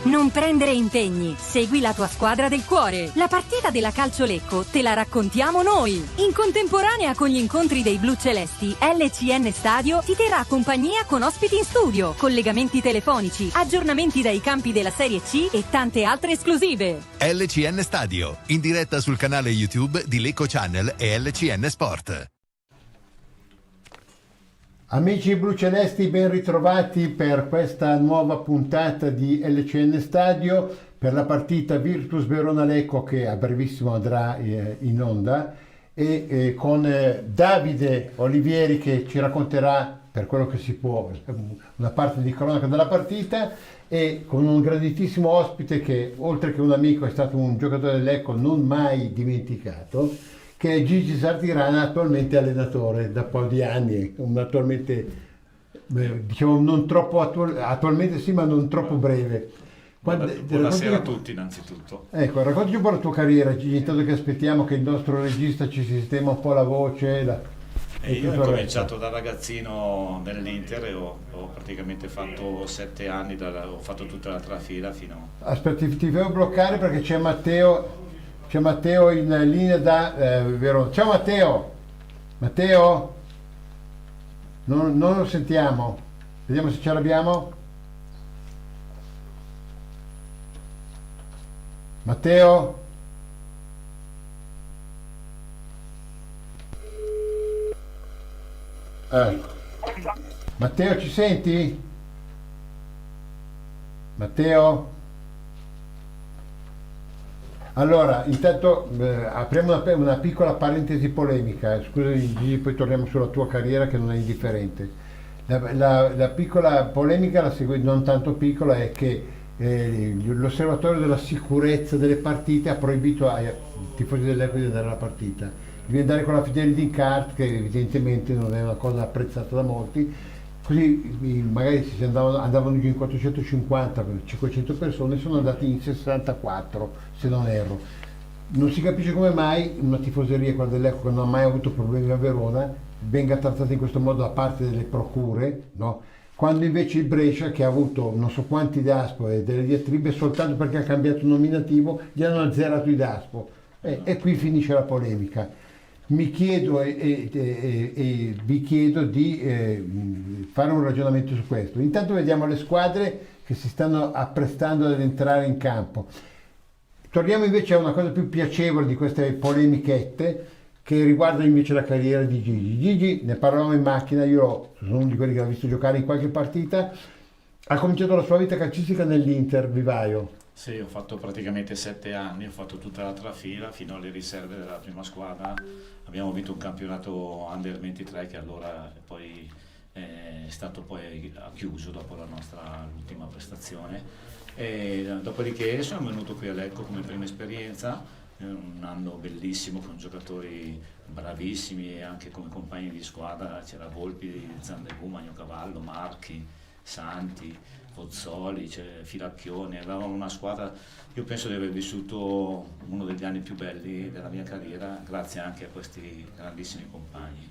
Non prendere impegni, segui la tua squadra del cuore. La partita della Calcio Lecco te la raccontiamo noi. In contemporanea con gli incontri dei blu celesti, LCN Stadio ti terrà compagnia con ospiti in studio, collegamenti telefonici, aggiornamenti dai campi della Serie C e tante altre esclusive. LCN Stadio, in diretta sul canale YouTube di Lecco Channel e LCN Sport. Amici blucelesti, ben ritrovati per questa nuova puntata di LCN Stadio per la partita Virtus Verona-Lecco che a brevissimo andrà in onda e con Davide Olivieri che ci racconterà per quello che si può una parte di cronaca della partita e con un grandissimo ospite che oltre che un amico è stato un giocatore del Lecco non mai dimenticato, che è Gigi Sartirana, attualmente allenatore da un po' di anni, attualmente diciamo non troppo attualmente sì, ma non troppo breve. Buonasera a tutti innanzitutto. Ecco, raccontaci un po' la tua carriera, Gigi, intanto che aspettiamo che il nostro regista ci sistema un po' la voce. Io ho cominciato da ragazzino nell'Inter e ho praticamente fatto 7 anni, ho fatto tutta la trafila fino a... Aspetta, ti devo bloccare perché c'è Matteo in linea da Verona. Ciao Matteo! Matteo? Non lo sentiamo. Vediamo se ce l'abbiamo. Matteo? Matteo, ci senti? Matteo? Allora, intanto apriamo una piccola parentesi polemica, scusami Gigi, poi torniamo sulla tua carriera che non è indifferente. La piccola polemica, non tanto piccola, è che l'osservatorio della sicurezza delle partite ha proibito ai tifosi dell'Ecco di andare alla partita, di andare con la Fidelity Card, che evidentemente non è una cosa apprezzata da molti. Così magari andavano giù in 450 per 500 persone, sono andati in 64 se non erro. Non si capisce come mai una tifoseria quella dell'Ecco che non ha mai avuto problemi a Verona venga trattata in questo modo da parte delle procure, no? Quando invece il Brescia, che ha avuto non so quanti DASPO e delle diatribe soltanto perché ha cambiato nominativo, gli hanno azzerato i DASPO e qui finisce la polemica. Mi chiedo e vi chiedo di fare un ragionamento su questo. Intanto vediamo le squadre che si stanno apprestando ad entrare in campo. Torniamo invece a una cosa più piacevole di queste polemichette che riguarda invece la carriera di Gigi. Gigi, ne parlavamo in macchina, io sono uno di quelli che l'ha visto giocare in qualche partita, ha cominciato la sua vita calcistica nell'Inter Vivaio. Sì, ho fatto praticamente 7 anni, ho fatto tutta la trafila fino alle riserve della prima squadra. Abbiamo vinto un campionato Under 23 che allora poi è stato poi chiuso dopo la nostra ultima prestazione. E dopodiché sono venuto qui a Lecco come prima esperienza, un anno bellissimo con giocatori bravissimi e anche come compagni di squadra c'era Volpi, Zandegù, Magnocavallo, Marchi, Santi, Pozzoli, Filacchione, avevamo una squadra, io penso di aver vissuto uno degli anni più belli della mia carriera grazie anche a questi grandissimi compagni.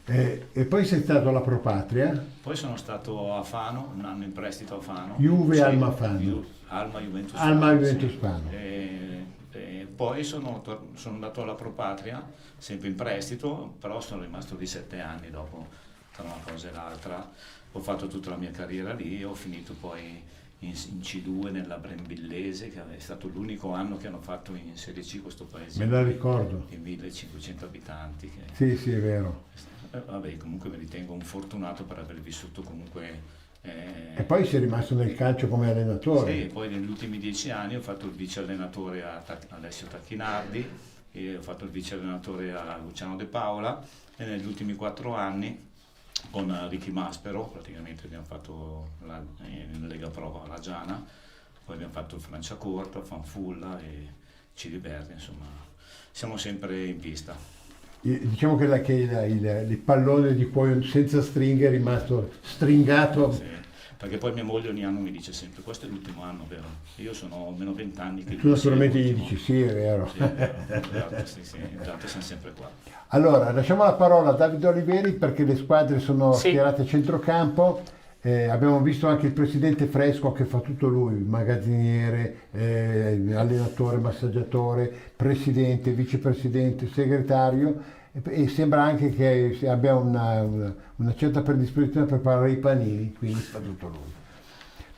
E poi sei stato alla Pro Patria? Poi sono stato a Fano, un anno in prestito a Fano. Juve, sì, Alma Fano. Alma Juventus Alma Fano. Juventus Sì. Fano. E poi sono andato alla Pro Patria, sempre in prestito, però sono rimasto lì 7 anni dopo, tra una cosa e l'altra. Ho fatto tutta la mia carriera lì, ho finito poi in C2 nella Brembillese, che è stato l'unico anno che hanno fatto in Serie C questo paese. Me la ricordo. Di 1500 abitanti. Sì, sì, è vero. Vabbè, comunque mi ritengo un fortunato per aver vissuto comunque... E poi sei rimasto nel calcio come allenatore. Sì, poi negli ultimi 10 anni ho fatto il vice allenatore a Alessio Tacchinardi, e ho fatto il vice allenatore a Luciano De Paola e negli ultimi 4 anni con Ricky Maspero, praticamente abbiamo fatto in Lega Pro alla Giana, poi abbiamo fatto il Franciacorta, Fanfulla e Ciliberti, insomma siamo sempre in pista. Diciamo che il pallone di cuoio senza stringhe è rimasto stringato. Sì, perché poi mia moglie ogni anno mi dice sempre questo è l'ultimo anno, vero? Io sono almeno 20 anni che... Tu naturalmente gli dici sì, è vero. Sì, è vero. Sì, intanto siamo sempre qua. Allora, lasciamo la parola a Davide Oliveri perché le squadre sono schierate a centrocampo. Abbiamo visto anche il presidente Fresco che fa tutto lui, magazziniere, allenatore, massaggiatore, presidente, vicepresidente, segretario, e sembra anche che abbia una certa predisposizione a preparare i panini, quindi fa tutto lui.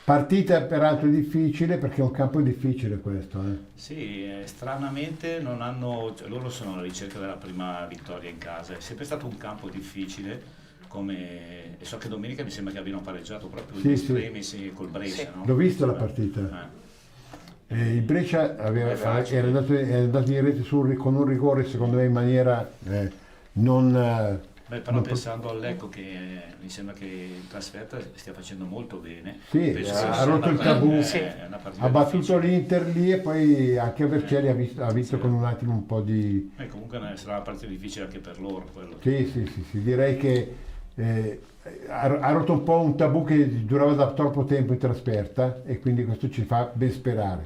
Partita peraltro difficile, perché è un campo difficile questo. Sì, stranamente non hanno, cioè, loro sono alla ricerca della prima vittoria in casa, è sempre stato un campo difficile. E so che domenica mi sembra che abbiano pareggiato proprio gli estremi col Brescia, no? L'ho vista la partita. Il Brescia era andato in rete con un rigore, secondo me, in maniera non... Però pensando al Lecco, che mi sembra che in trasferta stia facendo molto bene. Sì, ha rotto il tabù, ha battuto l'Inter lì, e poi anche a Vercelli ha visto con un attimo un po' di... comunque sarà una partita difficile anche per loro. Quello. Sì, direi che ha rotto un po' un tabù che durava da troppo tempo in trasferta, e quindi questo ci fa ben sperare.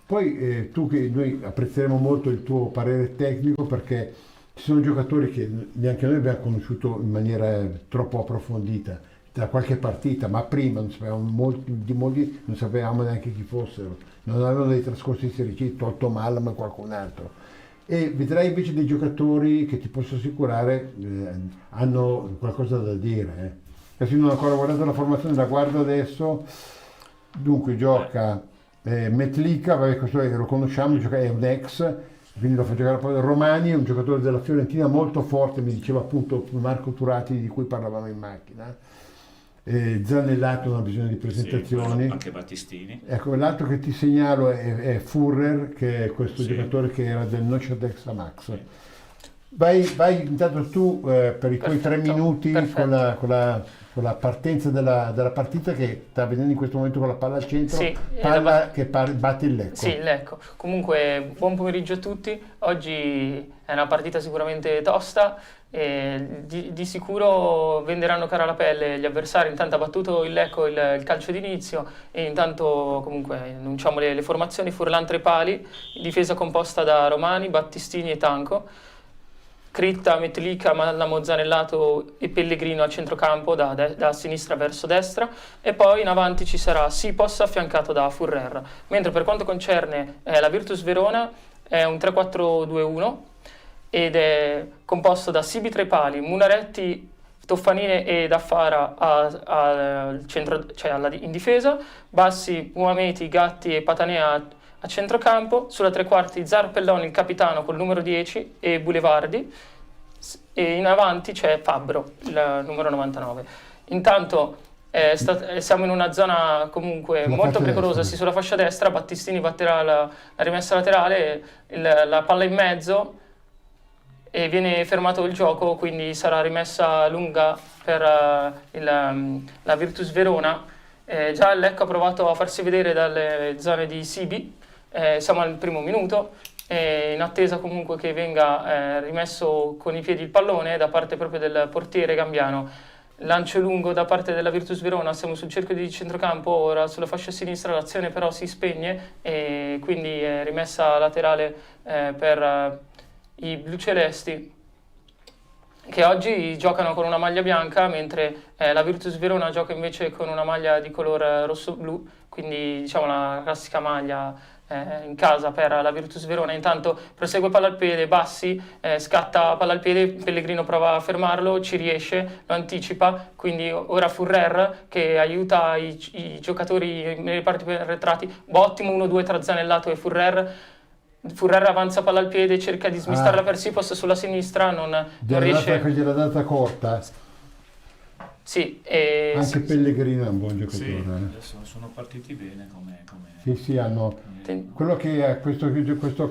Poi noi apprezzeremo molto il tuo parere tecnico, perché ci sono giocatori che neanche noi abbiamo conosciuto in maniera troppo approfondita da qualche partita, ma prima non sapevamo, molti non sapevamo neanche chi fossero, non avevano dei trascorsi in Serie C, tolto Mallam e qualcun altro. E vedrai invece dei giocatori che ti posso assicurare hanno qualcosa da dire. Adesso non ho ancora guardato la formazione, la guardo adesso. Dunque gioca Metlica, questo lo conosciamo, è un ex, quindi lo fa giocare poi Romani, è un giocatore della Fiorentina molto forte, mi diceva appunto Marco Turati, di cui parlavamo in macchina. Zanellato, una bisogno di presentazioni. Sì, anche Battistini. Ecco, l'altro che ti segnalo è Furrer, che è questo giocatore che era del Nocciadex Samax. Sì. Vai intanto tu per i tuoi 3 minuti con la partenza della partita, che sta avvenendo in questo momento con la palla al centro, che batte il Lecco. Sì, Lecco. Comunque buon pomeriggio a tutti. Oggi è una partita sicuramente tosta. Di sicuro venderanno cara la pelle gli avversari. Intanto ha battuto il Lecco il calcio d'inizio, e intanto comunque annunciamo le formazioni: Furlan tra i pali, difesa composta da Romani, Battistini e Tanco, Critta, Metlica, Mallamo, Zanellato e Pellegrino a centrocampo da sinistra verso destra, e poi in avanti ci sarà Sipos affiancato da Furrer. Mentre per quanto concerne la Virtus Verona è un 3-4-2-1 ed è composto da Sibi tra i pali, Munaretti, Toffanine e Daffara al centro, cioè in difesa, Bassi, Muameti, Gatti e Patanea a centrocampo, sulla tre quarti Zarpellon, il capitano, col numero 10, e Boulevardi, e in avanti c'è Fabbro, il numero 99. Intanto siamo in una zona comunque molto pericolosa, sì, sulla fascia destra. Battistini batterà la rimessa laterale, la palla in mezzo, e viene fermato il gioco, quindi sarà rimessa lunga per la Virtus Verona. Già il Lecco ha provato a farsi vedere dalle zone di Sibi. Siamo al primo minuto, in attesa comunque che venga rimesso con i piedi il pallone da parte proprio del portiere Gambiano. Lancio lungo da parte della Virtus Verona, siamo sul cerchio di centrocampo, ora sulla fascia sinistra l'azione però si spegne, e quindi è rimessa laterale per i blucelesti, che oggi giocano con una maglia bianca, mentre la Virtus Verona gioca invece con una maglia di color rosso-blu, quindi diciamo la classica maglia in casa per la Virtus Verona. Intanto prosegue palla al piede, Bassi, scatta palla al piede, Pellegrino prova a fermarlo, ci riesce, lo anticipa, quindi ora Furrer che aiuta i giocatori nei reparti più arretrati. Ottimo 1-2 tra Zanellato e Furrer. Furrer avanza palla al piede, cerca di smistarla per Sipos sulla sinistra, non riesce. Gliela data corta. Sì, anche Pellegrino è un buon giocatore. Sì, adesso sono partiti bene come... Sì, hanno... Quello che questo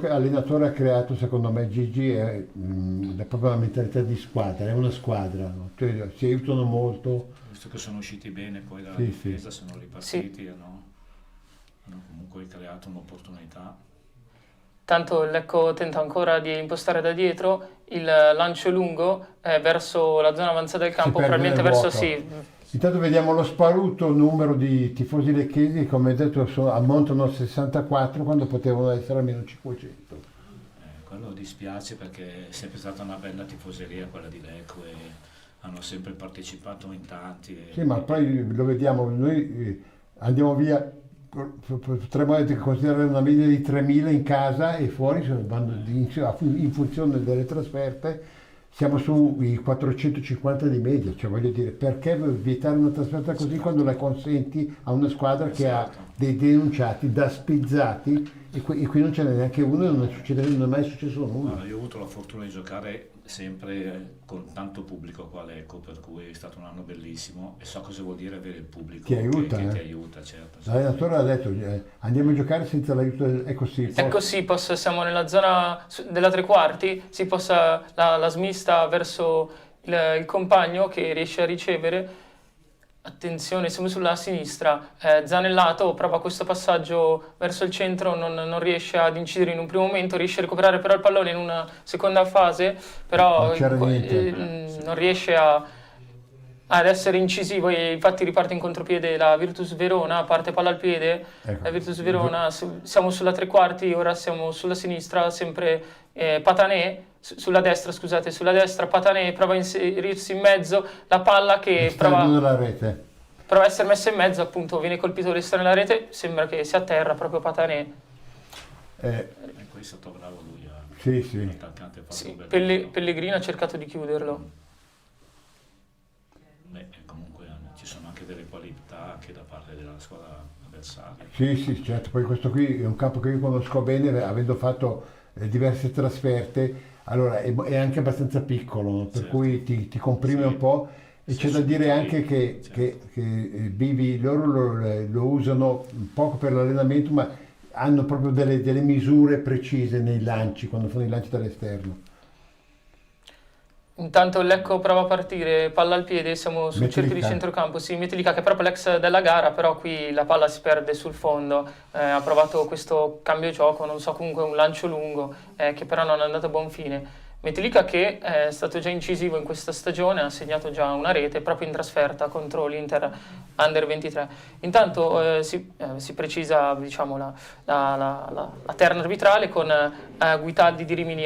allenatore ha creato, secondo me, Gigi, è proprio una mentalità di squadra, è una squadra, no? Cioè, si aiutano molto. Visto che sono usciti bene poi dalla difesa, sono ripartiti, hanno comunque creato un'opportunità. Tanto il Lecco tenta ancora di impostare da dietro, il lancio lungo verso la zona avanzata del campo, probabilmente verso Intanto vediamo lo sparuto numero di tifosi lecchesi che, come detto, ammontano a 64 quando potevano essere almeno 500. Quello dispiace, perché è sempre stata una bella tifoseria quella di Lecco, e hanno sempre partecipato in tanti. Sì, ma poi lo vediamo, noi andiamo via, potremmo considerare una media di 3.000 in casa e fuori vanno in funzione delle trasferte. Siamo sui 450 di media, cioè voglio dire, perché vietare una trasferta così quando la consenti a una squadra che ha dei denunciati da spizzati e qui non ce n'è neanche uno e non è mai successo nulla. Io ho avuto la fortuna di giocare sempre con tanto pubblico qua all'Ecco, per cui è stato un anno bellissimo e so cosa vuol dire avere il pubblico ti aiuta, che ti aiuta, certo. L'allenatore ha detto andiamo a giocare senza l'aiuto del Ecco, siamo nella zona della tre quarti, la smista verso il compagno che riesce a ricevere. Attenzione, siamo sulla sinistra, Zanellato prova questo passaggio verso il centro, non riesce ad incidere in un primo momento, riesce a recuperare però il pallone in una seconda fase, però non riesce ad essere incisivo e infatti riparte in contropiede la Virtus Verona, parte palla al piede, ecco. La Virtus Verona, siamo sulla tre quarti, ora siamo sulla sinistra, sempre Patanè, sulla destra Patanè prova a inserirsi in mezzo, la palla che prova a essere messa in mezzo, appunto viene colpito l'esterno della rete, sembra che sia a terra proprio Patanè. Qui è stato bravo lui, sì. Pellegrini ha cercato di chiuderlo. Comunque ci sono anche delle qualità anche da parte della squadra avversaria. Sì, certo, poi questo qui è un campo che io conosco bene, avendo fatto diverse trasferte, allora è anche abbastanza piccolo, per cui ti comprime un po', e c'è da dire anche che Bivi loro lo usano poco per l'allenamento, ma hanno proprio delle misure precise nei lanci, quando fanno i lanci dall'esterno. Intanto Lecco prova a partire, palla al piede, siamo sul cerchio di centrocampo, Metelica che è proprio l'ex della gara, però qui la palla si perde sul fondo, ha provato questo cambio gioco, non so, comunque un lancio lungo che però non è andato a buon fine. Metelica che è stato già incisivo in questa stagione, ha segnato già una rete proprio in trasferta contro l'Inter Under 23. Intanto si precisa, diciamo, la terna arbitrale con Guitaldi di Rimini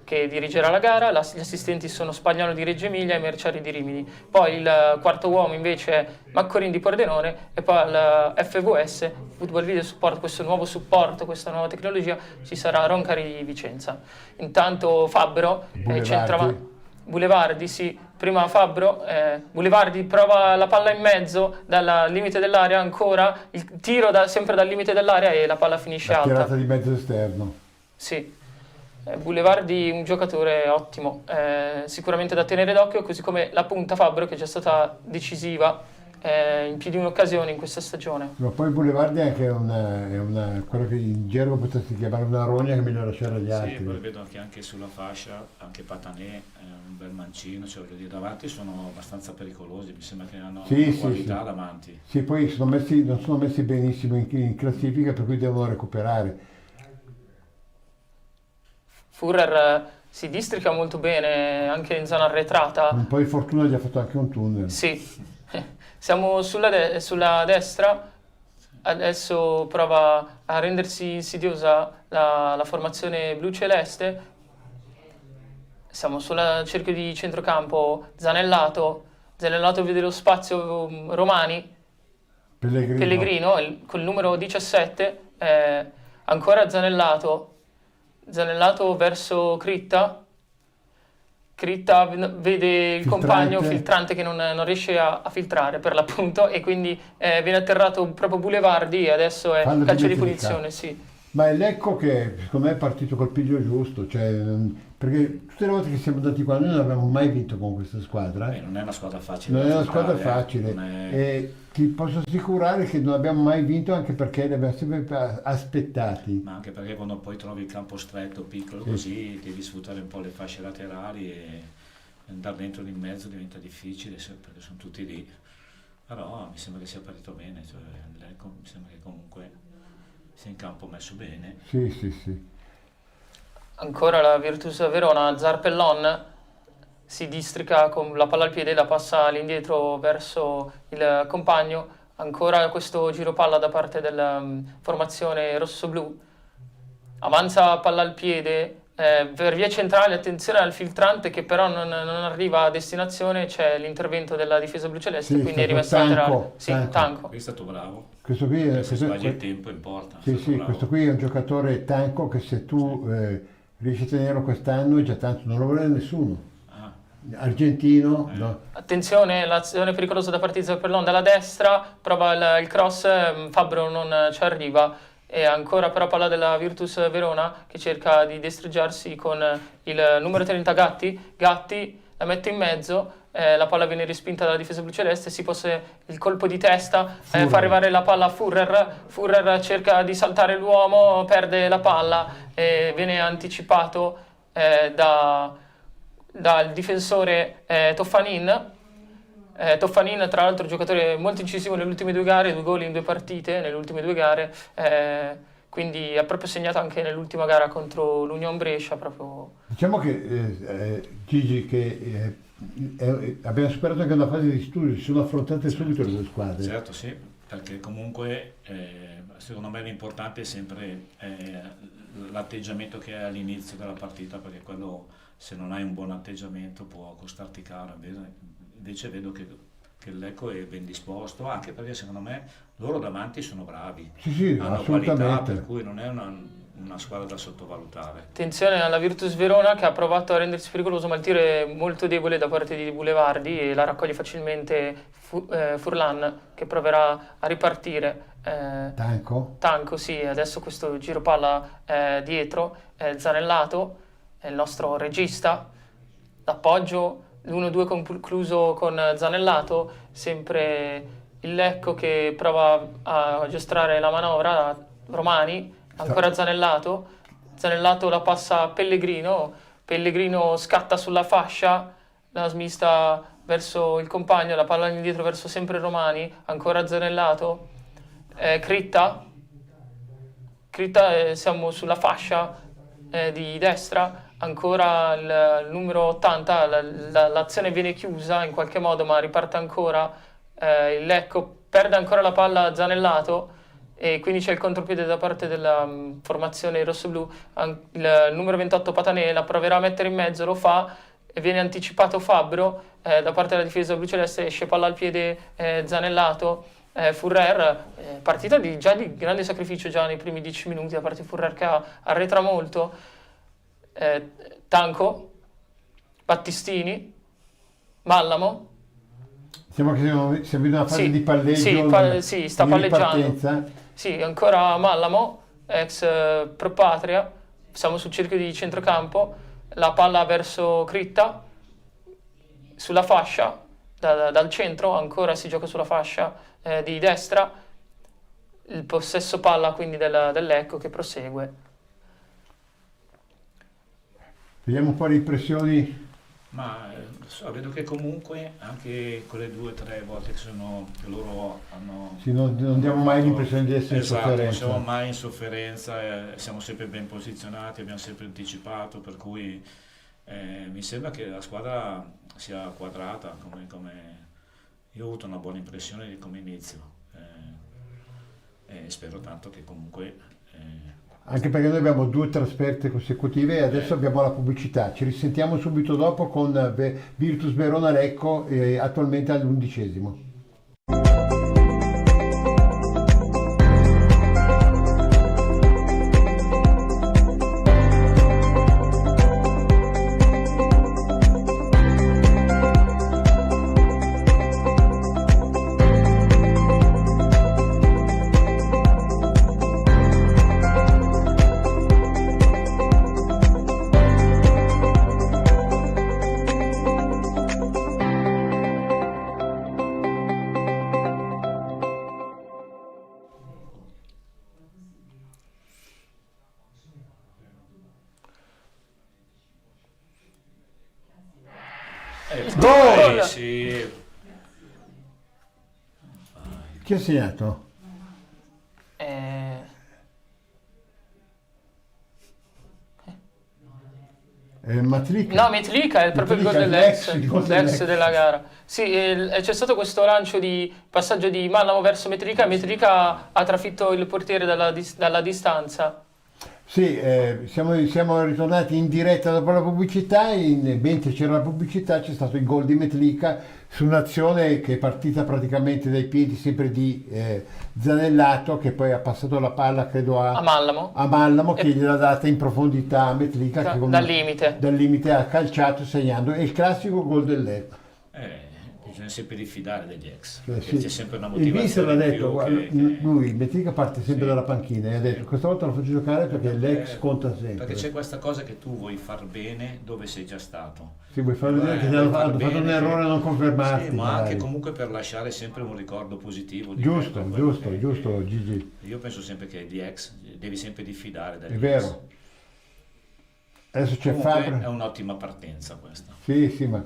che dirigerà la gara, gli assistenti sono Spagnolo di Reggio Emilia e Merciari di Rimini. Poi il quarto uomo invece è Maccorin di Pordenone e poi al FVS, Football Video Support, questo nuovo supporto, questa nuova tecnologia, ci sarà Roncari di Vicenza. Intanto Fabbro Boulevardi, sì, prima Fabbro, Boulevardi prova la palla in mezzo dal limite dell'area, ancora il tiro sempre dal limite dell'area e la palla finisce alta. Tirata di mezzo esterno. Sì, Boulevardi un giocatore ottimo, sicuramente da tenere d'occhio, così come la punta Fabbro che è già stata decisiva in più di un'occasione in questa stagione. Ma poi Boulevardi è anche quello che in gergo potresti chiamare una rogna che meglio lasciare agli altri. Sì, poi vedo che anche sulla fascia, anche Patanè è un bel mancino, cioè voglio dire, davanti sono abbastanza pericolosi, mi sembra che hanno una qualità davanti. Sì, poi non sono messi benissimo in classifica, per cui devono recuperare. Führer si districa molto bene anche in zona arretrata. Un po' di fortuna gli ha fatto anche un tunnel. Sì. Siamo sulla destra, adesso prova a rendersi insidiosa la formazione blu-celeste, siamo sul cerchio di centrocampo, Zanellato vede lo spazio Romani, Pellegrino col numero 17, ancora Zanellato verso Critta vede il compagno filtrante che non riesce a filtrare per l'appunto e quindi viene atterrato proprio Boulevardi e adesso è calcio di punizione, sì. Ma è Lecco che secondo me è partito col piglio giusto, cioè, perché tutte le volte che siamo andati qua noi non abbiamo mai vinto con questa squadra. Non è una squadra facile. Non è una squadra facile. E ti posso assicurare che non abbiamo mai vinto anche perché li abbiamo sempre aspettati. Ma anche perché quando poi trovi il campo stretto, piccolo, così devi sfruttare un po' le fasce laterali e andare dentro in mezzo diventa difficile perché sono tutti lì. Però mi sembra che sia partito bene, cioè, mi sembra che comunque sia in campo messo bene. Sì. Ancora la Virtus Verona, Zarpellon si districa con la palla al piede, la passa all'indietro verso il compagno, ancora questo giro palla da parte della formazione rosso-blu, avanza palla al piede Per vie centrali, attenzione al filtrante che però non arriva a destinazione, c'è l'intervento della difesa bluceleste, Sì, quindi è è stato rimessa Tanco, laterale. Sì, Tanco. Qui è stato bravo. Questo qui Se sbagli il tempo importa. sì, è stato sì, bravo. questo qui è un giocatore tanco che se tu riesci a tenerlo quest'anno è già tanto, non lo vuole nessuno. Ah, Argentino, no. Attenzione, l'azione pericolosa da partita per l'onda alla destra, prova il cross, Fabbro non ci arriva. E ancora però palla della Virtus Verona che cerca di destreggiarsi con il numero 30 Gatti la mette in mezzo, la palla viene respinta dalla difesa bluceleste, si possa il colpo di testa, fa arrivare la palla a Furrer cerca di saltare l'uomo, perde la palla e viene anticipato dal difensore Toffanin. Toffanin, tra l'altro, giocatore molto incisivo nelle ultime 2 gare, 2 gol in 2 partite, nelle ultime 2 gare, quindi ha proprio segnato anche nell'ultima gara contro l'Union Brescia. Proprio. Diciamo che Gigi, che abbiamo superato anche una fase di studio, si sono affrontate subito le due squadre. certo, sì, perché comunque secondo me l'importante è sempre l'atteggiamento che hai all'inizio della partita, perché quello, se non hai un buon atteggiamento, può costarti caro. Invece vedo che il Lecco è ben disposto, anche perché secondo me loro davanti sono bravi, Sì, hanno qualità, assolutamente. per cui non è una squadra da sottovalutare. Attenzione alla Virtus Verona che ha provato a rendersi pericoloso, ma il tiro è molto debole da parte di Boulevardi e la raccoglie facilmente Furlan, che proverà a ripartire. Tanco, sì, adesso questo giro palla dietro, Zanellato, è il nostro regista, l'appoggio, l'1-2 concluso con Zanellato, sempre il Lecco che prova a giostrare la manovra, Romani, ancora Zanellato la passa a Pellegrino scatta sulla fascia, la smista verso il compagno, la palla indietro verso sempre Romani, ancora Zanellato, Critta, siamo sulla fascia di destra, ancora il numero 80, l'azione viene chiusa in qualche modo ma riparte ancora, il Lecco perde ancora la palla a Zanellato e quindi c'è il contropiede da parte della formazione rossoblù, il numero 28 Patanè la proverà a mettere in mezzo, lo fa e viene anticipato Fabbro da parte della difesa bluceleste, esce palla al piede Zanellato, Furrer, partita già di grande sacrificio già nei primi 10 minuti da parte di Furrer che arretra molto. Tanco, Battistini, Mallamo. Diciamo che siamo in una fase di palleggio. Sì, sta palleggiando. Ripartenza. Sì, ancora Mallamo, ex Pro Patria. Siamo sul cerchio di centrocampo. La palla verso Critta, sulla fascia, dal centro, ancora si gioca sulla fascia di destra. Il possesso palla quindi del Lecco che prosegue. Vediamo un po' le impressioni. Ma vedo che comunque anche quelle 2 o 3 volte che loro hanno... Sì, non diamo mai l'impressione di essere in sofferenza. Non siamo mai in sofferenza, siamo sempre ben posizionati, abbiamo sempre anticipato, per cui mi sembra che la squadra sia quadrata, come io ho avuto una buona impressione di come inizio. E spero tanto che comunque... Anche perché noi abbiamo 2 trasferte consecutive e adesso abbiamo la pubblicità. Ci risentiamo subito dopo con Virtus Verona Lecco, attualmente all'11°. Gol! Sì. Chi ha segnato? Matrika? No, Metlika è proprio il gol dell'ex della gara. Sì, c'è stato questo lancio di passaggio di Mallamo verso Metlika e Metlika ha trafitto il portiere dalla distanza. Sì, siamo ritornati in diretta dopo la pubblicità, mentre c'era la pubblicità c'è stato il gol di Metlica su un'azione che è partita praticamente dai piedi sempre di Zanellato, che poi ha passato la palla credo A Mallamo. a Mallamo, che gliel'ha data in profondità a Metlica, che Dal limite. dal limite ha calciato segnando. È il classico gol del Lecco. Bisogna sempre diffidare degli ex, Sì. perché c'è sempre una Il mister motivazione l'ha in detto, più guarda, che- lui Metlica parte sempre Sì. dalla panchina e ha detto questa volta lo faccio giocare perché l'ex conta Perché sempre. c'è questa cosa che tu vuoi far bene dove sei già stato. Sì, vuoi far vedere che ti Vuoi hanno far fatto un bene errore a non confermarti. Sì, ma magari. anche comunque per lasciare sempre un ricordo positivo di Giusto, quello giusto, che- giusto, Gigi. Io penso sempre che gli ex devi sempre diffidare dagli È ex. vero. Adesso c'è Comunque Fabra. è un'ottima partenza questa. Sì, sì, ma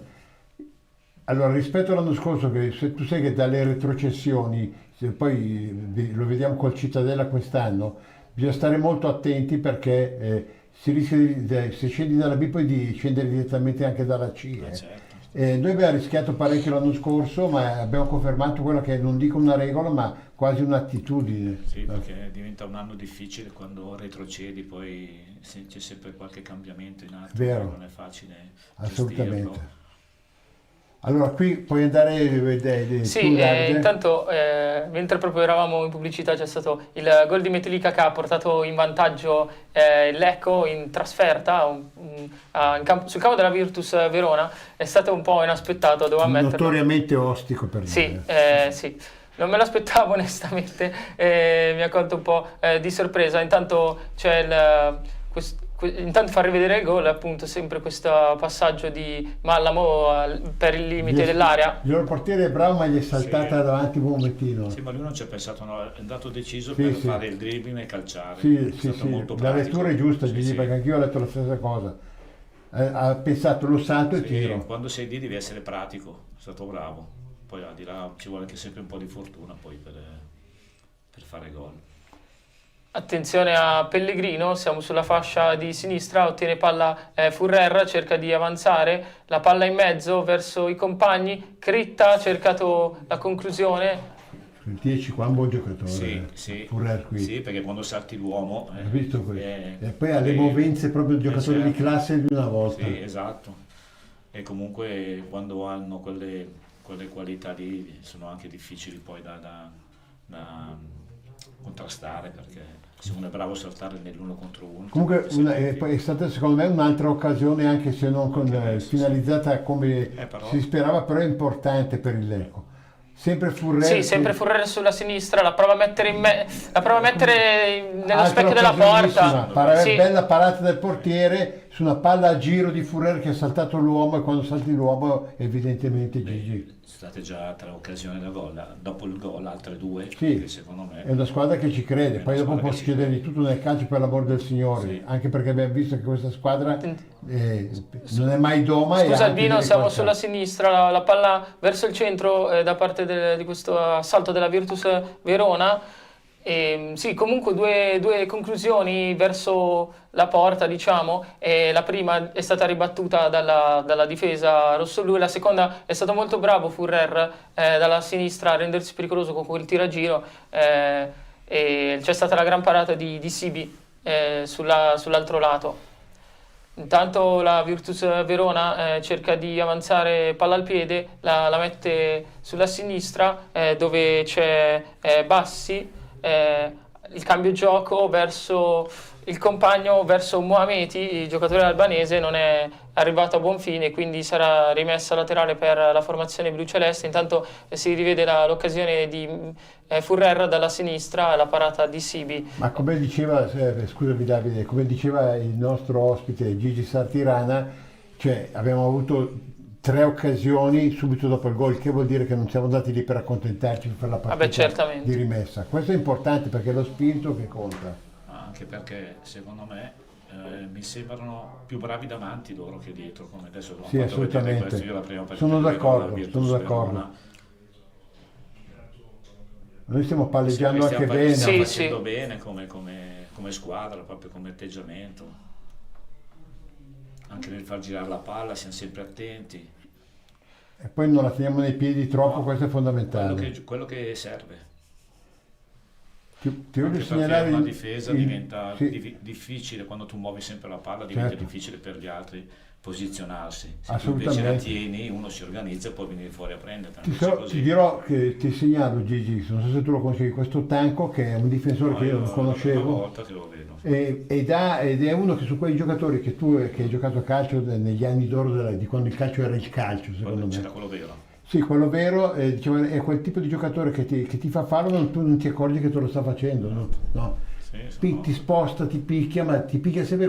allora rispetto all'anno scorso, che se tu sai che dalle retrocessioni, se poi lo vediamo col Cittadella quest'anno, bisogna stare molto attenti perché si rischia se scendi dalla B poi di scendere direttamente anche dalla C. Certo. Noi abbiamo rischiato parecchio l'anno scorso, ma abbiamo confermato quella che non dico una regola, ma quasi un'attitudine. Sì, perché diventa un anno difficile quando retrocedi, poi c'è sempre qualche cambiamento in atto, Vero. non è facile Assolutamente. gestirlo. Allora qui puoi andare Sì, tu, Davide? intanto mentre proprio eravamo in pubblicità c'è stato il gol di Metlica che ha portato in vantaggio il Lecco in trasferta sul campo della Virtus Verona. È stato un po' inaspettato, devo ammetterlo. Notoriamente ostico per Sì, dire. sì, non me l'aspettavo onestamente, mi ha colto un po' di sorpresa. Intanto c'è intanto fa rivedere il gol, appunto, sempre questo passaggio di Mallamo per il limite dell'area. Il loro portiere è bravo, ma gli è saltata Sì. davanti un momentino. Sì, ma lui non ci ha pensato, no, è andato deciso Sì, per sì. fare il dribbling e calciare. Sì, È sì, stato sì. molto La pratico. lettura è giusta, Sì, Gigi, sì. perché anch'io ho letto la stessa cosa. Ha pensato lo salto e Sì, tiro. quando sei lì devi essere pratico, è stato bravo. Poi al di là ci vuole anche sempre un po' di fortuna poi per fare gol. Attenzione a Pellegrino, siamo sulla fascia di sinistra, ottiene palla Furrer, cerca di avanzare, la palla in mezzo verso i compagni, Critta ha cercato la conclusione. Il 10 qua è un buon giocatore. Sì, sì, Furrer qui. sì, perché quando salti l'uomo... Hai visto qui? e poi ha le movenze proprio il giocatore di certo. classe di una volta. Sì, esatto. E comunque quando hanno quelle qualità lì sono anche difficili poi da contrastare, perché se uno è bravo a saltare nell'uno contro uno. Comunque poi è stata secondo me un'altra occasione, anche se non finalizzata come però. si sperava, però è importante per il Lecco. Sempre Furrer. Sì, sempre Furrer sulla sinistra, la prova a mettere, nello Altra specchio della occasionissima, porta. Sì. bella parata del portiere su una palla a giro di Furrer che ha saltato l'uomo, e quando salti l'uomo evidentemente Gigi. Sono state già 3 occasioni da gol, dopo il gol altre 2, Sì, che secondo me... è una squadra che ci crede, poi dopo può succedere di tutto nel calcio, per l'amor del Signore, Sì. anche perché abbiamo visto che questa squadra non è mai doma. Scusa e Albino, anche siamo qualcosa. sulla sinistra, la palla verso il centro da parte di questo assalto della Virtus Verona. Sì, comunque due conclusioni verso la porta, diciamo. La prima è stata ribattuta dalla difesa rossoblù, e la seconda è stato molto bravo Furrer dalla sinistra a rendersi pericoloso con quel tiragiro, e c'è stata la gran parata di Sibi sull'altro lato. Intanto la Virtus Verona cerca di avanzare palla al piede, la mette sulla sinistra dove c'è Bassi, il cambio gioco verso il compagno, verso Mohameti, il giocatore albanese, non è arrivato a buon fine, quindi sarà rimessa laterale per la formazione blu-celeste. Intanto si rivede l'occasione di Furrer dalla sinistra, la parata di Sibi. Ma come diceva, scusami Davide, come diceva il nostro ospite Gigi Sartirana, cioè abbiamo avuto 3 occasioni subito dopo il gol, che vuol dire che non siamo andati lì per accontentarci per la partita certamente. di rimessa. Questo è importante perché è lo spirito che conta. Anche perché secondo me mi sembrano più bravi davanti loro che dietro, come adesso ho Sì, fatto vedere assolutamente. questo, io la prima partita Sono che vedo d'accordo, la Virtus sono d'accordo. Verona, Noi stiamo palleggiando stiamo anche bene. Sì, facendo sì. bene come squadra, proprio come atteggiamento, anche nel far girare la palla siamo sempre attenti, E poi non la teniamo nei piedi troppo, No, questo è fondamentale. quello che serve. Ti voglio Anche perché segnalare una difesa diventa sì, difficile quando tu muovi sempre la palla, diventa certo, difficile per gli altri posizionarsi. Se tu assolutamente. invece la tieni, uno si organizza e può venire fuori a prenderla. Ti, Invece so- così. ti dirò che ti segnalo Gigi, non so se tu lo conosci, questo Tanco che è un difensore No, che io non è la conoscevo. prima volta che lo vedo. Ed è uno che su quei giocatori che tu che hai giocato a calcio negli anni d'oro di quando il calcio era il calcio, secondo C'era me. quello vero. Sì, quello vero, diciamo, è quel tipo di giocatore che ti fa farlo, tu non ti accorgi che te lo sta facendo, no? No. Sì, Ti sposta, ti picchia, ma ti picchia sempre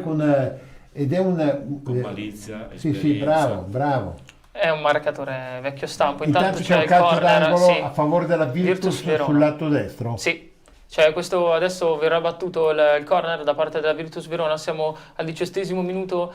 ed è con malizia, sì, esperienza. bravo. È un marcatore vecchio stampo. Intanto Intanto c'è un il calcio corner, d'angolo sì. a favore della Virtus Verona. sul lato destro. Sì, cioè questo adesso verrà battuto il corner da parte della Virtus Verona, siamo al 18° minuto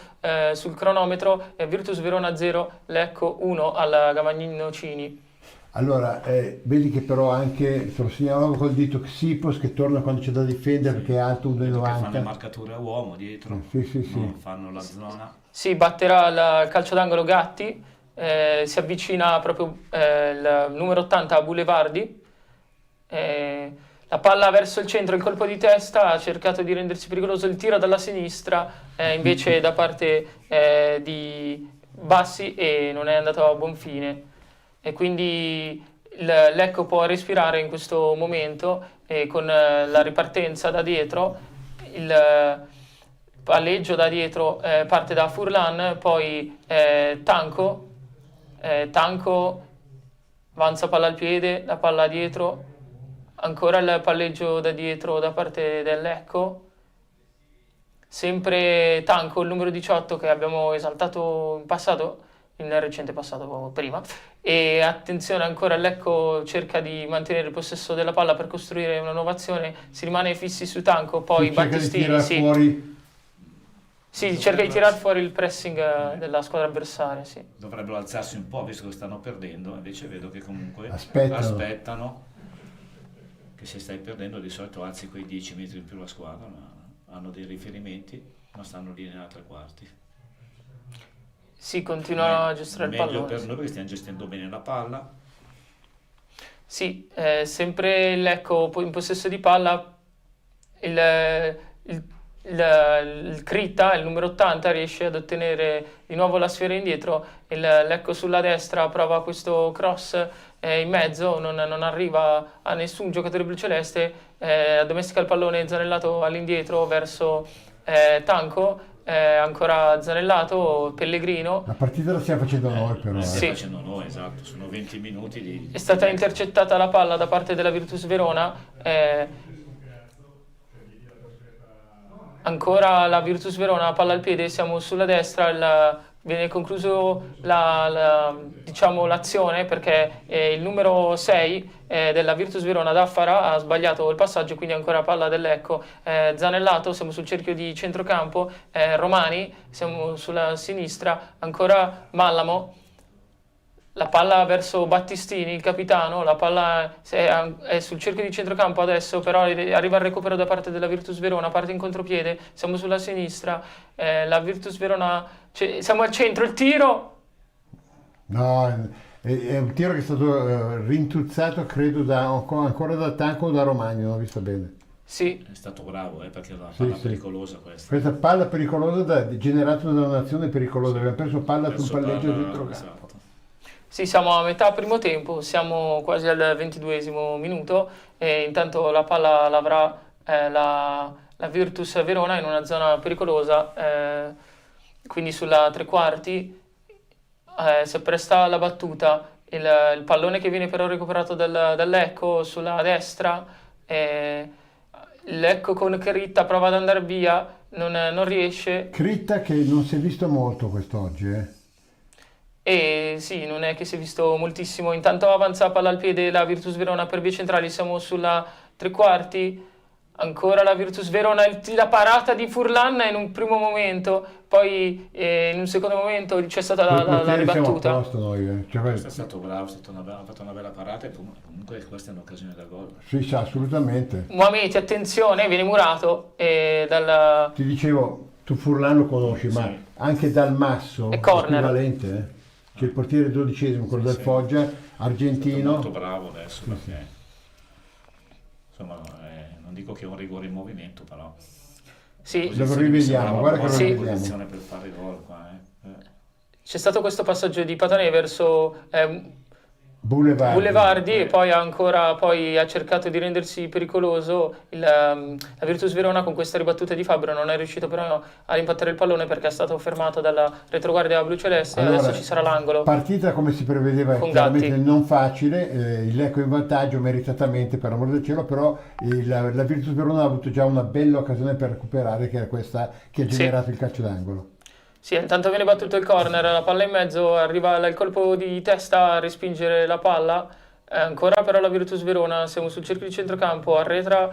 sul cronometro, Virtus Verona 0, Lecco 1 alla Gavagnino Cini. Allora, vedi che però anche, te lo segnalavo col dito, Xipos che torna quando c'è da difendere perché è alto Che fanno le 1,90. marcature a uomo dietro, Sì. no? Fanno la zona. Si batterà il calcio d'angolo Gatti, si avvicina proprio il numero 80 a Boulevardi, la palla verso il centro, il colpo di testa, ha cercato di rendersi pericoloso, il tiro dalla sinistra invece da parte di Bassi e non è andato a buon fine. E quindi Lecco può respirare in questo momento e con la ripartenza da dietro, il palleggio da dietro parte da Furlan, poi Tanco, avanza palla al piede, la palla dietro, ancora il palleggio da dietro da parte del Lecco, sempre Tanco, il numero 18 che abbiamo esaltato in passato, nel recente passato prima, e attenzione ancora il Lecco cerca di mantenere il possesso della palla per costruire una nuova azione, si rimane fissi su Tanco, poi Battistini cerca di tirare fuori il pressing della squadra avversaria, sì. Dovrebbero alzarsi un po' visto che stanno perdendo, invece vedo che comunque Aspettano. Che se stai perdendo di solito alzi quei 10 metri in più la squadra, ma hanno dei riferimenti, ma stanno lì nella tre quarti. Sì, continuano a gestire il meglio pallone. per noi perché stiamo gestendo bene la palla. Sì, sempre il Lecco in possesso di palla, il Critta, il numero 80, riesce ad ottenere di nuovo la sfera indietro, il Lecco sulla destra prova questo cross in mezzo, non arriva a nessun giocatore bluceleste, addomestica il pallone Zanellato all'indietro verso Tanco, ancora Zanellato, Pellegrino. La partita la stiamo facendo noi però. Sì. Facendo noi, esatto, sono 20 minuti di... È stata intercettata la palla da parte della Virtus Verona, ancora la Virtus Verona, palla al piede, siamo sulla destra, viene concluso diciamo, l'azione perché il numero 6 della Virtus Verona, Daffara, ha sbagliato il passaggio, quindi ancora palla del Lecco. Zanellato, siamo sul cerchio di centrocampo, Romani, siamo sulla sinistra, ancora Mallamo, la palla verso Battistini, il capitano, la palla è sul cerchio di centrocampo adesso, però arriva il recupero da parte della Virtus Verona, parte in contropiede, siamo sulla sinistra, la Virtus Verona, siamo al centro, il tiro! No, è un tiro che è stato rintuzzato credo ancora da Tanco o da Romagno, non ho visto bene. Sì. È stato bravo, perché è una palla pericolosa questa. Questa palla pericolosa generata da un'azione pericolosa, abbiamo perso palla sul palleggio dentro campo. Esatto. Sì, siamo a metà primo tempo, siamo quasi al 22° minuto e intanto la palla l'avrà la Virtus Verona in una zona pericolosa, quindi sulla tre quarti, si appresta alla battuta, il pallone che viene però recuperato dal Lecco sulla destra, il Lecco con Critta prova ad andare via, non riesce. Critta che non si è visto molto quest'oggi, E sì, non è che si è visto moltissimo. Intanto avanza palla al piede la Virtus Verona per vie centrali, siamo sulla tre quarti, ancora la Virtus Verona, la parata di Furlan in un primo momento, poi in un secondo momento c'è stata la ribattuta. Siamo a posto noi, Questo è stato bravo, ha fatto una bella parata e comunque questa è un'occasione da gol. Sì, assolutamente. Mohamed, attenzione, viene murato dal... Ti dicevo, tu Furlan lo conosci, ma anche dal Masso, è corner. Equivalente, C'è il portiere 12esimo, quello del Foggia, argentino. È molto bravo adesso perché insomma dico che è un rigore in movimento, però Sì, Lo rivediamo, guarda che lo Sì. rivediamo. posizione per fare gol qua, c'è stato questo passaggio di Patanè verso Boulevardi. E poi poi ha cercato di rendersi pericoloso. La Virtus Verona con questa ribattuta di Fabbro non è riuscito però a rimpattare il pallone perché è stato fermato dalla retroguardia bluceleste. Allora, Adesso ci sarà l'angolo. Partita come si prevedeva, Con chiaramente Gatti. non facile, il Lecco in vantaggio meritatamente per amor del cielo, però la Virtus Verona ha avuto già una bella occasione per recuperare, che era questa che ha Sì. generato il calcio d'angolo. Sì, intanto viene battuto il corner, la palla in mezzo, arriva il colpo di testa a respingere la palla. Ancora però la Virtus Verona, siamo sul cerchio di centrocampo, arretra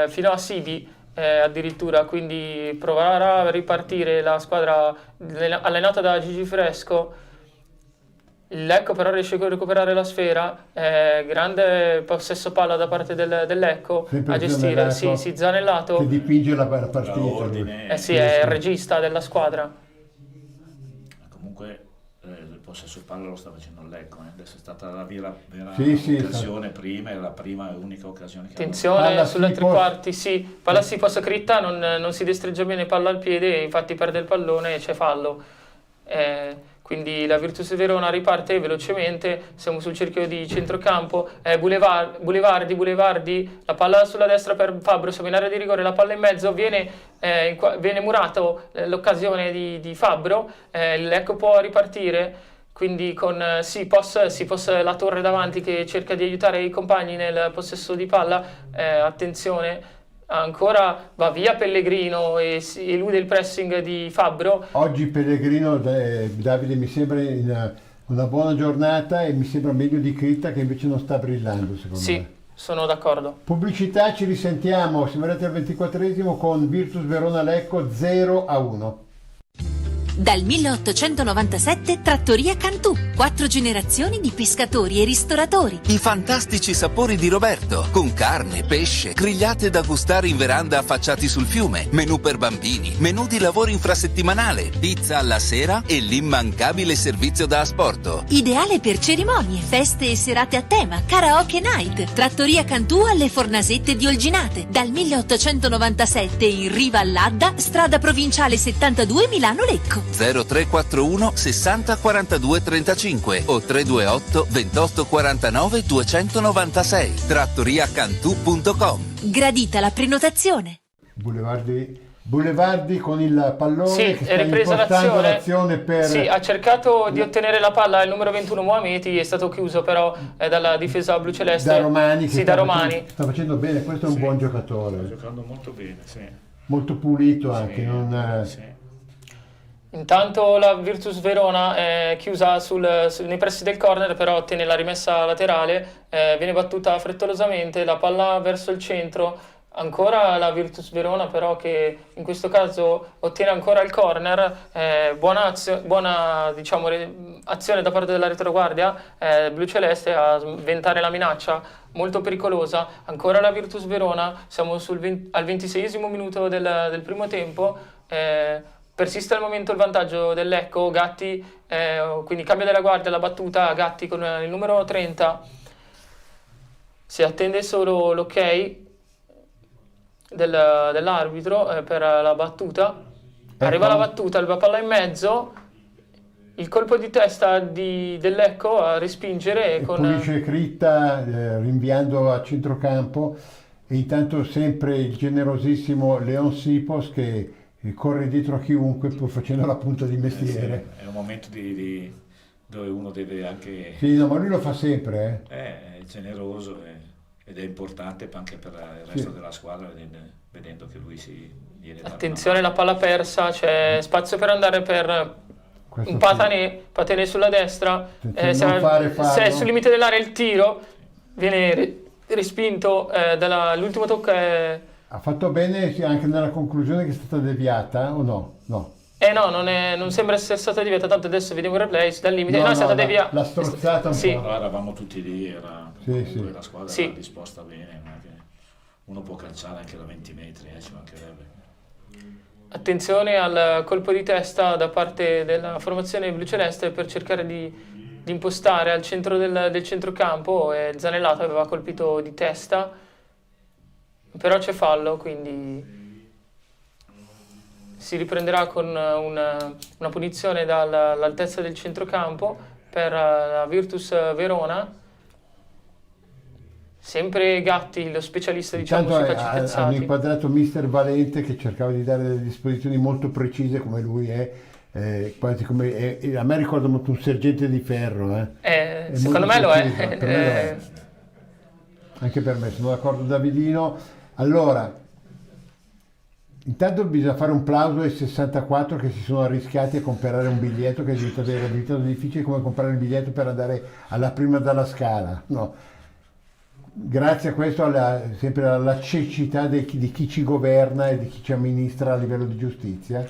fino a Sidi addirittura, quindi proverà a ripartire la squadra allenata da Gigi Fresco. Il Lecco però riesce a recuperare la sfera, grande possesso palla da parte del Lecco Sempre a gestire, Zanellato, sì, Zanellato. che dipinge la da partita. lui. ordine. Sì, è il regista della squadra. Comunque il possesso palla lo sta facendo il Lecco, adesso è stata la vera Sì, occasione prima, è la prima e unica occasione che Attenzione Palla sulle si tre posa- quarti, sì, palla si possa scritta, non si destreggia bene palla al piede, infatti perde il pallone e c'è fallo. Quindi la Virtus Verona riparte velocemente, siamo sul cerchio di centrocampo, Boulevardi, la palla sulla destra per Fabbro, siamo in area di rigore, la palla in mezzo, viene murato l'occasione di Fabbro, il Lecco può ripartire, quindi con Sipos, la torre davanti che cerca di aiutare i compagni nel possesso di palla, attenzione. Ancora va via Pellegrino e si elude il pressing di Fabbro. Oggi Pellegrino, Davide, mi sembra una buona giornata e mi sembra meglio di Critta, che invece non sta brillando secondo Sì, me. sono d'accordo. Pubblicità, ci risentiamo, siamo arrivati al 24esimo con Virtus Verona Lecco 0-1. Dal 1897 Trattoria Cantù, 4 generazioni di pescatori e ristoratori. I fantastici sapori di Roberto, con carne, pesce, grigliate da gustare in veranda affacciati sul fiume, menù per bambini, menù di lavoro infrasettimanale, pizza alla sera e l'immancabile servizio da asporto. Ideale per cerimonie, feste e serate a tema, karaoke night. Trattoria Cantù alle Fornasette di Olginate. Dal 1897 in riva all'Adda, strada provinciale 72 Milano-Lecco. 0341 60 42 35 o 328 28 49 296. trattoriacantù.com. Gradita la prenotazione. Boulevardi con il pallone Sì, che è sta ripresa impostando l'azione. l'azione per... Sì, ha cercato di ottenere la palla, il numero 21 Mohameti è stato chiuso però dalla difesa bluceleste. da Romani, che Sì, da Romani. sta facendo bene, questo è un buon giocatore, sta giocando molto bene, sì. molto pulito anche, Sì, non... sì. Intanto la Virtus Verona è chiusa nei pressi del corner, però ottiene la rimessa laterale, viene battuta frettolosamente, la palla verso il centro, ancora la Virtus Verona però che in questo caso ottiene ancora il corner, buona diciamo, azione da parte della retroguardia bluceleste a sventare la minaccia molto pericolosa, ancora la Virtus Verona, siamo al 26esimo minuto del primo tempo, persiste al momento il vantaggio del Lecco, Gatti, quindi cambia della guardia la battuta, Gatti con il numero 30, si attende solo l'ok dell'arbitro per la battuta, arriva la battuta, la palla in mezzo, il colpo di testa del Lecco a respingere e pulisce Critta rinviando a centrocampo, e intanto sempre il generosissimo Leon Sipos che corre dietro a chiunque pur facendo la punta di mestiere. Sì, è un momento dove uno deve anche... Sì, no, ma lui lo fa sempre, È generoso ed è importante anche per il resto della squadra, vedendo che lui si viene da Attenzione, la palla persa, c'è spazio per andare per Questo un sì. Patanè sulla destra, Attenzione, non fare fallo. se è sul limite dell'area il tiro, viene respinto dall'ultimo tocco. Ha fatto bene anche nella conclusione che è stata deviata, o no? No. No, non sembra essere stata deviata, tanto adesso vediamo il replay, dal limite, No, è stata no, deviata. l'ha strozzata un Sì. po'. Allora, eravamo tutti lì, comunque la squadra Sì. era disposta bene, non è che uno può calciare anche da 20 metri, ci mancherebbe. Attenzione al colpo di testa da parte della formazione bluceleste per cercare di impostare al centro del centrocampo, e Zanellato aveva colpito di testa. però c'è fallo, quindi si riprenderà con una punizione dall'altezza del centrocampo per la Virtus Verona. Sempre Gatti, lo specialista, diciamo, sui calci hanno piazzati. inquadrato Mister Valente, che cercava di dare delle disposizioni molto precise, come lui è, quasi come a me ricorda molto un sergente di ferro. Secondo me lo è. Per me lo è. Anche per me, sono d'accordo, Davidino. Allora, intanto bisogna fare un plauso ai 64 che si sono arrischiati a comprare un biglietto, che è diventato difficile come comprare il biglietto per andare alla prima dalla Scala, no? Grazie a questo, sempre alla cecità di chi ci governa e di chi ci amministra a livello di giustizia.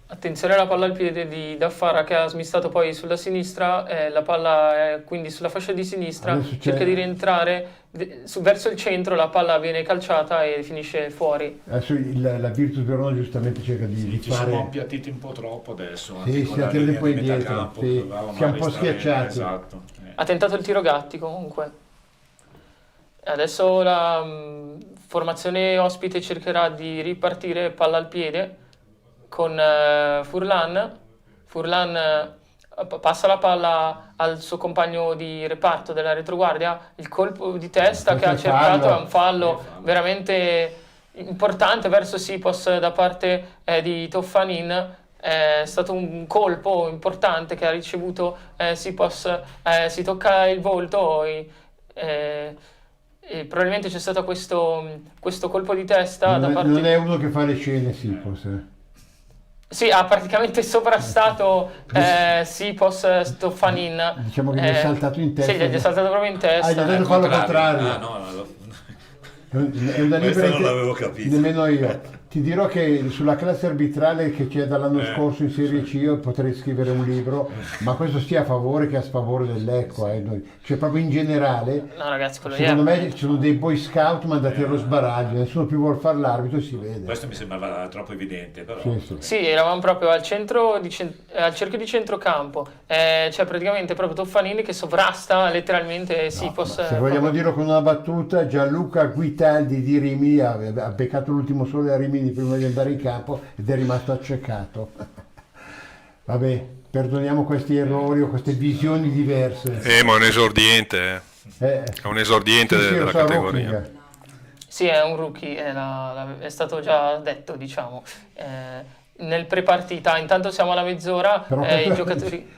Attenzione alla palla al piede di Daffara, che ha smistato poi sulla sinistra, la palla è quindi sulla fascia di sinistra, cerca di rientrare verso il centro, la palla viene calciata e finisce fuori. Adesso la Virtus Verona giustamente cerca di Ci fare... siamo appiattiti un po' troppo adesso. Sì, si è tirato un po' indietro, sì. Siamo un po' schiacciati. Esatto. Ha tentato il tiro Gatti comunque. Adesso la formazione ospite cercherà di ripartire palla al piede con Furlan. Furlan passa la palla al suo compagno di reparto della retroguardia. Il colpo di testa che ha cercato è un fallo veramente importante verso Sipos da parte di Toffanin. È stato un colpo importante che ha ricevuto Sipos. Si tocca il volto e probabilmente c'è stato questo colpo di testa da parte... Non è uno che fa le scene, Sipos. Sì, ha praticamente sovrastato Sipos Toffanin. Diciamo che gli è saltato in testa. Sì, gli è saltato proprio in testa. Gli ha dato fallo contrario. È una Questo non l'avevo capito. Nemmeno io. Ti dirò che sulla classe arbitrale che c'è dall'anno scorso in Serie C io potrei scrivere un libro, ma questo sia a favore che a sfavore del Lecco. Cioè proprio in generale, no, ragazzi, secondo me ci sono dei boy scout mandati allo sbaraglio, nessuno più vuole fare l'arbitro, si vede. Questo mi sembrava troppo evidente, però... Sì, eravamo proprio al cerchio di centrocampo. C'è praticamente proprio Toffanini che sovrasta letteralmente Sipos. Se vogliamo dirlo con una battuta, Gianluca Guitaldi di Rimini ha beccato l'ultimo sole a Rimini prima di andare in campo ed è rimasto accecato. Vabbè, perdoniamo questi errori o queste visioni diverse. Ma è un esordiente, è un esordiente della categoria. Sì, è un rookie, è stato già detto, diciamo. Nel prepartita, intanto siamo alla mezz'ora, i giocatori...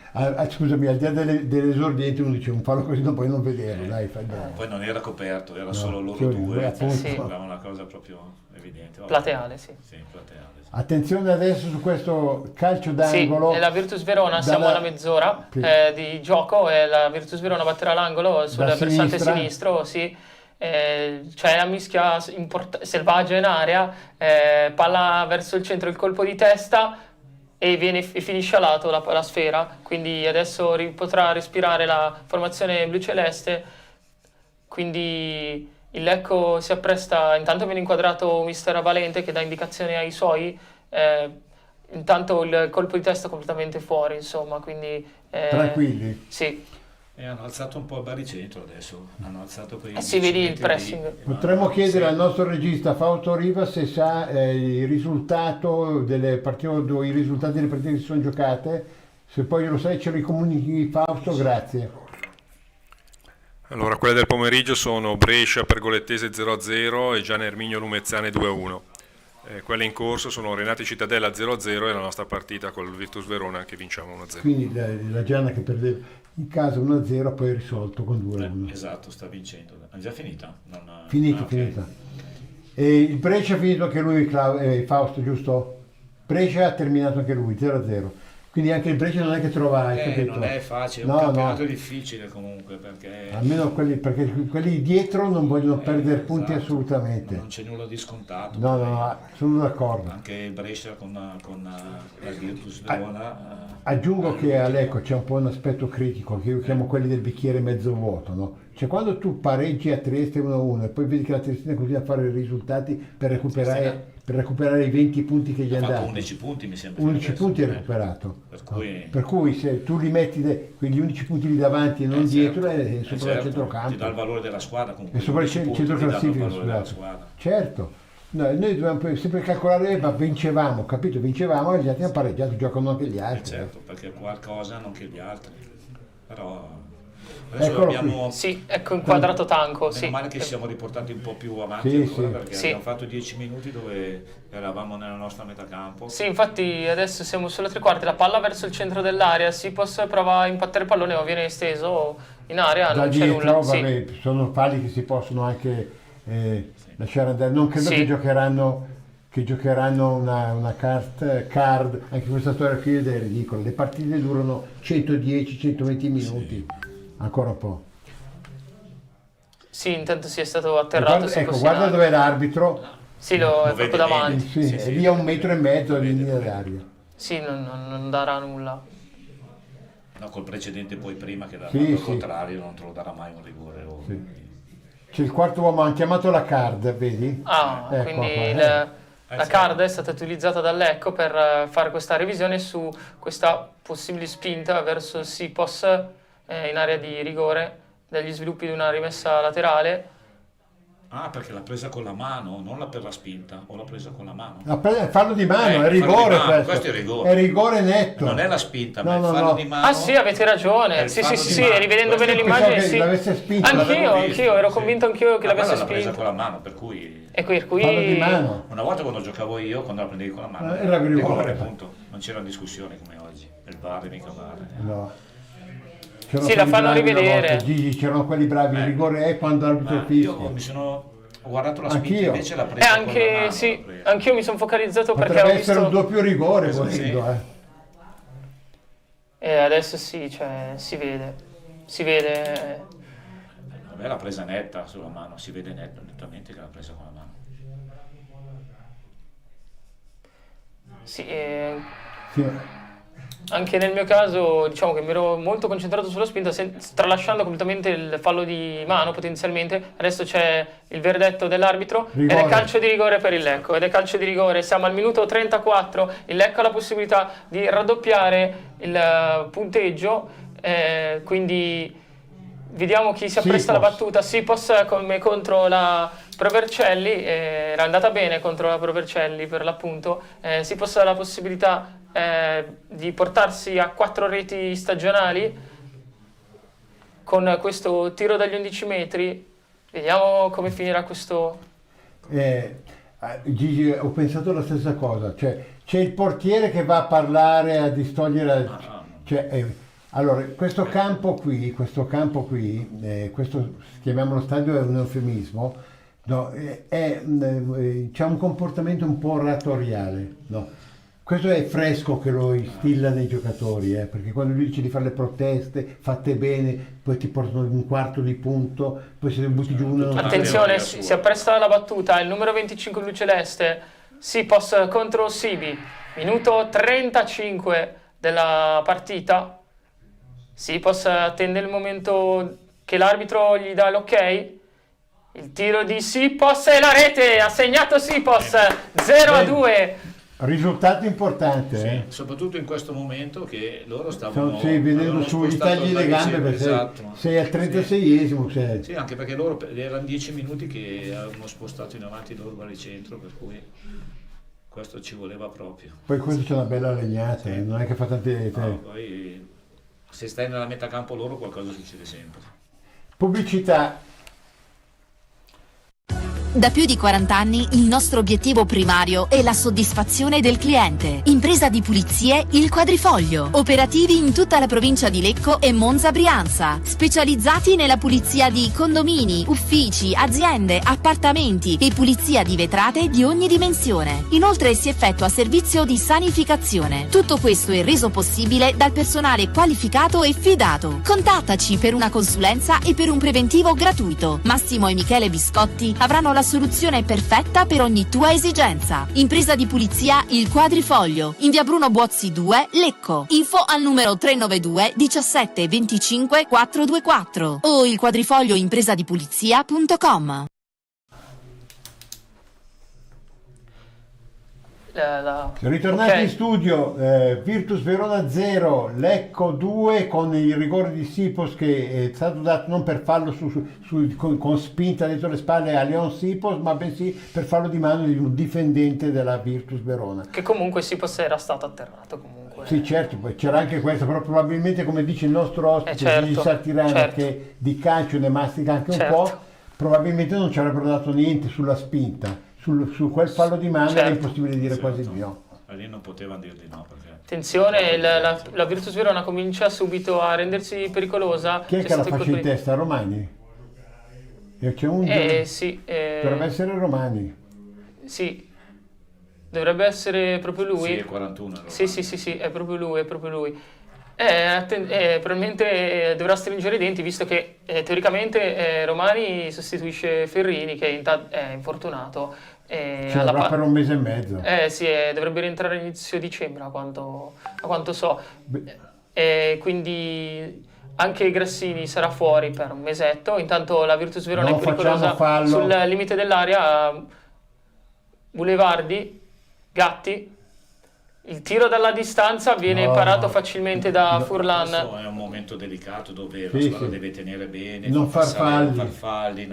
Scusami, al di là dell'esordiente uno dice un fallo così non puoi non vederlo, dai, fai bene. Poi non era coperto, era solo loro due, sembrava una cosa proprio evidente. Plateale, sì. Plateale, sì. Attenzione adesso su questo calcio d'angolo. Sì, la Virtus Verona, siamo alla mezz'ora di gioco e la Virtus Verona batterà l'angolo sul versante sinistro, sì. C'è la mischia selvaggia in area, palla verso il centro, il colpo di testa e finisce a lato la sfera, quindi adesso potrà respirare la formazione blu-celeste, quindi il Lecco si appresta, intanto viene inquadrato mister Valente che dà indicazioni ai suoi, intanto il colpo di testa completamente fuori, insomma, quindi... Tranquilli? Sì. E hanno alzato un po' il baricentro adesso, hanno alzato quei si vede il pressing. Potremmo chiedere al nostro regista Fausto Rivas se sa il risultato delle partite, i risultati delle partite che si sono giocate, se poi lo sai ce li comunichi Fausto, grazie. Allora, quelle del pomeriggio sono Brescia Pergolettese 0-0 e Gian Erminio Lumezzane 2-1. Quelle in corso sono Renate Cittadella 0-0 e la nostra partita col Virtus Verona che vinciamo 1-0. Quindi la Gianna che perdeva in casa 1-0 poi risolto con 2-1. Esatto, sta vincendo. È già finita? Finita. E il Brescia ha finito anche lui, Fausto, giusto? Brescia ha terminato anche lui 0-0. Quindi anche il Brescia non è che trova, non è facile, è un campionato difficile comunque, perché almeno perché quelli dietro non vogliono perdere punti assolutamente. Non c'è nulla di scontato. No, sono d'accordo. Anche il Brescia con la Virtus Verona. Aggiungo che a Lecco c'è un po' un aspetto critico che io chiamo quelli del bicchiere mezzo vuoto, no? Cioè quando tu pareggi a Trieste 1-1 e poi vedi che la Triestina continua a fare i risultati per recuperare i 20 punti che gli Ha hanno fatto dato. 11 punti mi sembra. 11 adesso, punti ha recuperato. Per cui se tu li metti quegli 11 punti lì davanti e non dietro, è sopra il centrocampo. ti dà il valore della squadra comunque. E sopra il centro classifica, della squadra. Certo. No, noi dobbiamo sempre calcolare, ma vincevamo, capito? Vincevamo e gli altri hanno pareggiato, giocano anche gli altri. Certo, perché qualcosa non che gli altri. Però adesso Eccolo abbiamo... Sì, ecco inquadrato Tanco. Meno Sì. male che ci siamo riportati un po' più avanti Sì, ancora, sì. perché Sì. abbiamo fatto 10 minuti dove eravamo nella nostra metà campo. Sì, infatti adesso siamo sulla tre quarti, la palla verso il centro dell'area, Sipos prova a impattare il pallone ma viene esteso in area, Da non c'è dietro, nulla. Sì. vabbè, sono falli che si possono anche lasciare andare. Non credo Sì. che giocheranno una card, anche questa storia qui è ridicola. Le partite durano 110-120 minuti, ancora un po'. Sì, intanto si è stato atterrato. Guarda dove è l'arbitro. Sì, è Lo proprio vede davanti. Sì, è lì a 1,5 metri di linea d'aria. Sì, non darà nulla. No, col precedente poi prima che Sì, al sì. contrario non te lo darà mai un rigore. C'è il quarto uomo, hanno chiamato la card, vedi? Ah, Ecco quindi qua. la sì. card è stata utilizzata dall'Ecco per fare questa revisione su questa possibile spinta verso Sipos in area di rigore, dagli sviluppi di una rimessa laterale. Ah, perché l'ha presa con la mano, non per la spinta, o l'ha presa con la mano. Fallo di mano, è fallo di rigore mano, questo. questo è rigore. È rigore netto. Non è la spinta, No, ma il no, fallo no. di mano. Ah sì, avete ragione. il Sì, fallo sì, di sì, mano. rivedendo bene Questo l'immagine, pensavo che sì. l'avesse spinto, Anch'io, ero sì. convinto anch'io che Ma l'avesse l'ha presa spinto. con la mano, per cui... E per cui Fallo di mano. Una volta quando giocavo io, quando la prendevi con la mano, Era rigore. punto. Non c'era discussione come oggi. Il VAR e mica VAR. No. C'erano Sì, la quelli fanno bravi una rivedere. volta, Gigi, c'erano quelli bravi, il rigore è quando l'arbitro Ma io fischia. mi sono... Ho guardato la spinta, Anch'io. invece l'ha presa con la anche, mano. sì, l'ha presa. anch'io mi sono focalizzato perché Potrebbe ho essere un visto... doppio rigore Sì. volendo, E adesso sì, cioè, si vede. Si vede... A me l'ha presa netta sulla mano, si vede nettamente che l'ha presa con la mano. Sì, Sì. anche nel mio caso, diciamo che mi ero molto concentrato sulla spinta, tralasciando completamente il fallo di mano potenzialmente. Adesso c'è il verdetto dell'arbitro Rigore. ed è calcio di rigore per il Lecco. Ed è calcio di rigore, siamo al minuto 34, il Lecco ha la possibilità di raddoppiare il punteggio, quindi vediamo chi si appresta alla battuta. Sipos come contro la Provercelli, era andata bene contro la Provercelli per l'appunto. Sipos ha la possibilità di portarsi a 4 reti stagionali con questo tiro dagli 11 metri. Vediamo come finirà questo. Gigi, ho pensato la stessa cosa, cioè c'è il portiere che va a parlare, a distogliere, allora questo campo qui, questo chiamiamolo stadio, è un eufemismo, no, c'è un comportamento un po' oratoriale, no? Questo è fresco che lo instilla nei giocatori, perché quando lui dice di fare le proteste fatte bene, poi ti portano un quarto di punto, poi se ne butti giù uno... Attenzione, si appresta alla battuta, il numero 25 blu celeste, Sipos contro Sibi, minuto 35 della partita. Sipos attende il momento che l'arbitro gli dà l'ok. Il tiro di Sipos e la rete, ha segnato Sipos, 0-2. Risultato importante, Sì, soprattutto in questo momento che loro stavano vedendo sugli tagli le gambe, perché esatto. sei al 36esimo. Sei. Sì, anche perché loro erano 10 minuti che avevano spostato in avanti loro baricentro, per cui questo ci voleva proprio. Poi questo c'è una bella legnata, non è che fa tante... No, poi se stai nella metà campo loro qualcosa succede sempre. Pubblicità. Da più di 40 anni il nostro obiettivo primario è la soddisfazione del cliente. Impresa di pulizie Il Quadrifoglio. Operativi in tutta la provincia di Lecco e Monza Brianza. Specializzati nella pulizia di condomini, uffici, aziende, appartamenti e pulizia di vetrate di ogni dimensione. Inoltre si effettua servizio di sanificazione. Tutto questo è reso possibile dal personale qualificato e fidato. Contattaci per una consulenza e per un preventivo gratuito. Massimo e Michele Biscotti avranno la soluzione perfetta per ogni tua esigenza. Impresa di pulizia Il Quadrifoglio, in via Bruno Buozzi 2, Lecco. Info al numero 392 17 25 424 o ilquadrifoglioimpresadipulizia.com. Ritornati Ok. in studio, Virtus Verona 0, Lecco 2 con il rigore di Sipos che è stato dato non per fallo con spinta dietro le spalle a Leon Sipos, ma bensì per fallo di mano di un difendente della Virtus Verona. Che comunque era stato atterrato comunque. Sì, certo, poi c'era anche questo, però probabilmente, come dice il nostro ospite certo, Gigi Sartirana, certo. che di calcio ne mastica anche un Certo. po', probabilmente non ci avrebbero dato niente sulla spinta. Su quel fallo di mano era Certo. impossibile dire quasi Certo. di no. Lì non potevano dir di no perché Attenzione, la Virtus Verona comincia subito a rendersi pericolosa. Chi è C'è che la stato il faccia in colpo di- testa? Romani? E c'è un sì, dovrebbe essere Romani. sì, dovrebbe essere proprio lui. sì, è 41. Sì, è proprio lui, è proprio lui. Probabilmente dovrà stringere i denti, visto che teoricamente Romani sostituisce Ferrini, che è infortunato. Ce l'avrà per un mese e mezzo. Sì, dovrebbe rientrare inizio dicembre, a quanto so. Quindi anche Grassini sarà fuori per un mesetto. Intanto la Virtus Verona Non è pericolosa facciamo fallo. sul limite dell'area. Boulevardi, Gatti. Il tiro dalla distanza viene No, parato no. facilmente da No. Furlan. Questo è un momento delicato dove la Sì, squadra sì. deve tenere bene, Non far passare, falli. non far falli,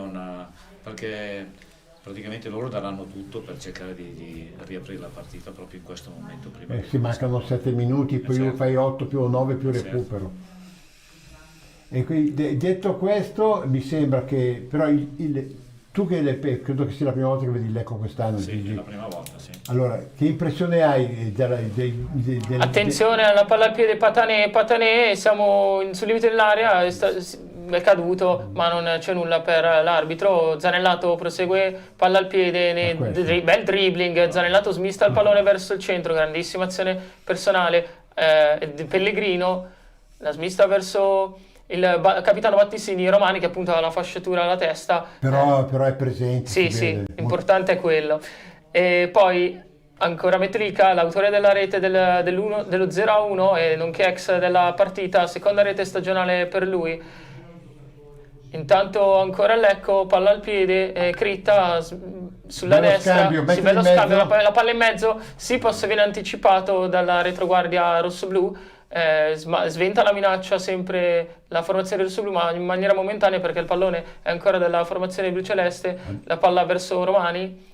perché praticamente loro daranno tutto per cercare di riaprire la partita proprio in questo momento. Prima Si mancano 7 minuti, poi certo. fai 8 più 9 più Certo. recupero. E quindi, detto questo, mi sembra che però tu credo che sia la prima volta che vedi il Lecco quest'anno. Sì, Gigi. è la prima volta, sì. Allora, che impressione hai Attenzione alla palla al piede Patanè, siamo sul limite dell'area, è caduto, ma non c'è nulla per l'arbitro. Zanellato prosegue, palla al piede, bel dribbling, Zanellato smista il pallone verso il centro, grandissima azione personale, Pellegrino la smista verso il capitano Battistini, Romani che appunto ha la fasciatura alla testa. Però è presente. Sì, si sì, vede. importante è quello. E poi ancora Metrica, l'autore della rete dello 0-1 e nonché ex della partita, seconda rete stagionale per lui. Intanto ancora Lecco, palla al piede, Critta sulla Bello destra, scambio, sì, bello in mezzo. scambio, la palla in mezzo, Sipos viene anticipato dalla retroguardia rossoblù, sventa la minaccia sempre la formazione rossoblù, ma in maniera momentanea perché il pallone è ancora della formazione blu-celeste, la palla verso Romani,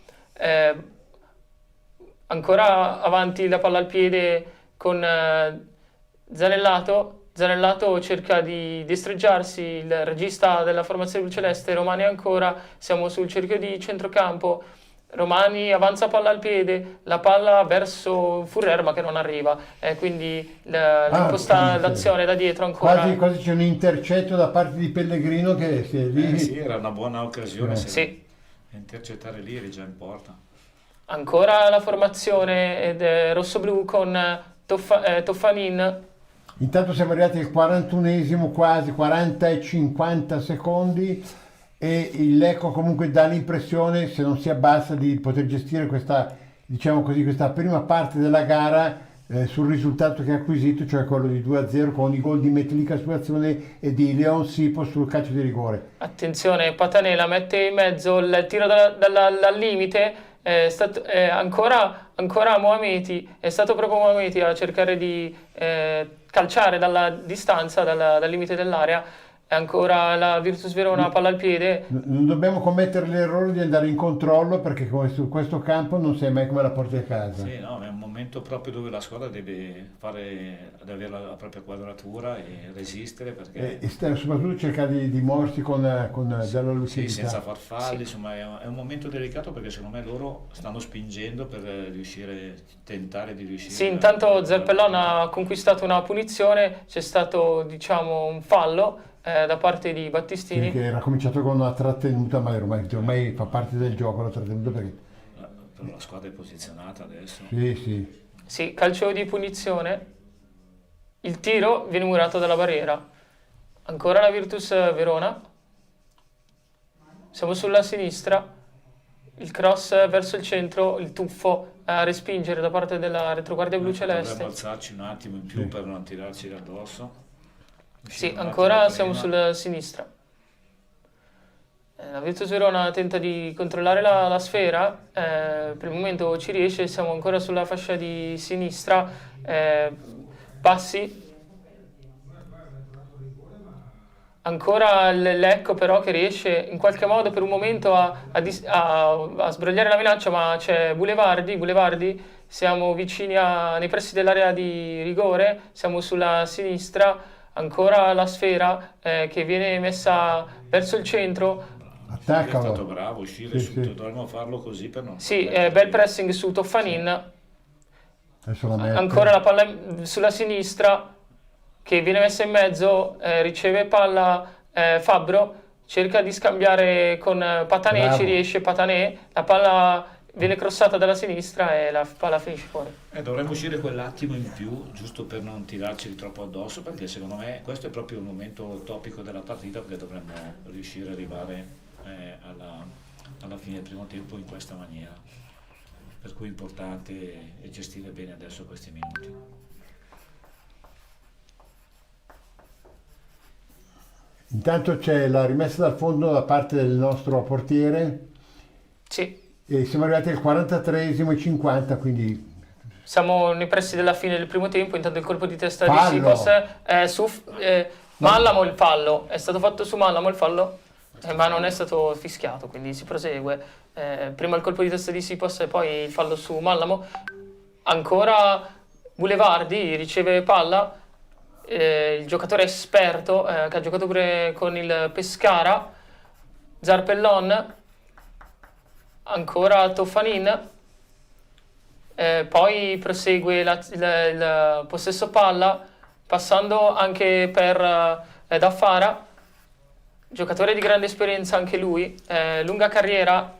ancora avanti la palla al piede con Zanellato cerca di destreggiarsi, il regista della formazione blu-celeste, Romani ancora, siamo sul cerchio di centrocampo, Romani avanza palla al piede, la palla verso Furrer ma che non arriva, quindi l'azione da dietro ancora. Quasi c'è un intercetto da parte di Pellegrino che si è lì. Sì, era una buona occasione Sì. intercettare lì, eri già in porta. Ancora la formazione rossoblù con Toffanin. Intanto siamo arrivati al 41esimo, quasi 40 e 50 secondi e il Lecco comunque dà l'impressione, se non si abbassa, di poter gestire questa, diciamo così, questa prima parte della gara sul risultato che ha acquisito, cioè quello di 2-0 con i gol di Metlica su azione e di Leon Sipos sul calcio di rigore. Attenzione, Patanè la mette in mezzo, il tiro dal limite, ancora Mohameti, è stato proprio Mohameti a cercare di calciare dalla distanza, dal limite dell'area. Ancora la Virtus Verona, palla al piede. Non dobbiamo commettere l'errore di andare in controllo perché su questo campo non sai mai come la porti a casa. Sì, no, è un momento proprio dove la squadra deve avere la propria quadratura e resistere perché... E soprattutto cercare di muoversi con della lucidità. Sì, senza far falli, insomma è un momento delicato perché secondo me loro stanno spingendo per tentare di riuscire. Sì, intanto Zerpellon ha conquistato una punizione, c'è stato diciamo un fallo da parte di Battistini. Sì, che era cominciato con una trattenuta, ma ormai fa parte del gioco la trattenuta perché... Però la squadra è posizionata adesso. Sì. Sì, calcio di punizione, il tiro viene murato dalla barriera. Ancora la Virtus Verona, siamo sulla sinistra, il cross verso il centro, il tuffo a respingere da parte della retroguardia blu-celeste. Dovremmo alzarci un attimo in più per non tirarci addosso. Sì, ancora siamo sulla sinistra. La Virtus Verona tenta di controllare la sfera, per il momento ci riesce, siamo ancora sulla fascia di sinistra, passi. Ancora Lecco però che riesce in qualche modo per un momento a sbrogliare la minaccia, ma c'è Bulevardi, siamo vicini nei pressi dell'area di rigore, siamo sulla sinistra, ancora la sfera che viene messa verso il centro. Attaccalo. È stato bravo a uscire Sì, subito, dovremmo farlo così per non... Sì, bel pressing su Toffanin, Adesso la mette. ancora la palla sulla sinistra che viene messa in mezzo, riceve palla Fabbro, cerca di scambiare con Patané, Bravo. ci riesce Patané, la palla viene crossata dalla sinistra e la palla finisce fuori. Dovremmo uscire quell'attimo in più, giusto per non tirarci troppo addosso, perché secondo me questo è proprio il momento topico della partita, perché dovremmo riuscire ad arrivare alla fine del primo tempo in questa maniera. Per cui è importante gestire bene adesso questi minuti. Intanto c'è la rimessa dal fondo da parte del nostro portiere Sì, e siamo arrivati al 43esimo e 50, quindi siamo nei pressi della fine del primo tempo, intanto il colpo di testa Fallo. di Sipos su Mallamo il fallo, è stato fatto su Mallamo il fallo, ma non è stato fischiato, quindi si prosegue. Prima il colpo di testa di Sipos e poi il fallo su Mallamo. Ancora Bulevardi riceve palla, il giocatore esperto che ha giocato pure con il Pescara, Zarpellon, ancora Toffanin, poi prosegue il possesso palla passando anche per Daffara, giocatore di grande esperienza anche lui, lunga carriera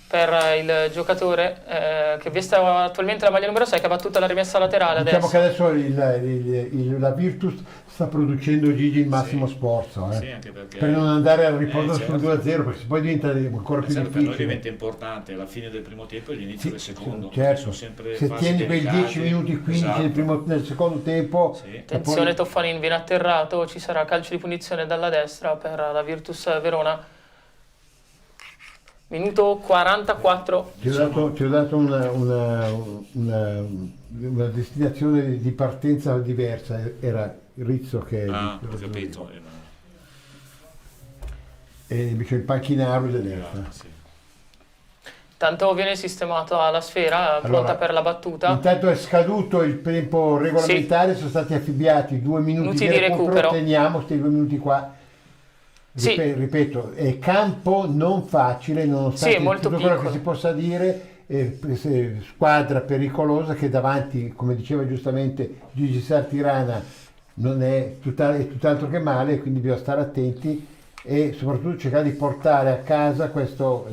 per il giocatore che veste attualmente la maglia numero 6, che ha battuto la rimessa laterale. diciamo adesso che adesso la Virtus sta producendo Gigi il massimo sforzo Sì, anche perché per non andare al riposo certo. sul 2-0, perché poi diventa ancora più Per noi difficile. diventa importante alla fine del primo tempo e all'inizio del secondo. Certo, Sono sempre se fasi tieni quei delicate. 10 minuti 15 Esatto. nel secondo tempo, Sì. attenzione, Toffanin viene atterrato, ci sarà calcio di punizione dalla destra per la Virtus Verona. Minuto 44. ti ho dato una destinazione di partenza diversa, era Rizzo che Ho capito. e invece il panchinaro dell'Erta. Sì. Tanto viene sistemata la sfera, pronta Allora, per la battuta. Intanto è scaduto il tempo regolamentare, sono stati affibbiati 2 minuti di recupero, teniamo questi 2 minuti qua. Sì. Ripeto, è campo non facile, nonostante Sì, molto tutto quello piccolo. che si possa dire, squadra pericolosa che davanti, come diceva giustamente Gigi Sartirana, non è tutt'altro che male, quindi bisogna stare attenti e soprattutto cercare di portare a casa questo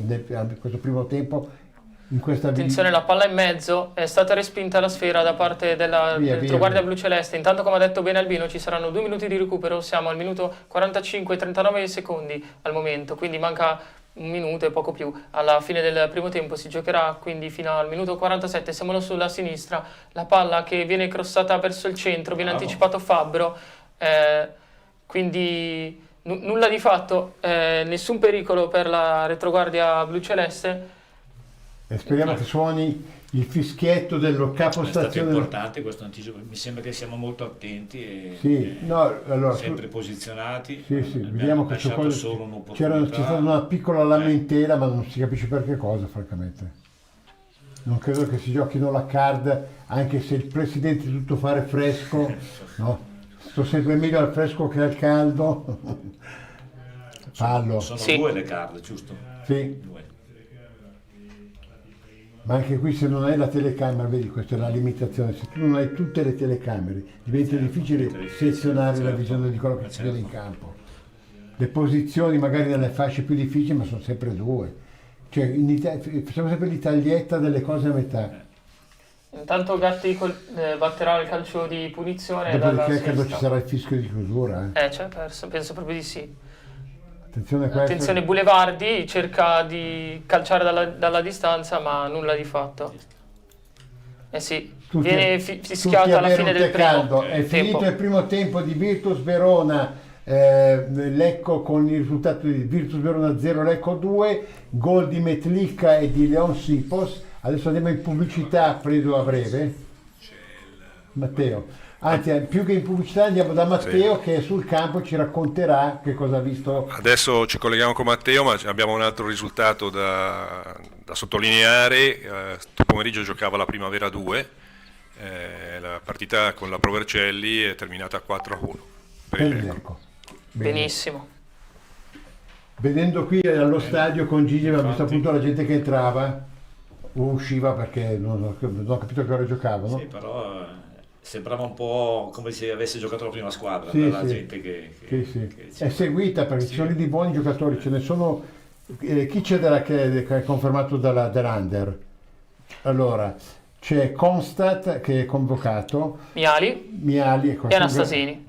primo tempo in questa Attenzione, la palla in mezzo, è stata respinta la sfera da parte della retroguardia blu-celeste. Intanto, come ha detto bene Albino, ci saranno 2 minuti di recupero, siamo al minuto 45 e 39 secondi al momento, quindi manca un minuto e poco più. Alla fine del primo tempo si giocherà quindi fino al minuto 47, siamo sulla sinistra, la palla che viene crossata verso il centro, viene anticipato Fabbro, quindi nulla di fatto, nessun pericolo per la retroguardia blu-celeste. E speriamo che suoni il fischietto dello È stato capostazione. importante questo anticipo, mi sembra che siamo molto attenti e Sì, no, allora, sempre posizionati. sì, vediamo che lasciato solo un'opportunità. c'è stata una piccola lamentela, ma non si capisce per che cosa, francamente. Non credo che si giochino la card, anche se il presidente tutto fare fresco, no? Sto sempre meglio al fresco che al caldo. Fallo. Sono Sì. 2 le card, giusto? Sì, 2. ma anche qui se non hai la telecamera, vedi, questa è la limitazione, se tu non hai tutte le telecamere diventa difficile sezionare la visione di quello che si vede in campo. Le posizioni magari nelle fasce più difficili, ma sono sempre 2. Cioè, facciamo sempre l'itaglietta delle cose a metà. Intanto Gatti batterà il calcio di punizione dalla Dopodiché credo ci sinistra. sarà il fischio di chiusura. C'è perso, penso proprio di sì. Attenzione a questo. Attenzione Boulevardi, cerca di calciare dalla distanza, ma nulla di fatto. Eh sì, viene fischiato alla fine del primo È tempo. finito il primo tempo di Virtus Verona, Lecco con il risultato di Virtus Verona 0 Lecco 2, gol di Metlicca e di Leon Sipos. Adesso andiamo in pubblicità, credo a breve. Matteo. Anzi, più che in pubblicità andiamo da Matteo che è sul campo e ci racconterà che cosa ha visto. Adesso ci colleghiamo con Matteo, ma abbiamo un altro risultato da sottolineare. Questo pomeriggio giocava la Primavera 2, la partita con la Provercelli è terminata 4-1 per il Lecco. Benissimo. Vedendo qui allo stadio con Gigi abbiamo visto appunto la gente che entrava o usciva perché non ho capito che ora giocavano. Sì, però sembrava un po' come se avesse giocato la prima squadra, Sì, la sì. gente che È seguita perché ci sono lì di buoni giocatori, ce ne sono. Chi c'è che è confermato dall'Under? Allora, c'è Constat che è convocato, Miali ecco, e Anastasini.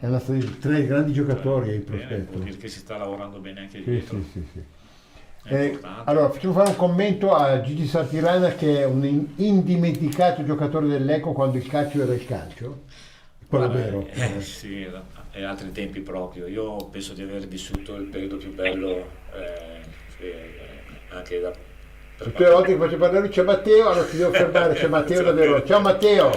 Tre grandi giocatori in prospetto. vuol dire che si sta lavorando bene anche Sì, dietro. sì. È importante. Allora, facciamo fare un commento a Gigi Sartirana che è un indimenticato giocatore del Lecco quando il calcio era il calcio. Quello vero. Sì, è altri tempi proprio. Io penso di aver vissuto il periodo più bello anche da... Tutte le volte che faccio parlare c'è Matteo, allora ti devo fermare, c'è Matteo davvero. Ciao Matteo!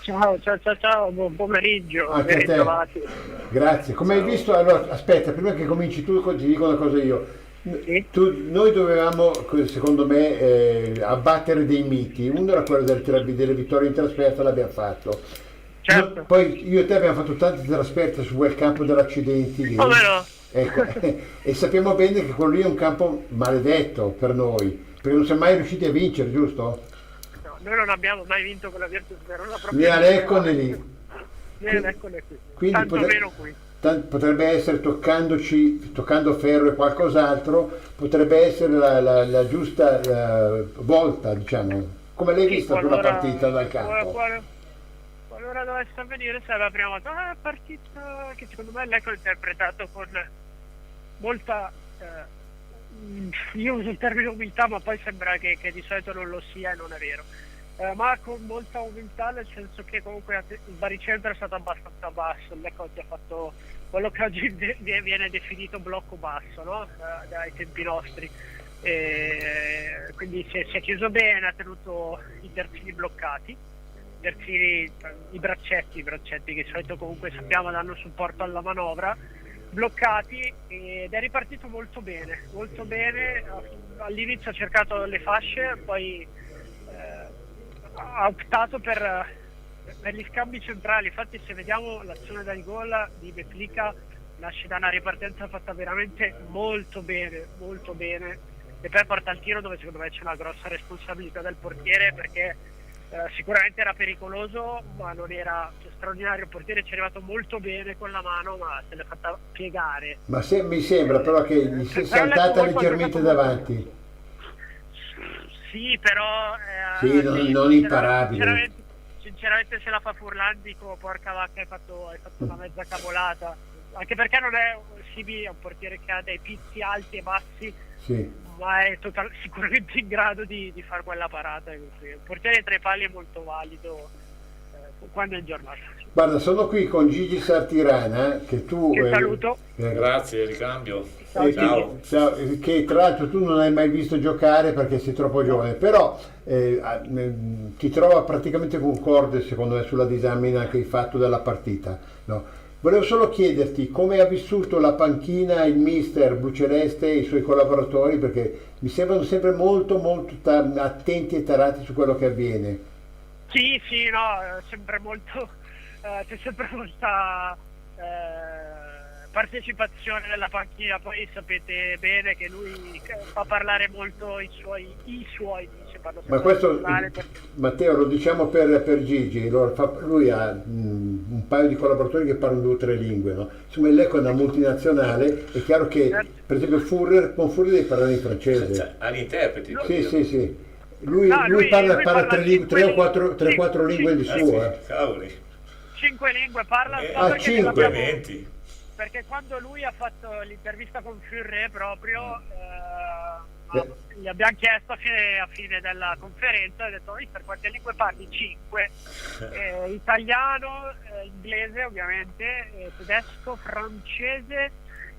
Ciao, buon pomeriggio. Anche a te. Grazie. Come hai visto, allora aspetta, prima che cominci tu ti dico una cosa io. Noi dovevamo, secondo me, abbattere dei miti. Uno era quello delle vittorie in trasferta, l'abbiamo fatto. Certo. Poi io e te abbiamo fatto tante trasferte su quel campo dell'accidenti lì. Come no? Ecco, e sappiamo bene che quello lì è un campo maledetto per noi, perché non siamo mai riusciti a vincere, giusto? No, noi non abbiamo mai vinto con la Virtus Verona proprio. Né a Lecco né lì. Né a Lecco né qui. Quindi Tanto meno qui. potrebbe essere toccando ferro e qualcos'altro, potrebbe essere la giusta volta, diciamo. Come l'hai vista tu la partita dal campo? Qualora dovesse avvenire sarà la prima volta. Una partita che secondo me Lecco ha interpretato con molta, io uso il termine umiltà, ma poi sembra che di solito non lo sia e non è vero. Ma con molta umiltà, nel senso che comunque il baricentro è stato abbastanza basso. Lecco oggi ha fatto quello che oggi viene definito blocco basso, no? Dai tempi nostri. Quindi si è chiuso bene, ha tenuto i terzini bloccati, i braccetti che di solito comunque sappiamo danno supporto alla manovra, bloccati, ed è ripartito molto bene. All'inizio ha cercato le fasce, poi ha optato per gli scambi centrali. Infatti se vediamo l'azione del gol di Metlicca nasce da una ripartenza fatta veramente molto bene, e poi porta al tiro dove secondo me c'è una grossa responsabilità del portiere, perché sicuramente era pericoloso ma non era straordinario. Il portiere ci è arrivato molto bene con la mano, ma se l'è fatta piegare. Ma mi sembra però che gli si è saltata leggermente davanti. Sì, però sì, non imparabile. Sinceramente se la fa Furlan dico porca vacca, hai fatto una mezza cavolata, anche perché non è Sibi, è un portiere che ha dei pizzi alti e bassi, sì, ma è sicuramente in grado di fare quella parata. Un portiere tra i pali è molto valido quando è in giornata. Guarda, sono qui con Gigi Sartirana, che tu... Che saluto. Grazie, ricambio. Ciao. Che tra l'altro tu non hai mai visto giocare perché sei troppo giovane, però ti trova praticamente concorde secondo me sulla disamina che hai fatto della partita, no? Volevo solo chiederti come ha vissuto la panchina il mister Bluceleste e i suoi collaboratori, perché mi sembrano sempre molto attenti e tarati su quello che avviene. Sì, no, sempre molto, c'è sempre molta partecipazione della panchina. Poi sapete bene che lui fa parlare molto i suoi dice, ma questo Matteo lo diciamo per Gigi, lui ha un paio di collaboratori che parlano 2 o 3 lingue, no? Insomma il Lecco è una multinazionale, è chiaro che per esempio con Furrier devi parlare in francese, agli interpreti. Sì. Lui parla 3 o 4 lingue di suo. 5 lingue parla, a 5. perché quando lui ha fatto l'intervista con Furré proprio, gli abbiamo chiesto a fine della conferenza, ha detto: mister, quante lingue parli? 5. Italiano, inglese ovviamente, tedesco, francese,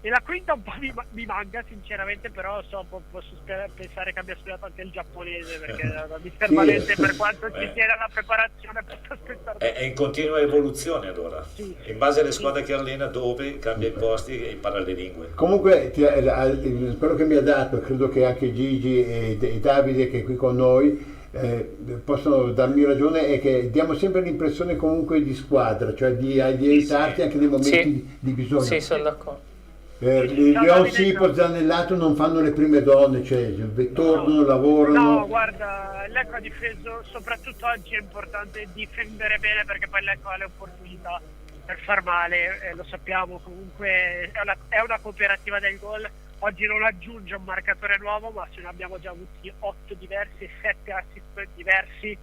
e la quinta un po' mi manca sinceramente, però posso pensare che abbia studiato anche il giapponese, perché mister Valente, per quanto ci tiene alla preparazione, posso aspettare. È in continua evoluzione allora, sì, in base alle squadre che allena, dove cambia i posti e impara le lingue. Comunque quello che mi ha dato, credo che anche Gigi e Davide che è qui con noi possono darmi ragione, è che diamo sempre l'impressione comunque di squadra, cioè di aiutarti anche nei momenti di bisogno. Sì, sono d'accordo. Leon Sipo, Zanellato non fanno le prime donne, cioè tornano, lavorano. No, guarda, Lecco ha difeso, soprattutto oggi è importante difendere bene, perché poi Lecco ha le opportunità per far male, lo sappiamo, comunque è una cooperativa del gol. Oggi non aggiunge un marcatore nuovo, ma ce ne abbiamo già avuti 8 diversi e 7 assist diversi,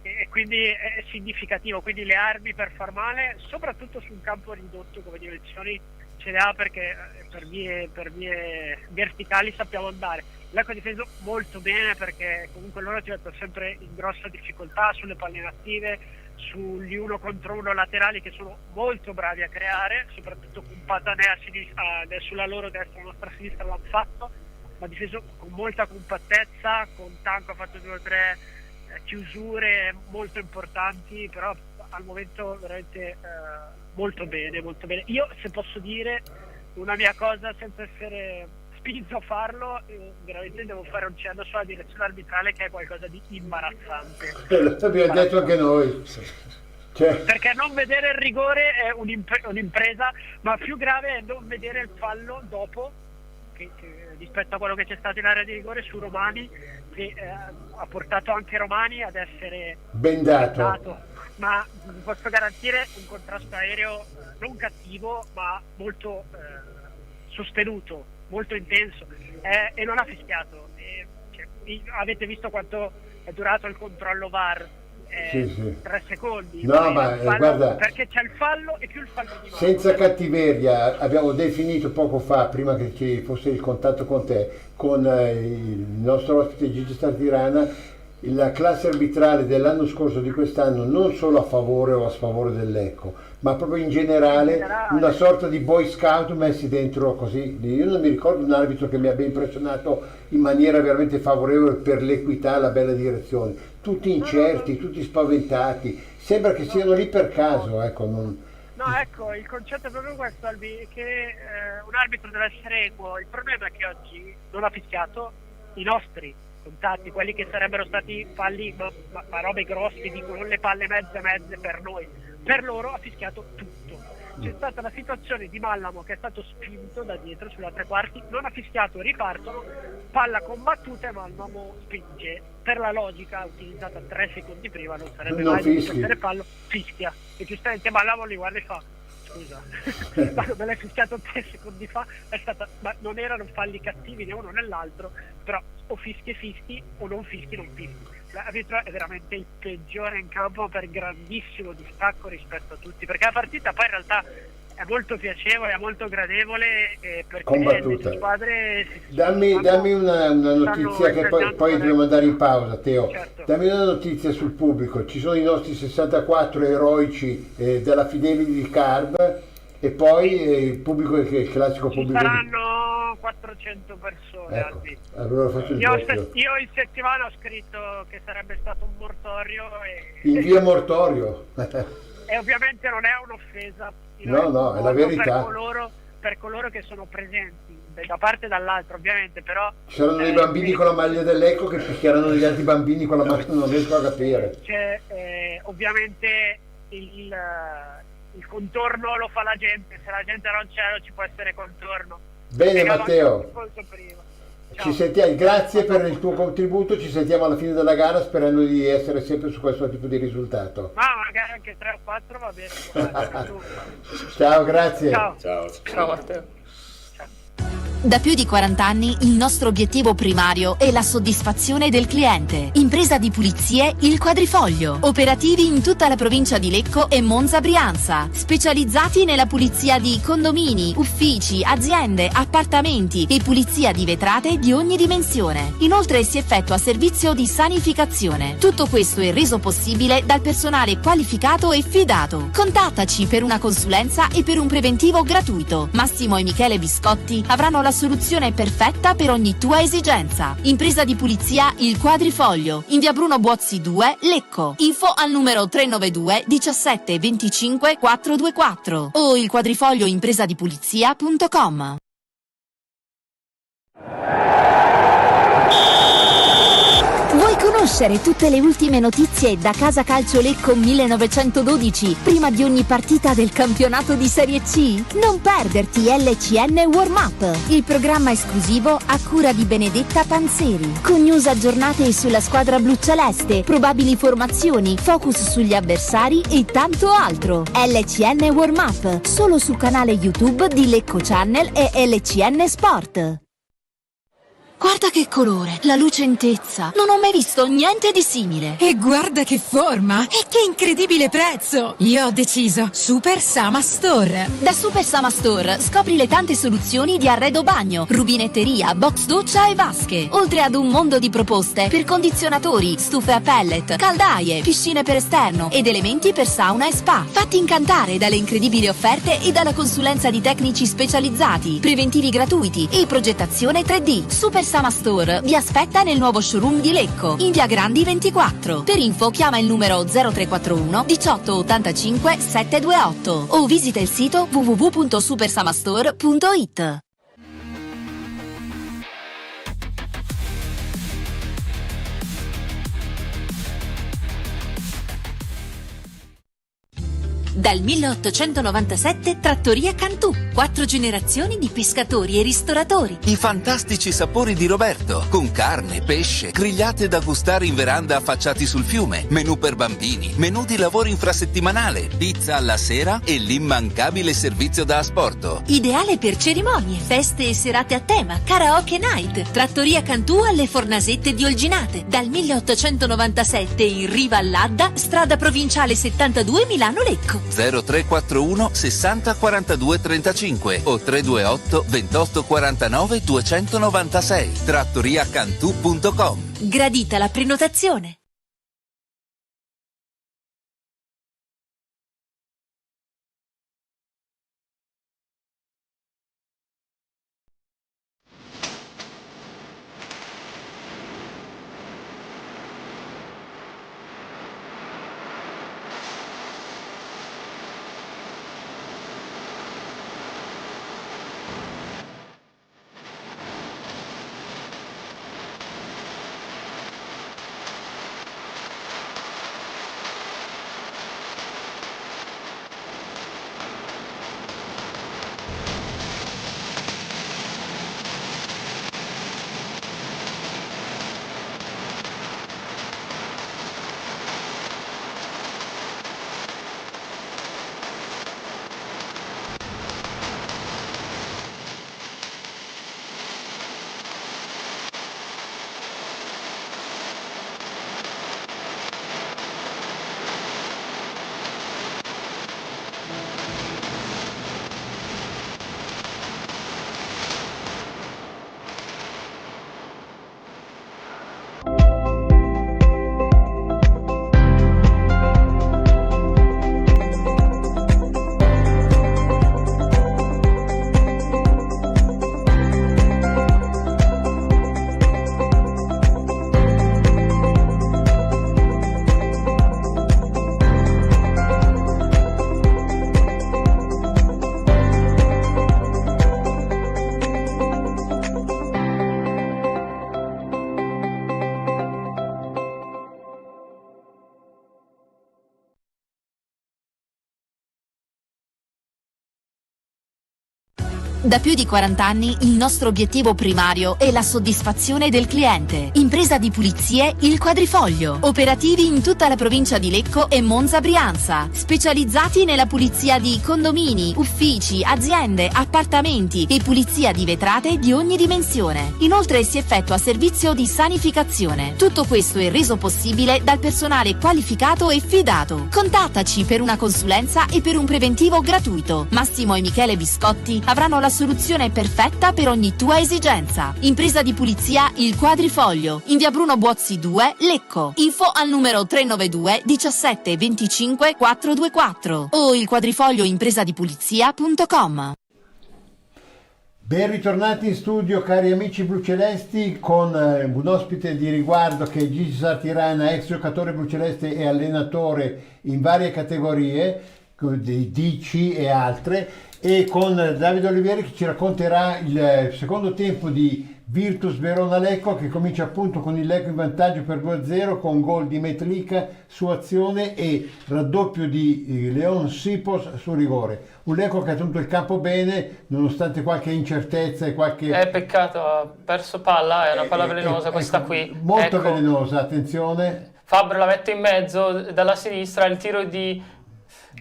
e quindi è significativo. Quindi le armi per far male, soprattutto su un campo ridotto come dimensioni, ce le ha, perché per vie verticali sappiamo andare. Lecco ha difeso molto bene, perché comunque loro ci mettono sempre in grossa difficoltà sulle palle inattive, sugli 1 contro 1 laterali, che sono molto bravi a creare, soprattutto con Patanè a sinistra, sulla loro destra, la nostra sinistra l'hanno fatto, ma ha difeso con molta compattezza. Con Tanco ha fatto 2 o 3 chiusure molto importanti, però al momento veramente molto bene, molto bene. Io, se posso dire una mia cosa senza essere spinto a farlo, veramente devo fare un cenno sulla direzione arbitrale, che è qualcosa di imbarazzante. L'abbiamo detto anche noi. Perché non vedere il rigore è un'impresa, ma più grave è non vedere il fallo dopo, che rispetto a quello che c'è stato in area di rigore su Romani, che ha portato anche Romani ad essere bendato. Ma posso garantire un contrasto aereo non cattivo, ma molto sostenuto, molto intenso, e non ha fischiato. Avete visto quanto è durato il controllo VAR? Sì. 3 secondi. No, ma guarda, perché c'è il fallo e più il fallo di mano. Senza cattiveria, abbiamo definito poco fa, prima che ci fosse il contatto con te, con il nostro ospite Gigi Startirana, la classe arbitrale dell'anno scorso, di quest'anno, non solo a favore o a sfavore del Lecco, ma proprio in generale una sorta di boy scout messi dentro così. Io non mi ricordo un arbitro che mi abbia impressionato in maniera veramente favorevole per l'equità e la bella direzione. Tutti incerti, tutti spaventati, sembra che siano lì per caso, ecco. No, ecco, il concetto è proprio questo, Albi, che un arbitro deve essere equo. Il problema è che oggi non ha fischiato i nostri contatti, quelli che sarebbero stati falli, ma robe grossi, dicono le palle mezze per noi. Per loro ha fischiato tutto. C'è stata la situazione di Mallamo che è stato spinto da dietro sulla 3/4, non ha fischiato, ripartono, palla combattuta e Mallamo spinge. Per la logica utilizzata 3 secondi prima non sarebbe mai dovuto essere fallo, fischia. E giustamente Mallamo li guarda e fa: scusa, ma me l'hai fischiato 3 secondi fa, ma non erano falli cattivi né uno né l'altro, però o fischi o non fischi. L'arbitro è veramente il peggiore in campo, per grandissimo distacco rispetto a tutti, perché la partita poi in realtà è molto piacevole, è molto gradevole, perché le due squadre dammi una notizia, che poi dobbiamo andare in pausa, Teo. Certo. Dammi una notizia sul pubblico. Ci sono i nostri 64 eroici della Fidelity di Carb, e poi il pubblico, il classico pubblico. Ci saranno 400 persone. Ecco, allora faccio il io in settimana ho scritto che sarebbe stato un mortorio, in via Mortorio. E ovviamente non è un'offesa. No, è la verità. Per coloro che sono presenti da parte e dall'altra, ovviamente, però ci saranno dei bambini con la maglia dell'Ecco che picchieranno gli altri bambini con la maglia, non riesco a capire. Ovviamente il contorno lo fa la gente, se la gente non c'è non ci può essere contorno. Bene Matteo, ci sentiamo, grazie per il tuo contributo, ci sentiamo alla fine della gara sperando di essere sempre su questo tipo di risultato. Ma magari anche 3 o 4 va bene. Ciao, grazie. Ciao Matteo. Ciao. Da più di 40 anni il nostro obiettivo primario è la soddisfazione del cliente. Impresa di pulizie Il Quadrifoglio. Operativi in tutta la provincia di Lecco e Monza Brianza. Specializzati nella pulizia di condomini, uffici, aziende, appartamenti e pulizia di vetrate di ogni dimensione. Inoltre si effettua servizio di sanificazione. Tutto questo è reso possibile dal personale qualificato e fidato. Contattaci per una consulenza e per un preventivo gratuito. Massimo e Michele Biscotti avranno la soluzione perfetta per ogni tua esigenza. Impresa di pulizia Il Quadrifoglio, in via Bruno Buozzi 2, Lecco. Info al numero 392 17 25 424 o ilquadrifoglioimpresadipulizia.com. Vuoi conoscere tutte le ultime notizie da Casa Calcio Lecco 1912 prima di ogni partita del campionato di Serie C? Non perderti LCN Warm Up, il programma esclusivo a cura di Benedetta Panzeri, con news aggiornate sulla squadra bluceleste, probabili formazioni, focus sugli avversari e tanto altro. LCN Warm Up, solo sul canale YouTube di Lecco Channel e LCN Sport. Guarda che colore, la lucentezza. Non ho mai visto niente di simile. E guarda che forma! E che incredibile prezzo! Io ho deciso Super Sama Store. Da Super Sama Store scopri le tante soluzioni di arredo bagno, rubinetteria, box doccia e vasche. Oltre ad un mondo di proposte per condizionatori, stufe a pellet, caldaie, piscine per esterno ed elementi per sauna e spa. Fatti incantare dalle incredibili offerte e dalla consulenza di tecnici specializzati, preventivi gratuiti e progettazione 3D. Super Sama Store vi aspetta nel nuovo showroom di Lecco, in via Grandi 24. Per info chiama il numero 0341 18 85 728 o visita il sito www.supersamastore.it. Dal 1897 Trattoria Cantù, 4 generazioni di pescatori e ristoratori. I fantastici sapori di Roberto, con carne, pesce, grigliate da gustare in veranda affacciati sul fiume, menù per bambini, menù di lavoro infrasettimanale, pizza alla sera e l'immancabile servizio da asporto. Ideale per cerimonie, feste e serate a tema, karaoke night. Trattoria Cantù alle Fornasette di Olginate, dal 1897 in riva all'Adda, strada provinciale 72 Milano Lecco. 0341 60 42 35 o 328 28 49 296. trattoriacantù.com. Gradita la prenotazione. Da più di 40 anni il nostro obiettivo primario è la soddisfazione del cliente. Impresa di pulizie Il Quadrifoglio. Operativi in tutta la provincia di Lecco e Monza Brianza. Specializzati nella pulizia di condomini, uffici, aziende, appartamenti e pulizia di vetrate di ogni dimensione. Inoltre si effettua servizio di sanificazione. Tutto questo è reso possibile dal personale qualificato e fidato. Contattaci per una consulenza e per un preventivo gratuito. Massimo e Michele Biscotti avranno la soluzione perfetta per ogni tua esigenza. Impresa di pulizia Il Quadrifoglio, in via Bruno Buozzi 2, Lecco. Info al numero 392 17 25 424 o ilquadrifoglioimpresadipulizia.com. Ben ritornati in studio, cari amici blucelesti, con un ospite di riguardo che è Gigi Sartirana, ex giocatore bluceleste e allenatore in varie categorie, di DC e altre, e con Davide Olivieri che ci racconterà il secondo tempo di Virtus Verona Lecco, che comincia appunto con il Lecco in vantaggio per 2-0 con gol di Metlica su azione e raddoppio di Leon Sipos su rigore. Un Lecco che ha tenuto il campo bene nonostante qualche incertezza e qualche... Peccato, ha perso palla, è una palla velenosa questa qui. Molto velenosa, attenzione. Fabro la mette in mezzo dalla sinistra, il tiro di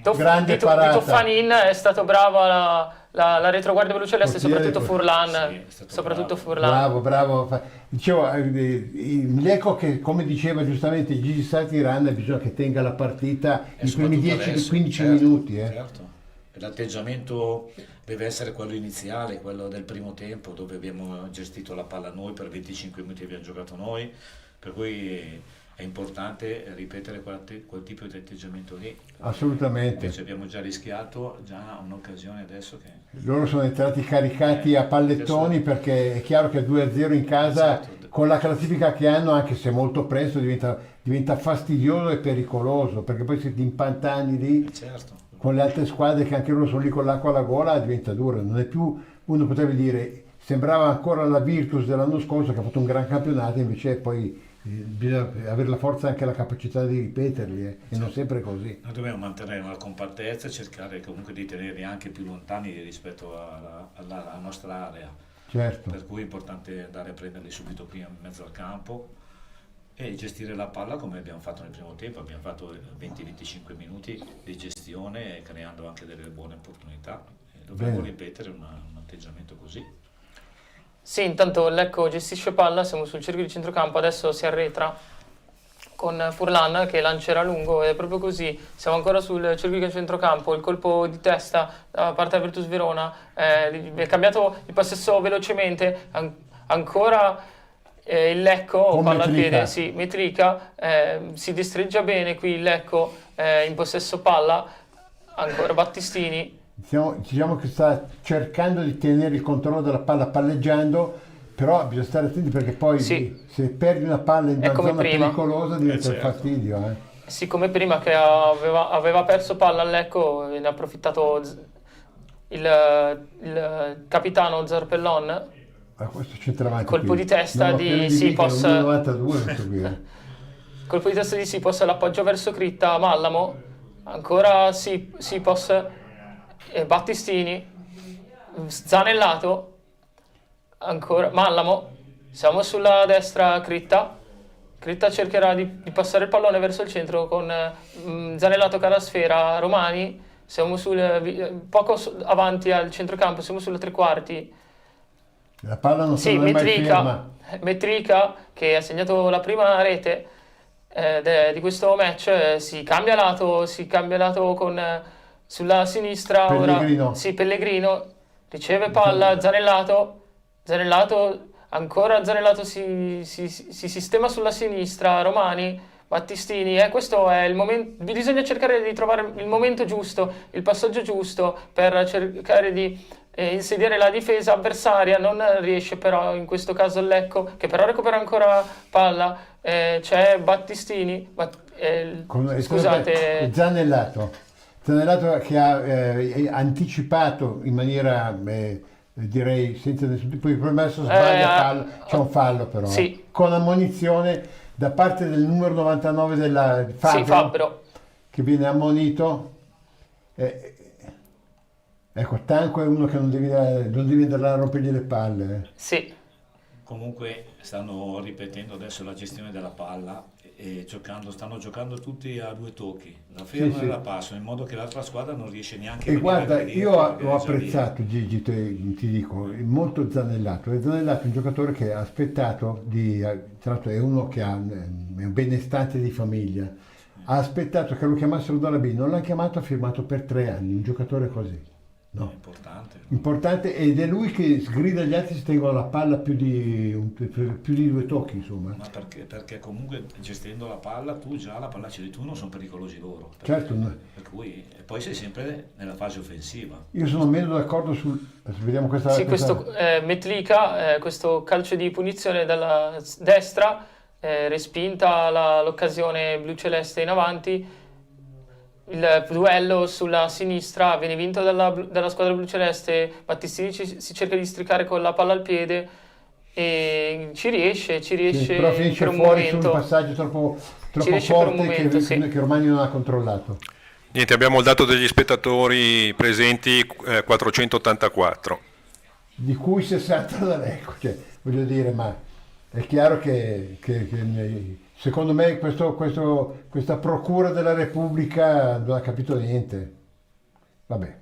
Toffanin è stato bravo la retroguardia bluceleste, soprattutto Furlan. Bravo. Dicevo, il Lecco che, come diceva giustamente Gigi Sartirana, bisogna che tenga la partita i primi 10-15 minuti. Certo. L'atteggiamento deve essere quello iniziale, quello del primo tempo, dove abbiamo gestito la palla noi per 25 minuti, abbiamo giocato noi, per cui è importante ripetere quel tipo di atteggiamento lì. Assolutamente. Invece abbiamo già rischiato un'occasione adesso che... Loro sono entrati caricati a pallettoni perché è chiaro che 2-0 in casa, esatto, con la classifica che hanno, anche se molto presto, diventa fastidioso e pericoloso, perché poi se ti impantani lì, certo, con le altre squadre che anche loro sono lì con l'acqua alla gola, diventa dura. Non è più, uno potrebbe dire, sembrava ancora la Virtus dell'anno scorso che ha fatto un gran campionato, invece poi bisogna avere la forza e anche la capacità di ripeterli, e non sempre così. Noi dobbiamo mantenere una compattezza e cercare comunque di tenerli anche più lontani rispetto alla nostra area. Certo. Per cui è importante andare a prenderli subito qui in mezzo al campo e gestire la palla come abbiamo fatto nel primo tempo. Abbiamo fatto 20-25 minuti di gestione, creando anche delle buone opportunità. Dobbiamo ripetere un atteggiamento così. Sì, intanto Lecco gestisce palla, siamo sul cerchio di centrocampo, adesso si arretra con Furlan che lancerà lungo, è proprio così, siamo ancora sul cerchio di centrocampo, il colpo di testa da parte della Virtus Verona, è cambiato il possesso velocemente, ancora il Lecco, palla al piede, sì, Metlica, si destreggia bene qui il Lecco in possesso palla, ancora Battistini. Diciamo che sta cercando di tenere il controllo della palla palleggiando, però bisogna stare attenti perché poi se perdi una palla in una zona pericolosa diventa un fastidio. Sì, come prima che aveva perso palla al Lecco, ne ha approfittato il capitano Zarpellon. Questo centravanti colpo di testa di Sipos. 92, colpo di testa di Sipos, l'appoggio verso Critta, Mallamo, ancora Sipos. Battistini, Zanellato, ancora Mallamo, siamo sulla destra Critta cercherà di passare il pallone verso il centro con Zanellato Calasfera, Romani, siamo poco avanti al centrocampo, siamo sulle tre quarti. La palla non si mai ferma. Metlica che ha segnato la prima rete di questo match, si cambia lato con... Sulla sinistra Pellegrino. Pellegrino riceve palla, Zanellato ancora Zanellato si sistema sulla sinistra, Romani, Battistini, questo è il momento, bisogna cercare di trovare il momento giusto, il passaggio giusto per cercare di insediare la difesa avversaria, non riesce però in questo caso il Lecco, che però recupera ancora palla, c'è Battistini, scusate, Zanellato che ha anticipato in maniera direi senza nessun tipo di problema, sbaglia, c'è un fallo però, con ammonizione da parte del numero 99 della Fabro, che viene ammonito. Ecco, Tanco è uno che non devi andare a rompergli le palle. Sì. Comunque stanno ripetendo adesso la gestione della palla e stanno giocando tutti a 2 tocchi, la fermano e la passano, in modo che l'altra squadra non riesce neanche a E venire guarda, aggredire, io perché ho è già apprezzato Gigi, ti dico, molto Zanellato. E Zanellato è un giocatore che ha aspettato tra l'altro è uno che è un benestante di famiglia, ha aspettato che lo chiamassero dalla B, non l'ha chiamato, ha firmato per 3 anni, un giocatore così. No. Importante, ed è lui che sgrida gli altri se tengono la palla più di 2 tocchi, insomma. Ma perché comunque gestendo la palla tu già la palla ce l'hai tu, non sono pericolosi loro. Certo. Per cui, e poi sei sempre nella fase offensiva. Io sono meno d'accordo vediamo questa. Sì, questo Metlika, questo calcio di punizione dalla destra, respinta l'occasione blu-celeste in avanti. Il duello sulla sinistra viene vinto dalla squadra bluceleste. Battistini si cerca di districare con la palla al piede e ci riesce però finisce per un fuori momento. Su un passaggio troppo forte che Romagna non ha controllato. Niente, abbiamo il dato degli spettatori presenti 484. Di cui 60 da Lecco, voglio dire, ma è chiaro che secondo me questa procura della Repubblica non ha capito niente. Vabbè.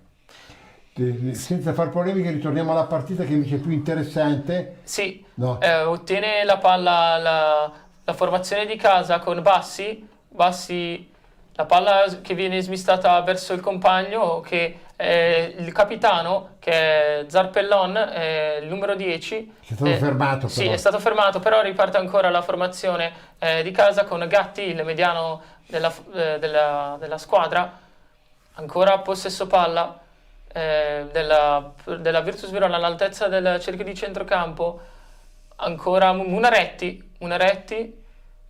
Senza far polemiche ritorniamo alla partita che invece è più interessante. Sì, no. Ottiene la palla la formazione di casa con Bassi, la palla che viene smistata verso il compagno, che è il capitano, che è Zarpellon, il numero 10. È stato fermato. Sì, è stato fermato, però riparte ancora la formazione di casa con Gatti, il mediano della squadra. Ancora possesso palla della Virtus Verona all'altezza del cerchio di centrocampo. Ancora Munaretti,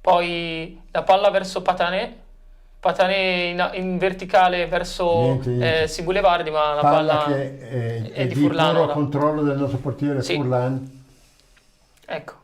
poi la palla verso Patané in verticale verso Si Boulevardi, ma la palla che è di Furlan. Puro controllo del nostro portiere Furlan. Ecco,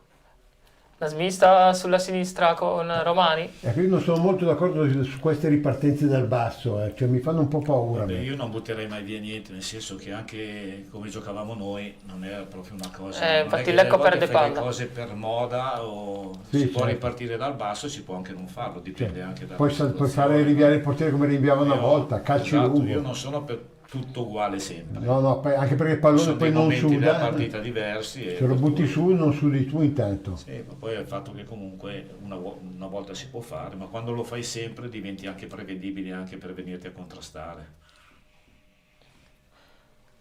la smista sulla sinistra con Romani. Io non sono molto d'accordo su queste ripartenze dal basso, cioè mi fanno un po' paura. Io non butterei mai via niente, nel senso che anche come giocavamo noi non era proprio una cosa. Infatti il Lecco perde palla. Le cose per moda o si può ripartire dal basso, si può anche non farlo, dipende anche da. Puoi fare rinviare il portiere come rinviava una volta, calci lungo. Io non sono per tutto uguale sempre. No, anche perché il pallone poi non suda. Della partita diversi. Se lo butti su non sudi tu intanto. Sì, ma poi è il fatto che comunque una volta si può fare, ma quando lo fai sempre diventi anche prevedibile anche per venirti a contrastare.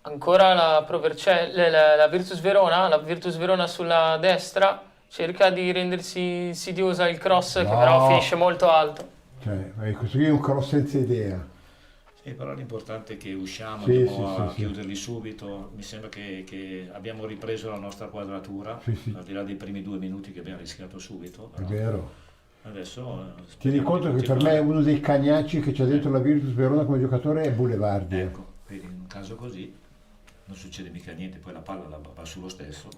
Ancora la Virtus Verona sulla destra cerca di rendersi insidiosa il cross, che però finisce molto alto. Questo qui è un cross senza idea. Sì, però l'importante è che usciamo, andiamo a chiuderli subito. Mi sembra che abbiamo ripreso la nostra quadratura, al di là dei primi 2 minuti che abbiamo rischiato subito. È vero. Adesso tieni conto che per me uno dei cagnacci che c'è dentro la Virtus Verona come giocatore è Boulevardi. Ecco, quindi in un caso così non succede mica niente, poi la palla va su lo stesso.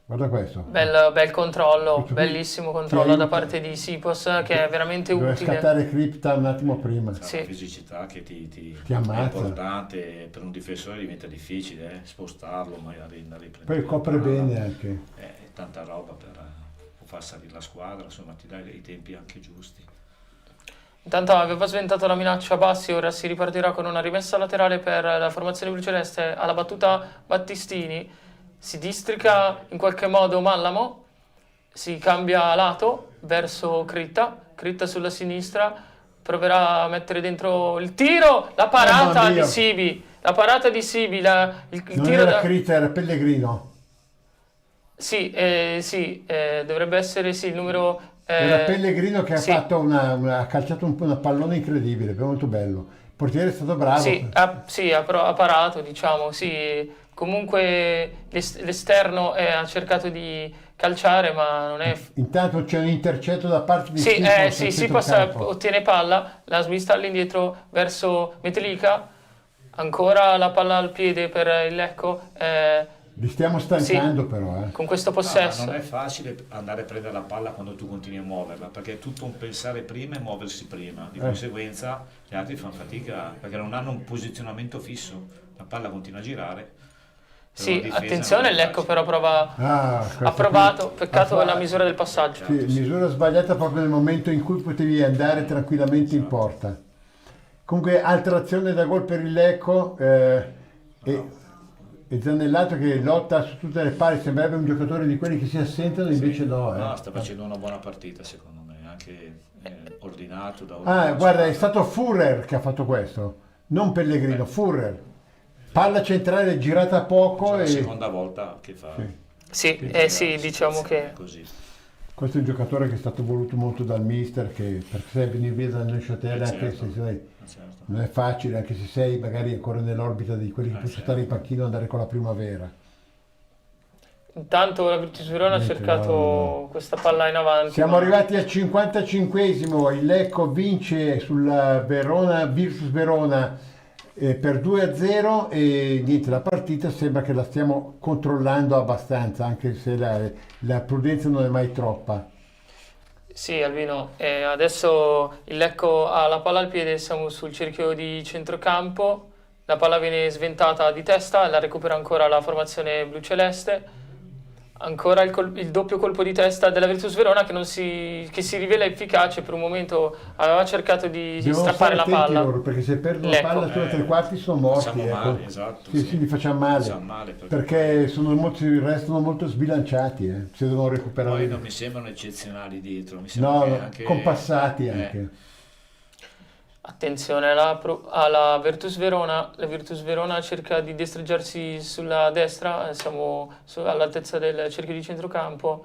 Guarda questo. Bel controllo, bellissimo controllo da parte di Sipos, che è veramente utile. Deve scattare Cripta un attimo prima. La fisicità che ti ammazza. È importante, per un difensore diventa difficile spostarlo, magari andare a poi copre bene anche. Tanta roba per far salire la squadra, insomma ti dai i tempi anche giusti. Intanto aveva sventato la minaccia Bassi, ora si ripartirà con una rimessa laterale per la formazione bluceleste alla battuta Battistini. Si districa in qualche modo Mallamo, si cambia lato verso Critta sulla sinistra, proverà a mettere dentro il tiro, la parata di Sibi, il non tiro era Critta, era Pellegrino. Sì, dovrebbe essere il numero... era Pellegrino che ha fatto ha calciato un pallone incredibile, molto bello. Il portiere è stato bravo. Ha parato, diciamo, sì. Comunque l'esterno ha cercato di calciare, ma non è... Intanto c'è un intercetto da parte di Sipos ottiene palla, la smista all'indietro verso Metlika, ancora la palla al piede per il Lecco, Li stiamo stancando però. Con questo No, ma possesso. non è facile andare a prendere la palla quando tu continui a muoverla, perché è tutto un pensare prima e muoversi prima. Di conseguenza gli altri fanno fatica perché non hanno un posizionamento fisso. La palla continua a girare. Sì, attenzione, l'Ecco però ha provato, peccato la misura del passaggio. Sì, misura sbagliata proprio nel momento in cui potevi andare tranquillamente in porta. Comunque altra azione da gol per il Lecco e Zanellato che lotta su tutte le palle, sembrerebbe un giocatore di quelli che si assentano, invece no. No, sta facendo una buona partita secondo me, anche ordinato da Guarda, è stato Führer che ha fatto questo, non Pellegrino, Führer. Palla centrale girata poco È la e... seconda volta che fa. Sì, diciamo che... Così. Questo è un giocatore che è stato voluto molto dal mister, che per sé venire via dal Neuchâtel, anche se non è facile, anche se sei magari ancora nell'orbita di quelli che possono stare in panchina e andare con la primavera. Intanto la Virtus Verona ha cercato questa palla in avanti. Siamo arrivati al 55esimo, il Lecco vince sulla Virtus Verona per 2-0 e niente, la partita sembra che la stiamo controllando abbastanza, anche se la prudenza non è mai troppa. Sì, Albino, adesso il Lecco ha la palla al piede, siamo sul cerchio di centrocampo, la palla viene sventata di testa, la recupera ancora la formazione blu-celeste. Ancora il doppio colpo di testa della Virtus Verona che si rivela efficace. Per un momento aveva cercato di strappare la palla loro, perché se perdono la palla sulla tre quarti sono morti, male, esatto, sì, li facciamo male, perché restano molto sbilanciati, se devono recuperare. Poi non mi sembrano eccezionali dietro, mi sembra anche compassati anche. Attenzione alla Virtus Verona. La Virtus Verona cerca di destreggiarsi sulla destra, siamo all'altezza del cerchio di centrocampo.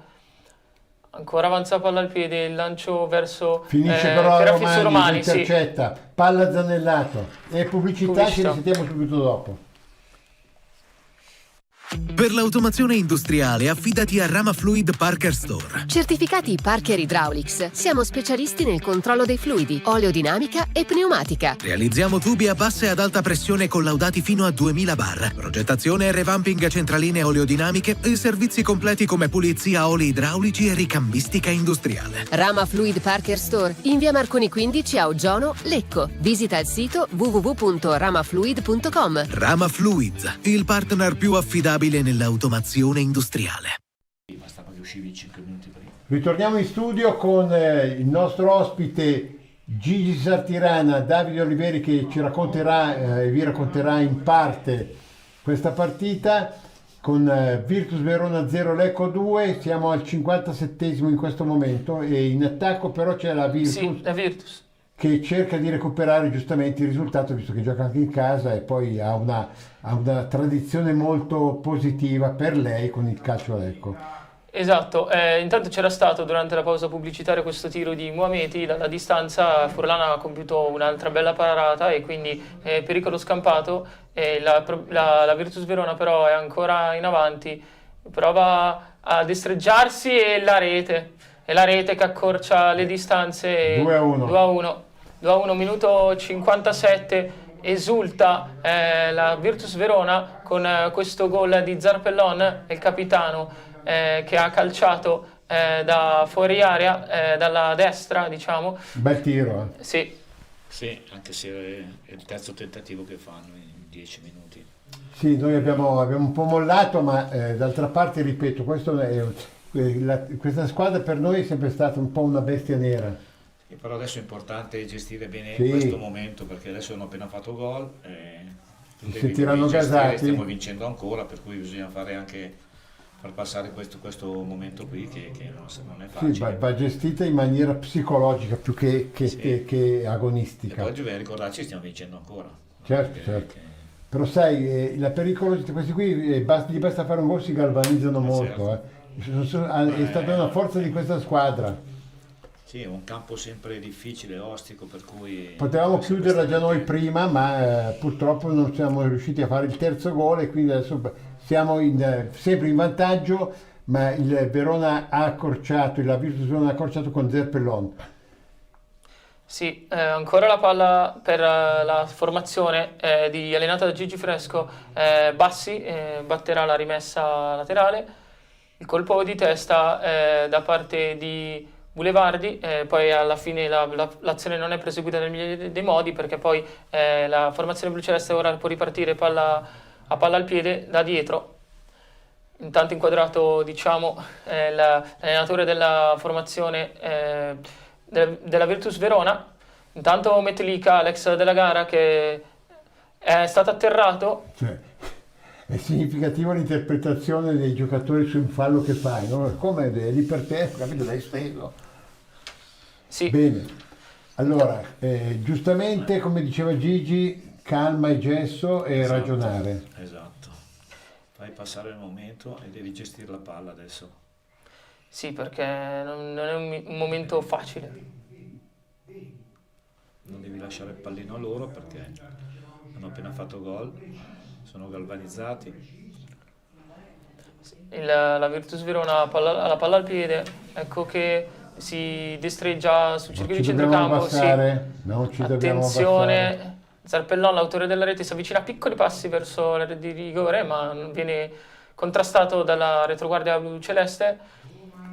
Ancora avanza palla al piede, il lancio verso finisce però Romani, intercetta, palla Zanellato e pubblicità. Ci risentiamo subito dopo. Per l'automazione industriale affidati a Rama Fluid Parker Store. Certificati Parker Hydraulics. Siamo specialisti nel controllo dei fluidi, oleodinamica e pneumatica. Realizziamo tubi a bassa e ad alta pressione collaudati fino a 2000 bar. Progettazione e revamping centraline oleodinamiche e servizi completi come pulizia oli idraulici e ricambistica industriale. Rama Fluid Parker Store in via Marconi 15 a Oggiano, Lecco. Visita il sito www.ramafluid.com. Rama Fluid, il partner più affidabile nell'automazione industriale. Bastava che uscivi 5 minuti prima. Ritorniamo in studio con il nostro ospite Gigi Sartirana, Davide Oliveri che ci racconterà e vi racconterà in parte questa partita con Virtus Verona 0 Lecco 2. Siamo al 57esimo in questo momento e in attacco però c'è la Virtus che cerca di recuperare giustamente il risultato, visto che gioca anche in casa e poi ha una tradizione molto positiva per lei con il calcio Lecco. Esatto, intanto c'era stato durante la pausa pubblicitaria questo tiro di Muameti dalla distanza. Furlan ha compiuto un'altra bella parata e quindi pericolo scampato. La Virtus Verona però è ancora in avanti, prova a destreggiarsi e la rete che accorcia le distanze. 2-1, minuto 57, esulta la Virtus Verona con questo gol di Zarpellon, il capitano, che ha calciato da fuori area, dalla destra, diciamo. Bel tiro. Sì, anche se è il terzo tentativo che fanno in 10 minuti. Sì, noi abbiamo un po' mollato, ma d'altra parte, ripeto, questa squadra per noi è sempre stata un po' una bestia nera. Però adesso è importante gestire bene questo momento, perché adesso hanno appena fatto gol, si tirano gasati, stiamo vincendo ancora, per cui bisogna far passare questo momento qui che non è facile. Sì, va gestita in maniera psicologica più che agonistica. E poi dobbiamo ricordarci che stiamo vincendo ancora. Certo. Però sai, la pericolosità, questi qui gli basta fare un gol, si galvanizzano molto. È stata una forza di questa squadra. Sì, è un campo sempre difficile, ostico, per cui... Potevamo chiuderla già noi prima, ma purtroppo non siamo riusciti a fare il terzo gol e quindi adesso siamo sempre in vantaggio, ma il Verona ha accorciato, la Virtus Verona ha accorciato con Zarpellon. Sì, ancora la palla per la formazione allenata da Gigi Fresco. Bassi batterà la rimessa laterale, il colpo di testa da parte di Boulevardi, poi alla fine l'azione non è proseguita nel migliore dei modi, perché poi la formazione bluceleste ora può ripartire a palla al piede da dietro. Intanto inquadrato, diciamo, l'allenatore della formazione della Virtus Verona. Intanto Metelica, l'ex della gara, che è stato atterrato. Cioè, è significativo l'interpretazione dei giocatori sul fallo che fai, no? Come è lì per te, capito? L'hai steso. Sì. Bene, allora, giustamente, come diceva Gigi, calma e gesso e Esatto, ragionare. Esatto. Fai passare il momento e devi gestire la palla adesso. Sì, perché non è un momento facile. Non devi lasciare il pallino a loro, perché hanno appena fatto gol, sono galvanizzati. La Virtus Verona ha la palla al piede, ecco che si destreggia sul cerchio di centrocampo. Non ci dobbiamo Attenzione, abbassare. Zarpellon, l'autore della rete, si avvicina a piccoli passi verso la rete di rigore, ma viene contrastato dalla retroguardia blu-celeste.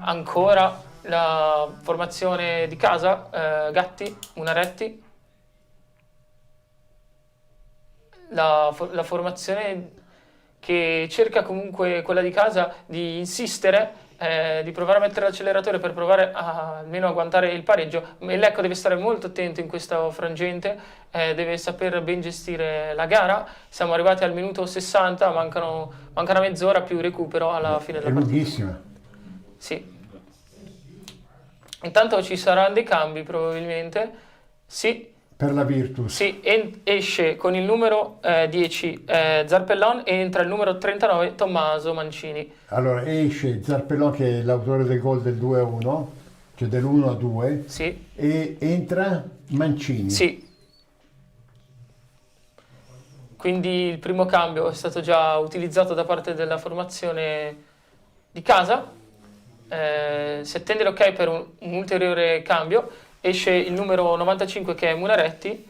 Ancora la formazione di casa, Gatti, Munaretti. La formazione che cerca comunque, quella di casa, di insistere, di provare a mettere l'acceleratore per provare almeno a agguantare il pareggio. Il Lecco deve stare molto attento in questo frangente, deve saper ben gestire la gara. Siamo arrivati al minuto 60, manca una mezz'ora più recupero alla fine della partita. È lunghissima. Sì. Intanto ci saranno dei cambi probabilmente. Sì. Per la Virtus. Sì, esce con il numero 10 Zarpellon e entra il numero 39 Tommaso Mancini. Allora esce Zarpellon, che è l'autore del gol del 2-1, cioè dell'1-2, sì. E entra Mancini. Sì. Quindi il primo cambio è stato già utilizzato da parte della formazione di casa. Si attende l'ok per un ulteriore cambio. Esce il numero 95 che è Munaretti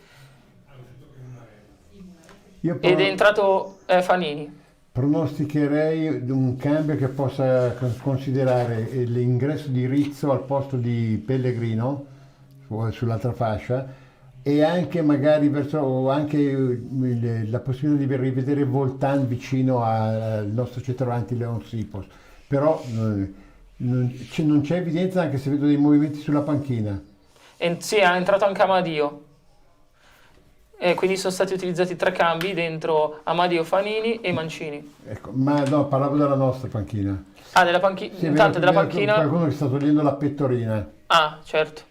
ed è entrato Fanini. Pronosticherei un cambio che possa considerare l'ingresso di Rizzo al posto di Pellegrino sull'altra fascia, e anche magari la possibilità di rivedere Voltan vicino al nostro centravanti Leon Sipos. Però non c'è evidenza, anche se vedo dei movimenti sulla panchina. Sì, è entrato anche Amadio. Quindi sono stati utilizzati 3 cambi dentro Amadio, Fanini e Mancini. Ecco, ma no, parlavo della nostra panchina. Della panchina. Sì, Intanto della panchina. Qualcuno che sta togliendo la pettorina. Ah, certo.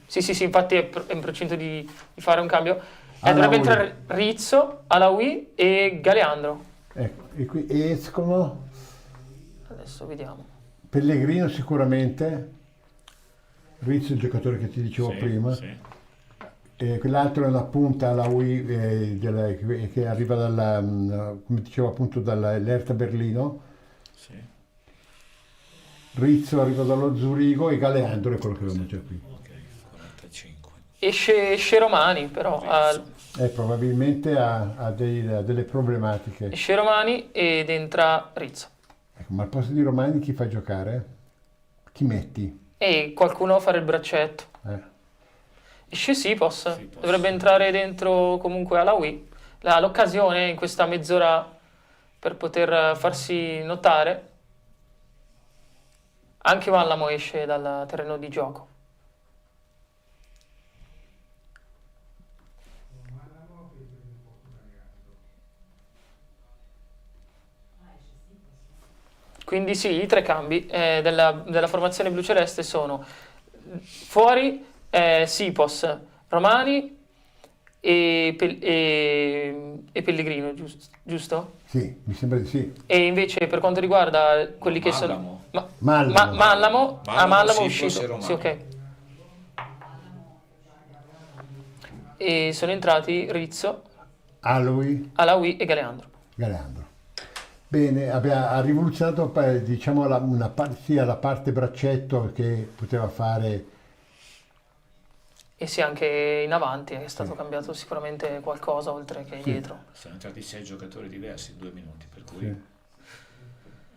Sì, infatti è in procinto di fare un cambio. Dovrebbe entrare Rizzo, Alaoui e Galeandro. Ecco, e qui escono. Adesso vediamo. Pellegrino sicuramente. Rizzo, il giocatore che ti dicevo prima. Sì. Quell'altro è una punta alla UI che arriva come dicevo appunto dall'Hertha Berlino. Sì. Rizzo arriva dallo Zurigo e Galeandro è quello che abbiamo già qui. Ok, 45. Esce Romani però. Probabilmente ha delle problematiche. Esce Romani ed entra Rizzo. Ecco, ma al posto di Romani chi fai giocare? Chi metti? E qualcuno fare il braccetto. Esce Sipos, dovrebbe entrare dentro comunque Alaoui. L'occasione in questa mezz'ora per poter farsi notare. Anche Mallamo esce dal terreno di gioco. Quindi sì, i 3 cambi della formazione bluceleste sono fuori Sipos, Romani e Pellegrino, giusto? Sì, mi sembra di sì. E invece per quanto riguarda quelli che sono... Mallamo è uscito. Sì, ok. E sono entrati Rizzo, Alaoui e Galeandro. Bene, ha rivoluzionato, diciamo, sia la parte braccetto che poteva fare E sì, anche in avanti è stato cambiato sicuramente qualcosa oltre che dietro. Sono entrati 6 giocatori diversi in 2 minuti, per cui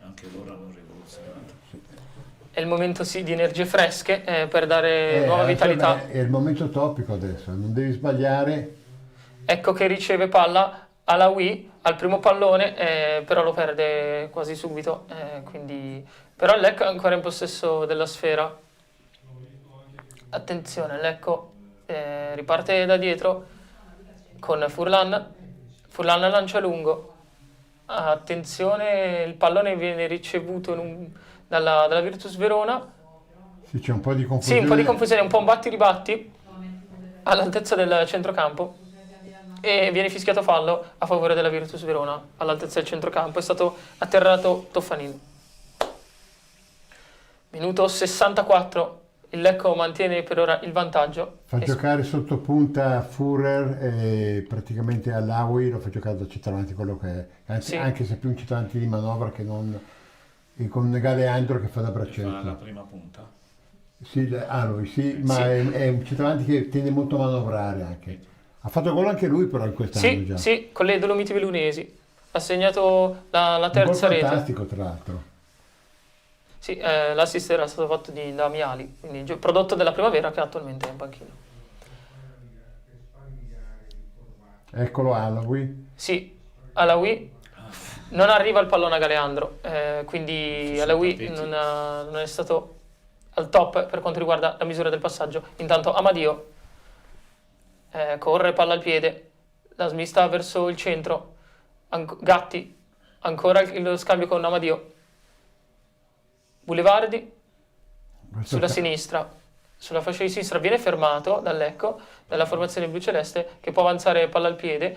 anche loro hanno rivoluzionato. È il momento di energie fresche per dare nuova vitalità. È il momento topico adesso, non devi sbagliare. Ecco che riceve palla alla Wii al primo pallone, però lo perde quasi subito, quindi però il Lecco è ancora in possesso della sfera. Attenzione, Lecco riparte da dietro con Furlan lancia lungo. Attenzione, il pallone viene ricevuto dalla Virtus Verona. Sì, c'è un po' di confusione. Sì, un po' di confusione, un po' un batti-ribatti all'altezza del centrocampo e viene fischiato fallo a favore della Virtus Verona all'altezza del centrocampo. È stato atterrato Toffanin. Minuto 64, il Lecco mantiene per ora il vantaggio. Fa giocare sotto punta Führer e praticamente Alawi lo fa giocare da centravanti, quello che è, anche se più un centravanti di manovra che non con Galeandro che fa da braccetto. Fa la prima punta. Sì, Alawi, ma è un centravanti che tende molto a manovrare anche. Ha fatto gol anche lui però in quest'anno già. Sì, con le Dolomiti Bellunesi. Ha segnato la terza rete. Fantastico tra l'altro. Sì, l'assist era stato fatto da Miali, quindi prodotto della primavera che attualmente è in panchina. Eccolo Alawi. Sì, Alawi non arriva il pallone a Galeandro, quindi Alawi non è stato al top per quanto riguarda la misura del passaggio. Intanto Amadio corre, palla al piede, la smista verso il centro, Gatti, ancora lo scambio con Amadio. Boulevardi sulla sinistra, sulla fascia di sinistra, viene fermato dal Lecco, dalla formazione blu-celeste, che può avanzare palla al piede,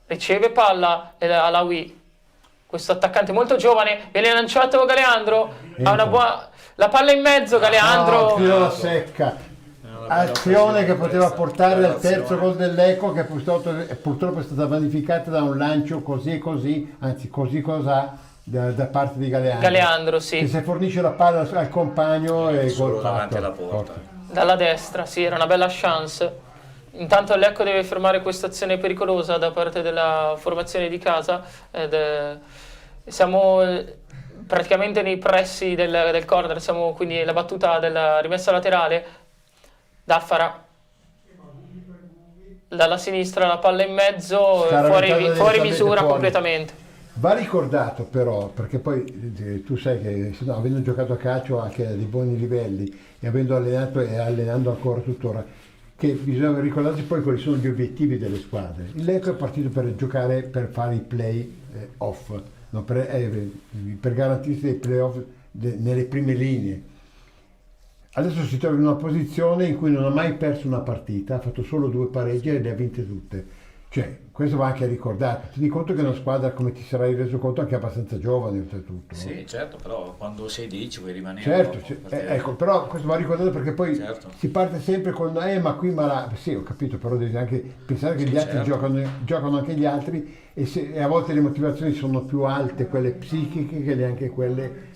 riceve palla Alawi, questo attaccante molto giovane, viene lanciato Galeandro, ha una la palla in mezzo, Galeandro la secca, azione che poteva portare al terzo gol del Lecco, che purtroppo è stata vanificata da un lancio così e così, anzi così cos'ha, da parte di Galeandro, sì, che se fornisce la palla al compagno e solo davanti alla porta. Dalla destra, sì, era una bella chance. Intanto il Lecco deve fermare questa azione pericolosa da parte della formazione di casa. Siamo praticamente nei pressi del corner, siamo quindi la battuta della rimessa laterale. Daffara dalla sinistra, la palla in mezzo, fuori misura completamente. Va ricordato però, perché poi tu sai che avendo giocato a calcio anche a dei buoni livelli e avendo allenato e allenando ancora tuttora, che bisogna ricordarsi poi quali sono gli obiettivi delle squadre. Il Lecco è partito per giocare, per fare i play off, no? per garantirsi dei play off nelle prime linee. Adesso si trova in una posizione in cui non ha mai perso una partita, ha fatto solo 2 pareggi e le ha vinte tutte. Cioè, questo va anche ricordato. Ti dico conto che è una squadra, come ti sarai reso conto, anche abbastanza giovane oltretutto. Sì, certo, però quando sei lì ci vuoi rimanere. Certo, ecco, però questo va ricordato perché poi si parte sempre con ma qui ma là. Sì, ho capito, però devi anche pensare che gli altri giocano anche gli altri e a volte le motivazioni sono più alte, quelle psichiche, che neanche quelle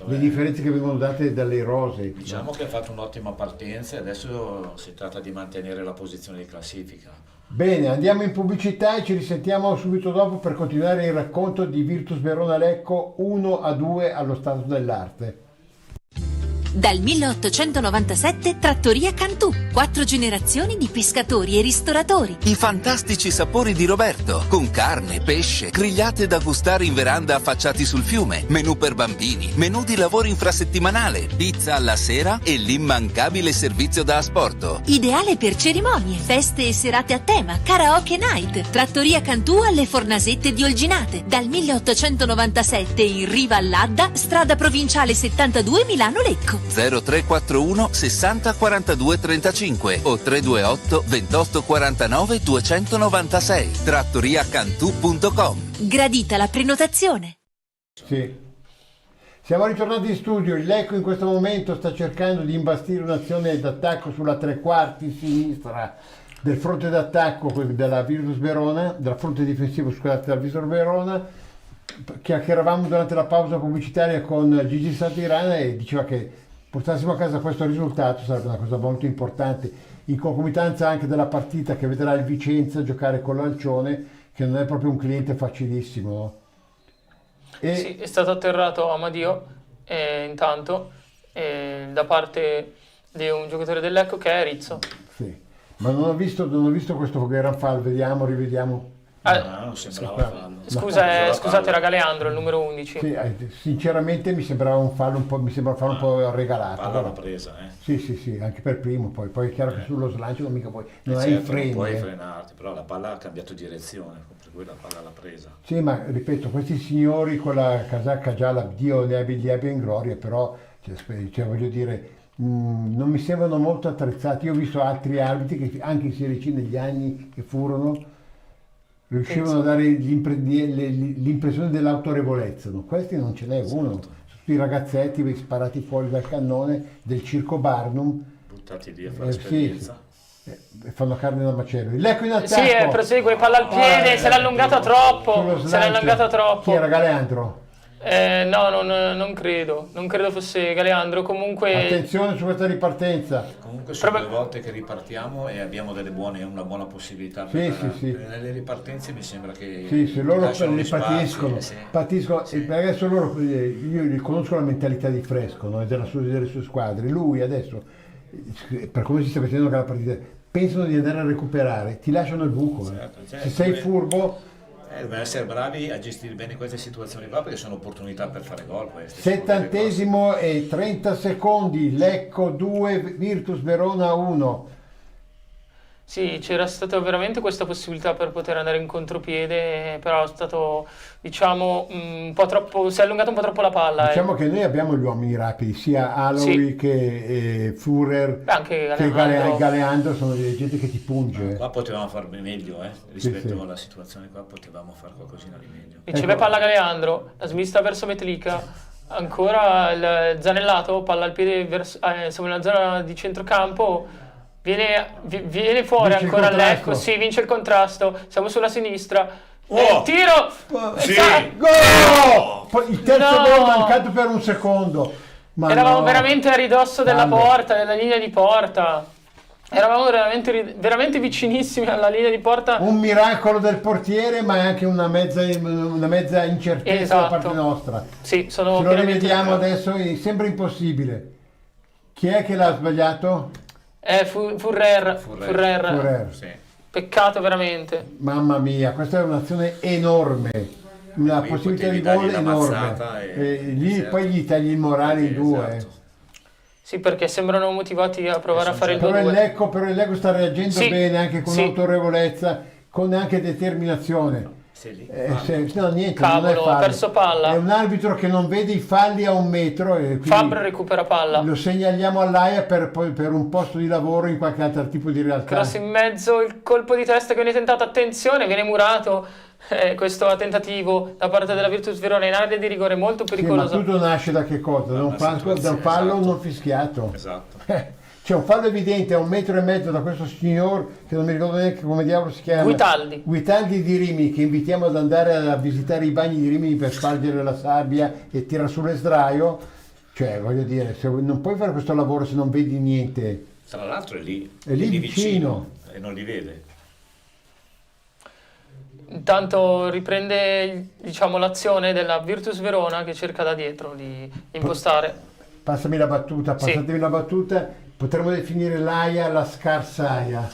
le differenze che vengono date dalle rose. Diciamo che ha fatto un'ottima partenza e adesso si tratta di mantenere la posizione di classifica. Bene, andiamo in pubblicità e ci risentiamo subito dopo per continuare il racconto di Virtus Verona Lecco 1-2 allo stato dell'arte. Dal 1897 Trattoria Cantù, 4 generazioni di pescatori e ristoratori. I fantastici sapori di Roberto, con carne, pesce, grigliate da gustare in veranda affacciati sul fiume, menù per bambini, menù di lavoro infrasettimanale, pizza alla sera e l'immancabile servizio da asporto. Ideale per cerimonie, feste e serate a tema, karaoke night. Trattoria Cantù alle Fornasette di Olginate, dal 1897 in riva all'Adda, strada provinciale 72 Milano-Lecco. 0341 60 42 35 o 328 28 49 296. trattoriacantù.com. Gradita la prenotazione. Sì. Siamo ritornati in studio. Il Lecco in questo momento sta cercando di imbastire un'azione d'attacco sulla 3/4 sinistra del fronte d'attacco della Virtus Verona, del fronte difensivo, scusate, della Virtus Verona. Chiacchieravamo durante la pausa pubblicitaria con Gigi Santirana e diceva che portassimo a casa questo risultato sarebbe una cosa molto importante, in concomitanza anche della partita che vedrà il Vicenza giocare con l'Alcione, che non è proprio un cliente facilissimo, no? Sì, è stato atterrato Amadio intanto da parte di un giocatore del Lecco che è Rizzo. Sì, ma non ho visto questo gran fallo, rivediamo. Non sembrava fallo. Scusate, era Galeandro, il numero 11. Sì, sinceramente mi sembrava un fallo un po' regalato. Palla l'ha presa, Sì, anche per primo, poi è chiaro che sullo slancio non hai i certo, freni. Non puoi frenarti, però la palla ha cambiato direzione, per cui la palla l'ha presa. Sì, ma ripeto, questi signori con la casacca gialla, Dio li abbia in gloria, però voglio dire, non mi sembrano molto attrezzati. Io ho visto altri arbitri che anche in Serie C negli anni che furono riuscivano a dare l'impressione dell'autorevolezza, no? Questi non ce n'è uno, tutti i ragazzetti sparati fuori dal cannone del circo Barnum, buttati lì a fare esperienza. Fanno carne da macello. Il Lecco in attacco. Sì, prosegue, palla al piede, se l'ha allungata troppo. Chi era Galeandro? No, non credo fosse Galeandro. Comunque attenzione su questa ripartenza. Comunque sono 2 volte che ripartiamo e abbiamo una buona possibilità nelle ripartenze. Mi sembra che se loro le patiscono. Adesso loro, io conosco la mentalità di Fresco, no? Delle sue squadre. Lui adesso, per come si sta facendo la partita, pensano di andare a recuperare, ti lasciano il buco. Certo. Se sei furbo. Dobbiamo essere bravi a gestire bene queste situazioni qua, perché sono opportunità per fare gol queste. 70° e 30 secondi, Lecco 2, Virtus Verona 1. Sì, c'era stata veramente questa possibilità per poter andare in contropiede, però è stato, diciamo, un po' troppo, si è allungata un po' troppo la palla. Diciamo che noi abbiamo gli uomini rapidi, sia Aloy che Führer, anche che Galeandro, sono gente che ti punge. Qua potevamo fare meglio, rispetto alla situazione qua potevamo fare qualcosina di meglio. Riceve palla Galeandro, la smista verso Metlica, ancora il Zanellato, palla al piede verso, siamo nella zona di centrocampo. Viene fuori vince ancora Lecco, sì, vince il contrasto, siamo sulla sinistra, tiro! Sì! Gol! Poi il terzo gol mancato per un secondo. Eravamo veramente a ridosso della porta, della linea di porta. Eravamo veramente vicinissimi alla linea di porta. Un miracolo del portiere, ma è anche una mezza incertezza da parte nostra. Sì, se lo rivediamo adesso sembra impossibile. Chi è che l'ha sbagliato? Führer. Sì. Peccato veramente. Mamma mia, questa è un'azione enorme, una possibilità di gol enorme. Lì poi gli tagli il morale in due. Esatto. Sì, perché sembrano motivati a provare a fare il 2-2. Però il Lecco sta reagendo bene, anche con autorevolezza, con anche determinazione. No, niente, cavolo, ha perso palla. È un arbitro che non vede i falli a 1 metro. Fabbro recupera palla. Lo segnaliamo all'AIA per un posto di lavoro in qualche altro tipo di realtà. Cross in mezzo, il colpo di testa che viene tentato, attenzione, viene murato questo tentativo da parte della Virtus Verona in area di rigore molto pericoloso. Sì, ma tutto nasce da che cosa? Da un fallo non fischiato. Esatto. C'è un fallo evidente a 1,5 metri da questo signor che non mi ricordo neanche come diavolo si chiama, Guitaldi di Rimini, che invitiamo ad andare a visitare i bagni di Rimini per spargere la sabbia e tirare su l'esdraio. Cioè, voglio dire, non puoi fare questo lavoro se non vedi niente. Tra l'altro è lì vicino e non li vede. Intanto riprende, diciamo, l'azione della Virtus Verona che cerca da dietro di impostare. Passatemi la battuta. Potremmo definire l'AIA la scarsaia,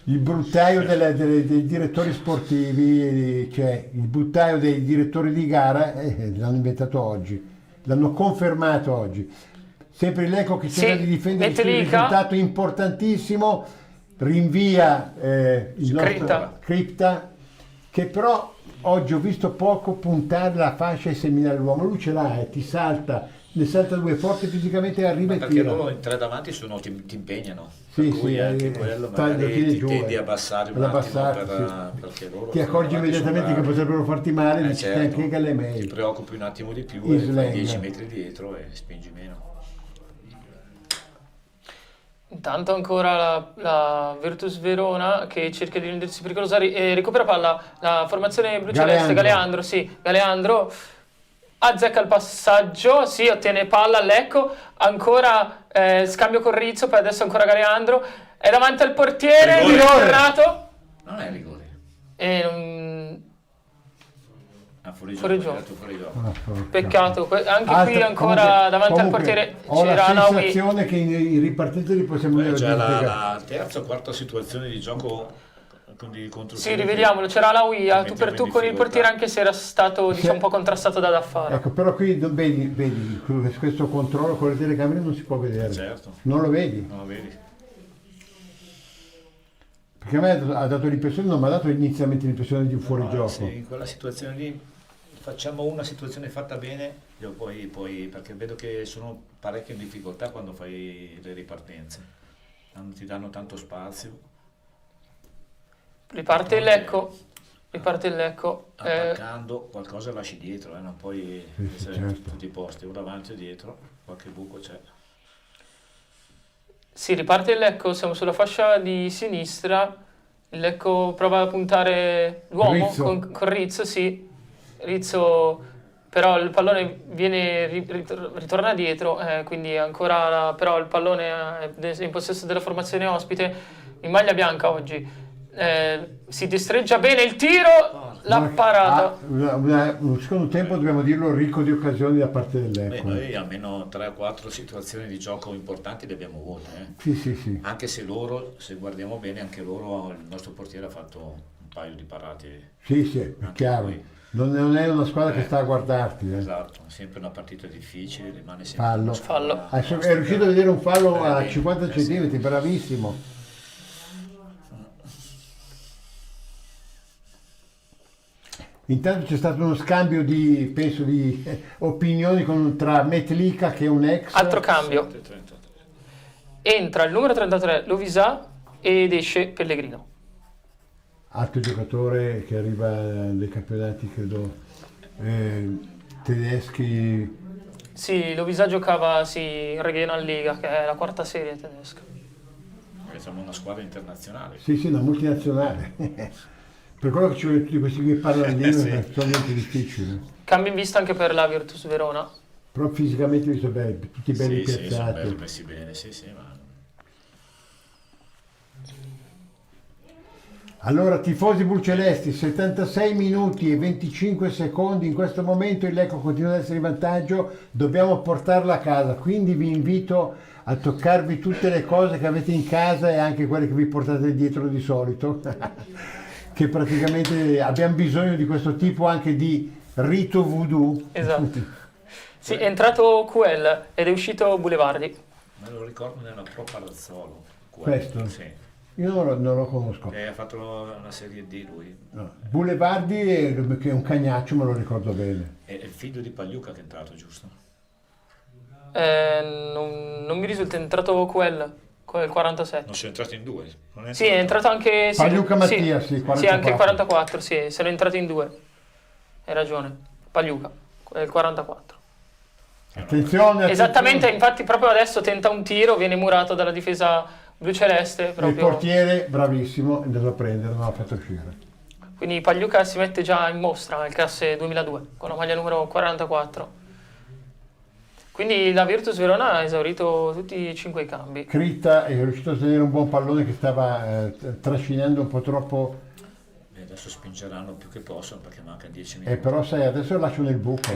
il bruttaio dei direttori sportivi, cioè il bruttaio dei direttori di gara, l'hanno inventato oggi, l'hanno confermato oggi. Sempre il Lecco che cerca di difendere il risultato importantissimo, rinvia il nostro Cripta, che però oggi ho visto poco puntare la fascia e seminare l'uomo. Lui ce l'ha, ti salta. Ne salta 2 forte fisicamente, arriva e tira. Perché loro in 3 davanti ti impegnano. Anche quello magari ti tendi a abbassare un attimo perché loro ti accorgi immediatamente che potrebbero farti male, dici anche ti preoccupi un attimo di più e fai 10 metri dietro e spingi meno. Intanto ancora la Virtus Verona che cerca di rendersi pericolosa e recupera palla la formazione bluceleste. Galeandro. azzecca il passaggio, sì, ottiene palla, Lecco, ancora scambio con Rizzo, poi adesso ancora Galeandro, è davanti al portiere, viene fermato. Non è rigore. Fuori gioco. Peccato, anche qui ancora davanti al portiere ho c'era la Alaoui. sensazione che i ripartitori possiamo dire C'è la terza o quarta situazione di gioco contro Sì, rivediamolo, c'era Alaoui a tu per tu con il portiere, anche se era stato diciamo, un po' contrastato da Daffara. Ecco, però qui vedi questo controllo con le telecamere non si può vedere. Certo. Non lo vedi? Non lo vedi. Perché a me ha dato l'impressione, non mi ha dato inizialmente l'impressione di un fuorigioco. Se in quella situazione lì facciamo una situazione fatta bene, io poi perché vedo che sono parecchio in difficoltà quando fai le ripartenze, non ti danno tanto spazio. Riparte il Lecco. Attaccando qualcosa lasci dietro, non puoi essere certo. tutti i posti, uno davanti e dietro, qualche buco c'è. Sì, riparte il Lecco, siamo sulla fascia di sinistra, il Lecco prova a puntare l'uomo Rizzo. con Rizzo, sì, Rizzo però il pallone ritorna dietro, quindi ancora però il pallone è in possesso della formazione ospite, in maglia bianca oggi. Si distreggia bene il tiro, l'ha parata. Un secondo tempo, dobbiamo dirlo, ricco di occasioni da parte del Lecco. Noi almeno 3 o 4 situazioni di gioco importanti le abbiamo avute. Sì. Anche se loro, se guardiamo bene, anche loro, il nostro portiere ha fatto un paio di parate. Sì, è chiaro. Noi. Non è una squadra che sta a guardarti. Esatto, sempre una partita difficile, rimane sempre fallo. È riuscito a vedere un fallo a 50 cm, bravissimo. Intanto c'è stato uno scambio di opinioni tra Metlica, che è un ex. Altro cambio. Entra il numero 33 Lovisà ed esce Pellegrino. Altro giocatore che arriva dai campionati, credo, tedeschi. Sì, Lovisà giocava in Regional Liga, che è la quarta serie tedesca. Siamo una squadra internazionale. Sì, una multinazionale. Per quello che ci vogliono tutti questi che parlano di sono molto difficili. Cambio in vista anche per la Virtus Verona. Però fisicamente vi sono belli, tutti belli piazzati. Sì, sono belli messi bene, ma... Allora, tifosi blucelesti, 76 minuti e 25 secondi, in questo momento il Lecco continua ad essere in vantaggio, dobbiamo portarla a casa, quindi vi invito a toccarvi tutte le cose che avete in casa e anche quelle che vi portate dietro di solito. Che praticamente abbiamo bisogno di questo tipo anche di rito voodoo. Esatto. Sì, è entrato QL ed è uscito Boulevardi. Me lo ricordo nella Pro Palazzolo. Questo? Sì. Io non lo conosco. Ha fatto una serie D lui. No. Boulevardi, che è un cagnaccio, me lo ricordo bene. È il figlio di Pagliuca che è entrato, giusto? Non mi risulta, è entrato QL. Con il 47. Non sei entrato in 2? Sì, è entrato anche... Pagliuca Mattia, sì, 44. Sì, anche il 44, sì, sono entrati in 2. Hai ragione. Pagliuca, il 44. Attenzione! Esattamente, infatti proprio adesso tenta un tiro, viene murato dalla difesa bluceleste. Proprio. Il portiere, bravissimo, è andato a prendere, non l'ha fatto uscire. Quindi Pagliuca si mette già in mostra nel classe 2002, con la maglia numero 44. Quindi la Virtus Verona ha esaurito tutti i 5 cambi. Critta è riuscito a tenere un buon pallone che stava trascinando un po' troppo. Adesso spingeranno più che possono perché manca 10 minuti. Però sai, adesso lasciano il buco.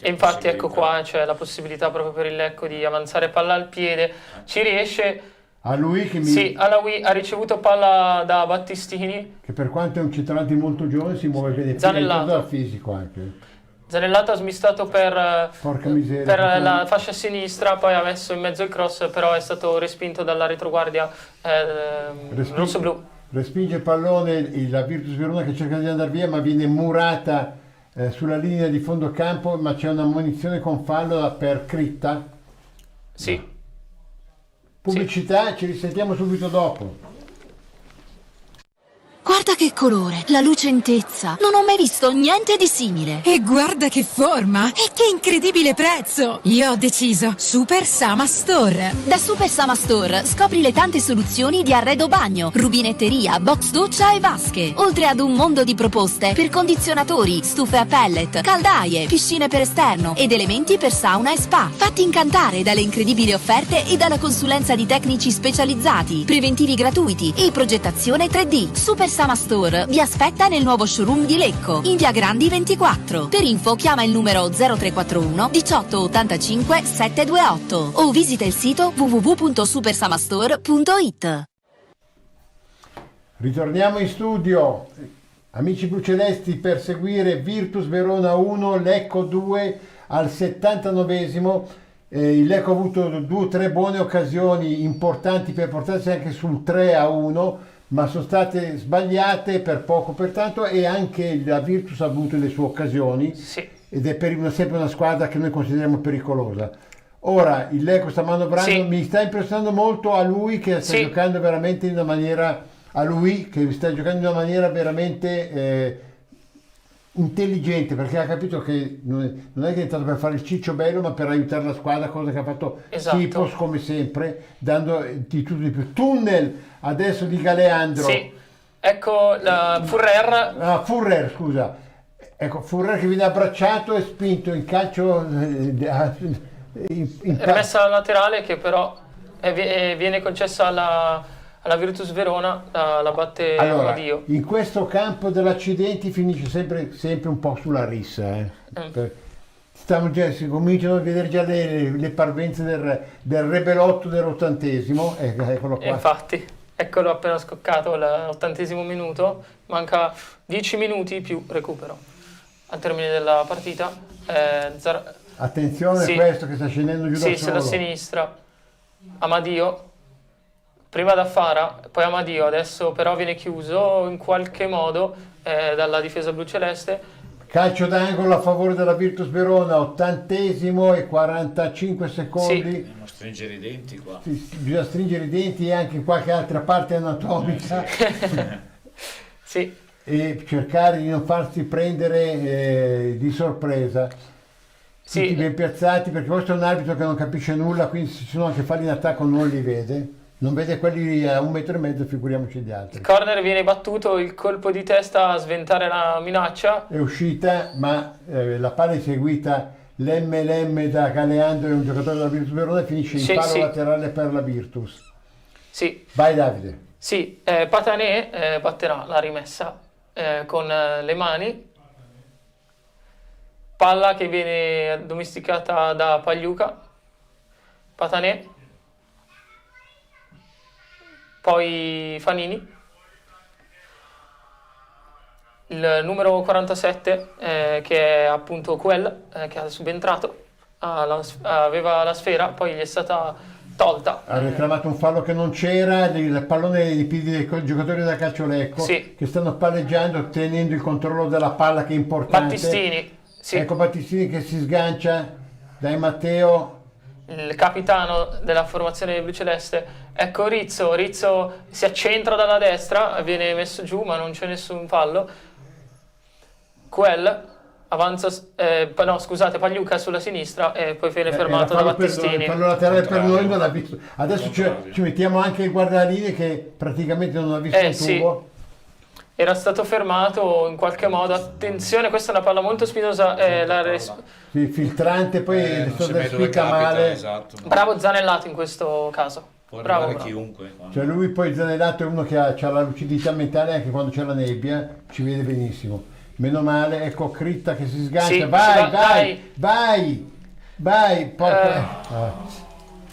E infatti ecco qua c'è la possibilità proprio per il Lecco di avanzare palla al piede. Ci riesce. A lui che Sì, Alaoui ha ricevuto palla da Battistini. Che per quanto è un centravanti molto giovane si muove bene. Zanellato. Dal fisico anche. Zanellato ha smistato per la fascia sinistra, poi ha messo in mezzo il cross, però è stato respinto dalla retroguardia rosso-blu. Respinge il pallone la Virtus Verona che cerca di andare via, ma viene murata sulla linea di fondo campo, ma c'è una munizione con fallo per Critta. Sì. Pubblicità, ci risentiamo subito dopo. Guarda che colore, la lucentezza. Non ho mai visto niente di simile. E guarda che forma e che incredibile prezzo. Io ho deciso Super Sama Store. Da Super Sama Store scopri le tante soluzioni di arredo bagno, rubinetteria, box doccia e vasche. Oltre ad un mondo di proposte per condizionatori, stufe a pellet, caldaie, piscine per esterno ed elementi per sauna e spa. Fatti incantare dalle incredibili offerte e dalla consulenza di tecnici specializzati, preventivi gratuiti e progettazione 3D. Super Sama Store vi aspetta nel nuovo showroom di Lecco, in via Grandi 24. Per info chiama il numero 0341 18 85 728 o visita il sito www.supersamastore.it. Ritorniamo in studio, amici blucelesti, per seguire Virtus Verona 1, Lecco 2 al 79esimo. Il Lecco ha avuto 2 o 3 buone occasioni importanti per portarsi anche sul 3-1, ma sono state sbagliate per poco, pertanto, e anche la Virtus ha avuto le sue occasioni, ed è sempre una squadra che noi consideriamo pericolosa. Ora il Lecco sta manovrando, mi sta impressionando molto a lui che sta giocando veramente in una maniera, veramente intelligente, perché ha capito che non è che è entrato per fare il ciccio bello, ma per aiutare la squadra, cosa che ha fatto Sipos come sempre, dando di tutto di più. Tunnel adesso di Galeandro. Sì, ecco la Furrer. Furrer, scusa. Ecco, Furrer che viene abbracciato e spinto in calcio rimessa laterale, che però viene concessa alla Virtus Verona, la batte Amadio. In questo campo degli accidenti finisce sempre un po' sulla rissa. Si cominciano a vedere già le parvenze del rebelotto dell'80esimo. Eccolo qua. Infatti, eccolo appena scoccato all'80esimo minuto. Manca 10 minuti più recupero al termine della partita. Attenzione, questo che sta scendendo giù da solo. Sulla sinistra Amadio. Prima da Fara, poi Amadio, adesso però viene chiuso in qualche modo dalla difesa bluceleste. Calcio d'angolo a favore della Virtus Verona, 80esimo e 45 secondi. Dobbiamo stringere i denti qua. Bisogna stringere i denti e anche in qualche altra parte anatomica. Sì. E cercare di non farsi prendere di sorpresa. Tutti ben piazzati, perché questo è un arbitro che non capisce nulla, quindi se ci sono anche falli in attacco non li vede. Non vede quelli a 1,5 metri, figuriamoci gli altri. Il corner viene battuto, il colpo di testa a sventare la minaccia. È uscita, ma la palla è seguita l'MLM da Galeandro, è un giocatore della Virtus Verona, e finisce in palo laterale per la Virtus. Sì. Vai Davide. Sì, Patané batterà la rimessa con le mani. Palla che viene addomesticata da Pagliuca. Patané. Poi Fanini, il numero 47 che è appunto quel che ha subentrato, aveva la sfera, poi gli è stata tolta. Ha reclamato un fallo che non c'era, il pallone nei piedi dei giocatori da calcio Lecco che stanno palleggiando, tenendo il controllo della palla, che è importante. Battistini. Ecco Battistini che si sgancia, dai Matteo. Il capitano della formazione bluceleste. Ecco Rizzo si accentra dalla destra, viene messo giù ma non c'è nessun fallo. Quel avanza, Pagliuca sulla sinistra e poi viene fermato da Battistini. Il fallo laterale per noi non l'ha visto. Adesso ci mettiamo anche il guardalinee che praticamente non ha visto un tubo. Era stato fermato in qualche modo. Attenzione, questa è una palla molto spinosa. Filtrante, poi spicca male. Esatto. Bravo Zanellato in questo caso. Può arrivare chiunque. Cioè lui poi Zanellato è uno che ha la lucidità mentale, anche quando c'è la nebbia ci vede benissimo. Meno male, ecco Critta che si sgancia. Vai.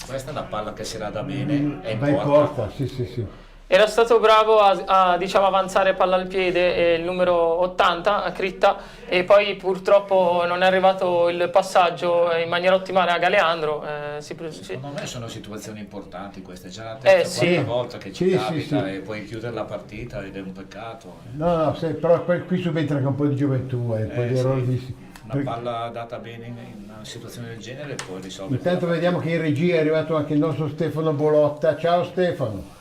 Questa è una palla che si rada bene. È in porta. Sì. Era stato bravo a avanzare palla al piede il numero 80 a Critta, e poi purtroppo non è arrivato il passaggio in maniera ottimale a Galeandro. Secondo me sono situazioni importanti queste, già la terza quarta volta che ci capita e puoi chiudere la partita ed è un peccato. Però qui subentra anche un po' di gioventù, un po' di errori. Una palla data bene in una situazione del genere può risolvere. Intanto vediamo che in regia è arrivato anche il nostro Stefano Bolotta. Ciao Stefano.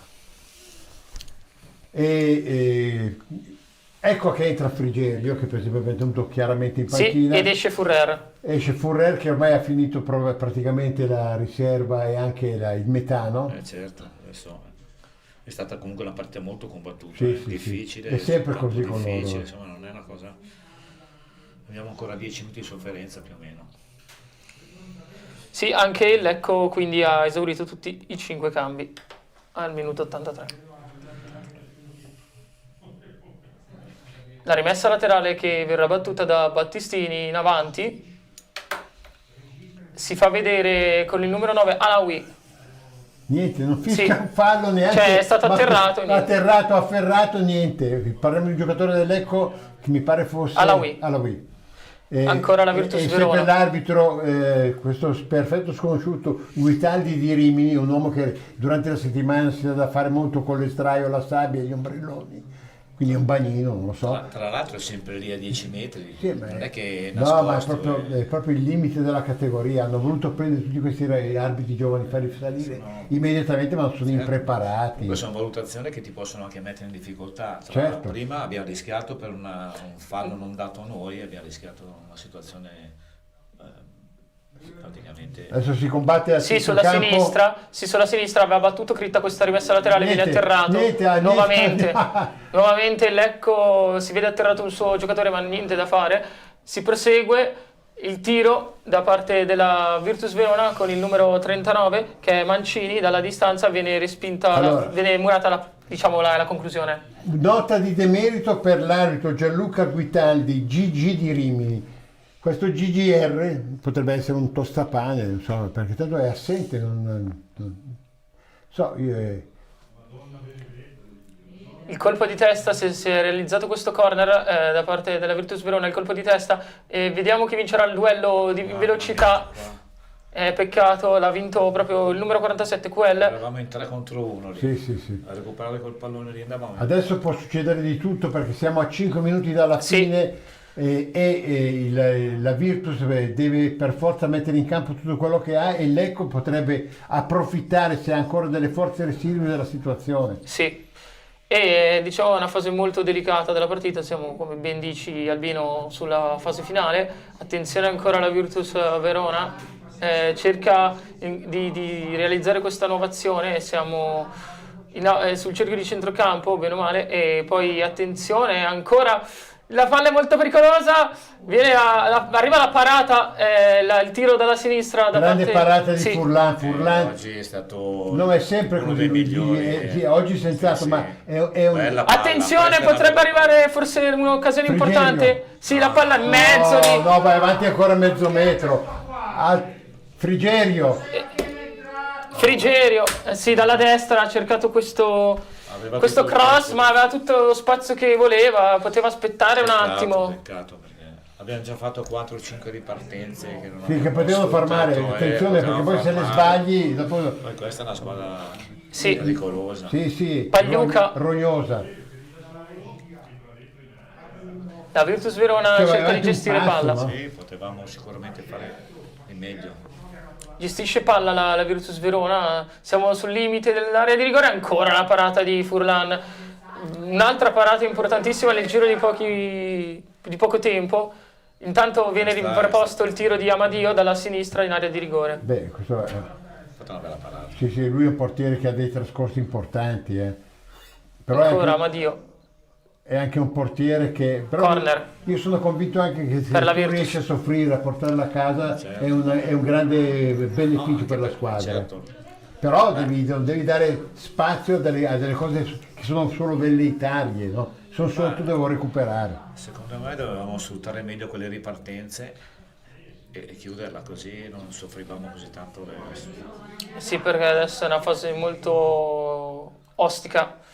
Ecco che entra Frigerio, che per esempio è venuto chiaramente in panchina. Sì, ed esce Furrer. Esce Furrer che ormai ha finito praticamente la riserva e anche il metano. Certo, adesso è stata comunque una partita molto combattuta, Sì, difficile. È sempre così con loro. Insomma, non è una cosa... Abbiamo ancora 10 minuti di sofferenza più o meno. Sì, anche il Lecco quindi ha esaurito tutti i 5 cambi al minuto 83. La rimessa laterale che verrà battuta da Battistini in avanti si fa vedere con il numero 9 Alawi. Niente, non fischia un fallo neanche. Cioè è stato atterrato. Afferrato, niente. Parliamo di un giocatore dell'Ecco che mi pare fosse Alawi. Ancora la Virtus Verona. Sempre l'arbitro, questo perfetto sconosciuto, Guitaldi di Rimini, un uomo che durante la settimana si dà da fare molto con l'estraio, la sabbia e gli ombrelloni. Quindi è un bagnino, non lo so. Tra l'altro è sempre lì a 10 metri, sì, non è che è nascosto. No, ma è proprio il limite della categoria. Hanno voluto prendere tutti questi arbitri giovani, farli salire immediatamente, ma sono impreparati. Queste sono valutazioni che ti possono anche mettere in difficoltà. Certo. Prima abbiamo rischiato per un fallo non dato a noi, abbiamo rischiato una situazione... praticamente. Adesso si combatte sulla sinistra aveva battuto Critta questa rimessa laterale, viene atterrato nuovamente il Lecco si vede atterrato un suo giocatore, ma niente da fare. Si prosegue il tiro da parte della Virtus Verona con il numero 39 che è Mancini. Dalla distanza viene respinta, viene murata la conclusione. Nota di demerito per l'arbitro Gianluca Guitaldi, GG di Rimini. Questo GGR potrebbe essere un tostapane, non so, perché tanto è assente, Il colpo di testa, si è realizzato questo corner da parte della Virtus Verona, il colpo di testa, e vediamo chi vincerà il duello in velocità. Peccato, l'ha vinto proprio il numero 47 QL. Eravamo in 3 contro 1 lì. Sì. A recuperare col pallone lì andavamo. Adesso può succedere di tutto perché siamo a 5 minuti dalla fine. La Virtus deve per forza mettere in campo tutto quello che ha, e il Lecco potrebbe approfittare, se ha ancora delle forze residue, della situazione. Sì, e diciamo è una fase molto delicata della partita. Siamo, come ben dici Albino, sulla fase finale. Attenzione ancora alla Virtus Verona, cerca di realizzare questa nuova azione. Siamo sul cerchio di centrocampo, bene o male, e poi attenzione ancora. La palla è molto pericolosa, arriva la parata, il tiro dalla sinistra. Grande parata di Furlan. Oggi è stato non è sempre così, oggi senz'altro, ma è un... Attenzione, potrebbe arrivare forse un'occasione importante. Sì, la palla in mezzo. No, vai avanti ancora mezzo metro. Frigerio, sì, dalla destra ha cercato questo cross, ma aveva tutto lo spazio che voleva, poteva aspettare un attimo. Peccato, perché abbiamo già fatto 4-5 ripartenze che potevano far male. Attenzione, perché poi se le sbagli dopo... Poi questa è una squadra pericolosa. Sì, Pagliuca, rognosa. La Virtus Verona cerca di gestire palla. Sì, potevamo sicuramente fare di meglio. Gestisce palla la Virtus Verona, siamo sul limite dell'area di rigore, ancora la parata di Furlan, un'altra parata importantissima nel giro di poco tempo. Intanto viene riproposto il tiro di Amadio dalla sinistra in area di rigore. Questo è fatto una bella parata. Sì, lui è un portiere che ha dei trascorsi importanti, Però ancora Amadio. È anche un portiere che... Corner. Io sono convinto anche che se riesce a soffrire, a portarla a casa, è un grande beneficio per la squadra. Certo. Però devi dare spazio a delle cose che sono solo velleitarie, no? Sono solo tu devo recuperare. Secondo me dovevamo sfruttare meglio quelle ripartenze e chiuderla, così non soffrivamo così tanto. Sì, perché adesso è una fase molto ostica.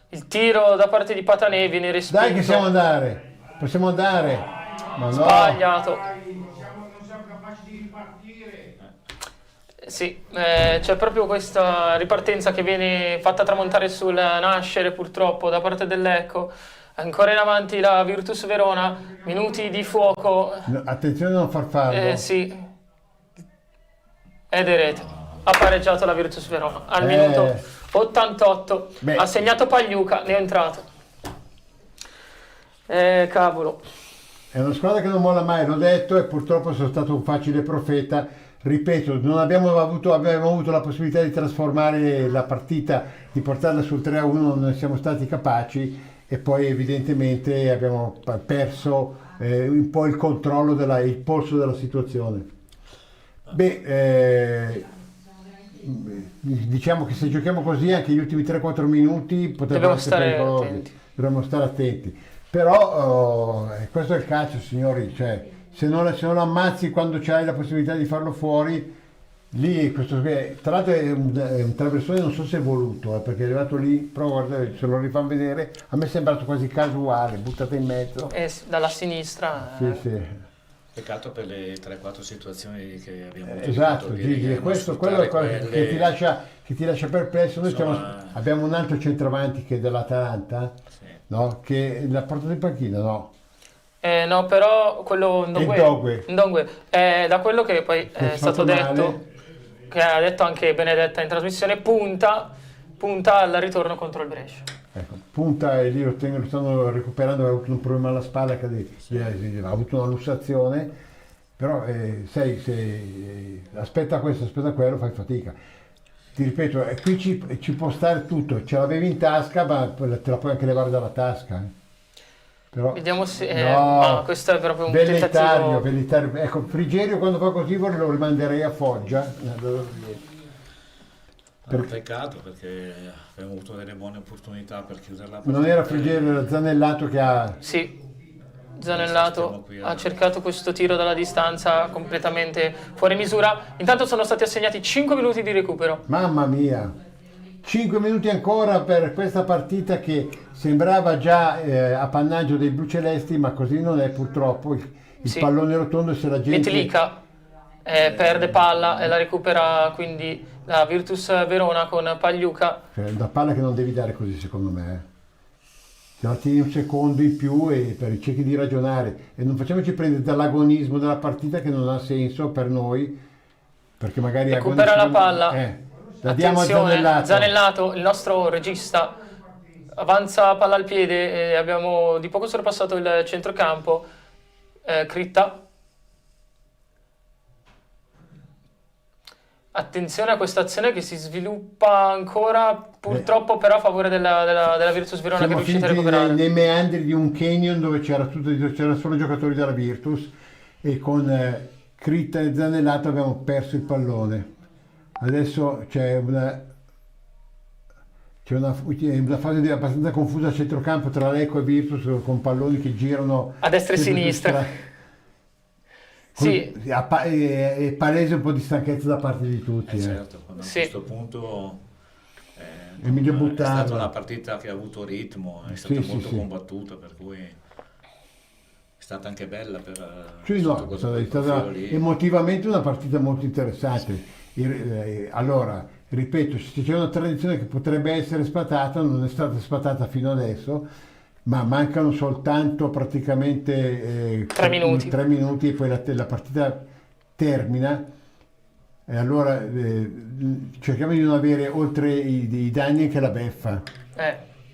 Il tiro da parte di Patanè viene respinto. Dai che possiamo andare. Ma no. Sbagliato. Non siamo capaci di ripartire. Sì, c'è proprio questa ripartenza che viene fatta tramontare sul nascere purtroppo da parte del Lecco. Ancora in avanti la Virtus Verona, minuti di fuoco. No, attenzione a non far fallo. Sì. Ed Eret ha pareggiato la Virtus Verona al minuto 88. Ha segnato Pagliuca, ne è entrato. Cavolo. È una squadra che non molla mai, l'ho detto, e purtroppo sono stato un facile profeta. Ripeto, non abbiamo avuto la possibilità di trasformare la partita, di portarla sul 3-1, non ne siamo stati capaci, e poi evidentemente abbiamo perso un po' il controllo, il polso della situazione. Diciamo che se giochiamo così anche gli ultimi 3-4 minuti potrebbero essere pericolosi, dovremmo stare attenti. Però questo è il calcio, signori, cioè, se non lo ammazzi quando c'hai la possibilità di farlo fuori, lì, tra l'altro è un traversone, non so se è voluto, perché è arrivato lì, però guarda, se lo rifanno vedere, a me è sembrato quasi casuale, buttata in mezzo. Dalla sinistra. Sì. Peccato per le 3-4 situazioni che abbiamo avuto. Esatto, Gigi, è quello che ti lascia perplesso. Noi abbiamo un altro centravanti che è dell'Atalanta, no? Che l'ha portato in panchina, no? No, però quello Ndongwe, da quello che poi è stato detto, che ha detto anche Benedetta in trasmissione, punta al ritorno contro il Brescia. Ecco, punta, e lì lo stanno recuperando, ha avuto un problema alla spalla, ha avuto una lussazione, però sai, se aspetta questo, aspetta quello, fai fatica. Ti ripeto, qui ci può stare tutto, ce l'avevi in tasca, ma te la puoi anche levare dalla tasca. Però, vediamo se no, questo è proprio un tentativo. Ecco, Frigerio quando fa così lo rimanderei a Foggia. Peccato, perché abbiamo avuto delle buone opportunità per chiudere la partita. Non era Frigerio, era Zanellato che ha... Sì, Zanellato ha cercato questo tiro dalla distanza completamente fuori misura. Intanto sono stati assegnati 5 minuti di recupero. Mamma mia, 5 minuti ancora per questa partita che sembrava già appannaggio dei blucelesti, ma così non è purtroppo. Il pallone rotondo, se la gente... Metlica perde palla e la recupera quindi la Virtus Verona con Pagliuca. Una palla che non devi dare così, secondo me. Se la tieni un secondo in più e cerchi di ragionare, e non facciamoci prendere dall'agonismo della partita, che non ha senso per noi, perché magari recupera la palla. La diamo a Zanellato, il nostro regista, avanza palla al piede, e abbiamo di poco sorpassato il centrocampo. Critta. Attenzione a questa azione che si sviluppa ancora, purtroppo però a favore della Virtus Verona, che è riuscita a recuperare. Nei meandri di un canyon dove c'era solo giocatori della Virtus, e con Critta e Zanellato abbiamo perso il pallone. Adesso c'è una fase abbastanza confusa a centrocampo tra Lecco e Virtus, con palloni che girano a destra e sinistra. Sì. È palese un po' di stanchezza da parte di tutti. Certo, a questo punto è meglio buttarla. È stata una partita che ha avuto ritmo, è stata molto combattuta, per cui è stata anche bella per è stata emotivamente una partita molto interessante. Allora, ripeto, se c'è una tradizione che potrebbe essere sfatata, non è stata sfatata fino adesso, ma mancano soltanto praticamente 3 minuti e poi la partita termina, e allora cerchiamo di non avere oltre i danni anche la beffa.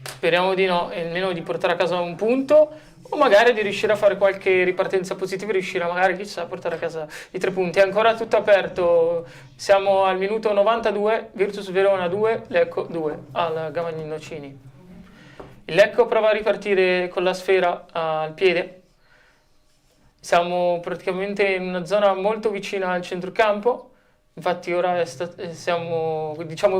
Speriamo di no, almeno di portare a casa un punto, o magari di riuscire a fare qualche ripartenza positiva e riuscire magari, chissà, a portare a casa i 3 punti. È ancora tutto aperto, siamo al minuto 92, Virtus Verona 2, Lecco 2 al Gavagnino Nocini. Il Lecco prova a ripartire con la sfera al piede. Siamo praticamente in una zona molto vicina al centrocampo. Infatti ora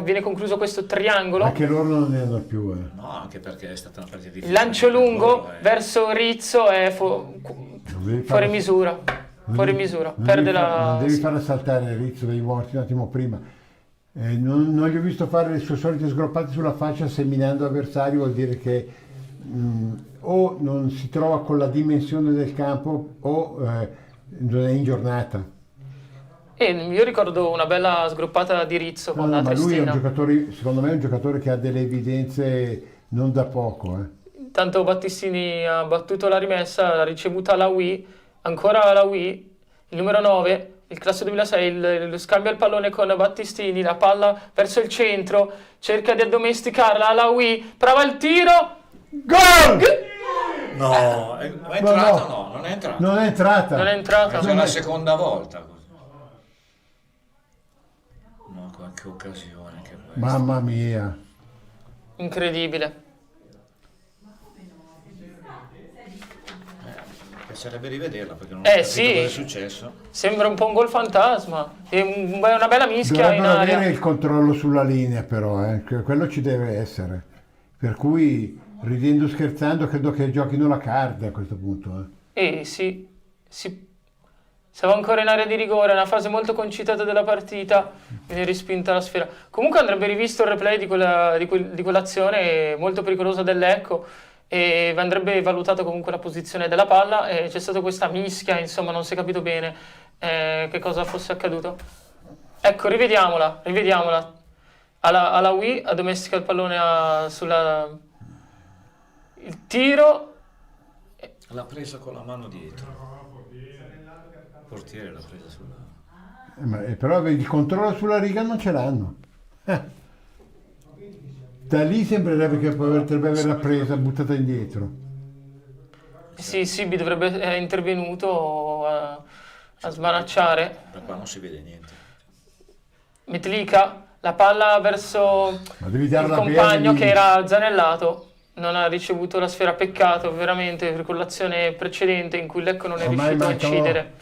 viene concluso questo triangolo. Anche loro non ne hanno più. No, anche perché è stata una partita difficile. Il lancio lungo verso Rizzo è fuori misura. Non devi farla saltare Rizzo, devi muoverti un attimo prima. Non gli ho visto fare le sue solite sgroppate sulla faccia seminando avversari, vuol dire che o non si trova con la dimensione del campo o non è in giornata. Io ricordo una bella sgroppata di Rizzo con la ma Triestina. Lui è un giocatore, secondo me è un giocatore che ha delle evidenze non da poco. Intanto Battistini ha battuto la rimessa, l'ha ricevuta la Ui, ancora la Ui, il numero 9, il classe 2006, lo scambio al pallone con Battistini, la palla verso il centro, cerca di addomesticarla, Alaoui, prova il tiro, gol! No, è entrata? No, non è entrata. Non è entrata. Non è entrata. È la seconda volta. No, qualche occasione che Mamma mia. Incredibile. Piacerebbe rivederla perché non ho capito cosa è successo. Sembra un po' un gol fantasma. È una bella mischia in Dovrebbero aria. avere il controllo sulla linea però, quello ci deve essere. Per cui, ridendo scherzando, credo che giochino la card a questo punto. Sì. Siamo ancora in area di rigore, è una fase molto concitata della partita, viene respinta la sfera. Comunque andrebbe rivisto il replay di quell'azione molto pericolosa del Lecco, e andrebbe valutata comunque la posizione della palla, e c'è stata questa mischia, insomma non si è capito bene che cosa fosse accaduto. Ecco, rivediamola. Alaoui addomestica il pallone il tiro. L'ha presa con la mano dietro. Il portiere l'ha presa sulla... Però il controllo sulla riga non ce l'hanno. Da lì sembrerebbe che potrebbe averla presa, buttata indietro. Sì, Sibi dovrebbe essere intervenuto a smanacciare. Da qua non si vede niente. Metlika, la palla verso il compagno che era zanellato, non ha ricevuto la sfera, peccato veramente per quell'azione precedente in cui Lecco non è riuscito a incidere,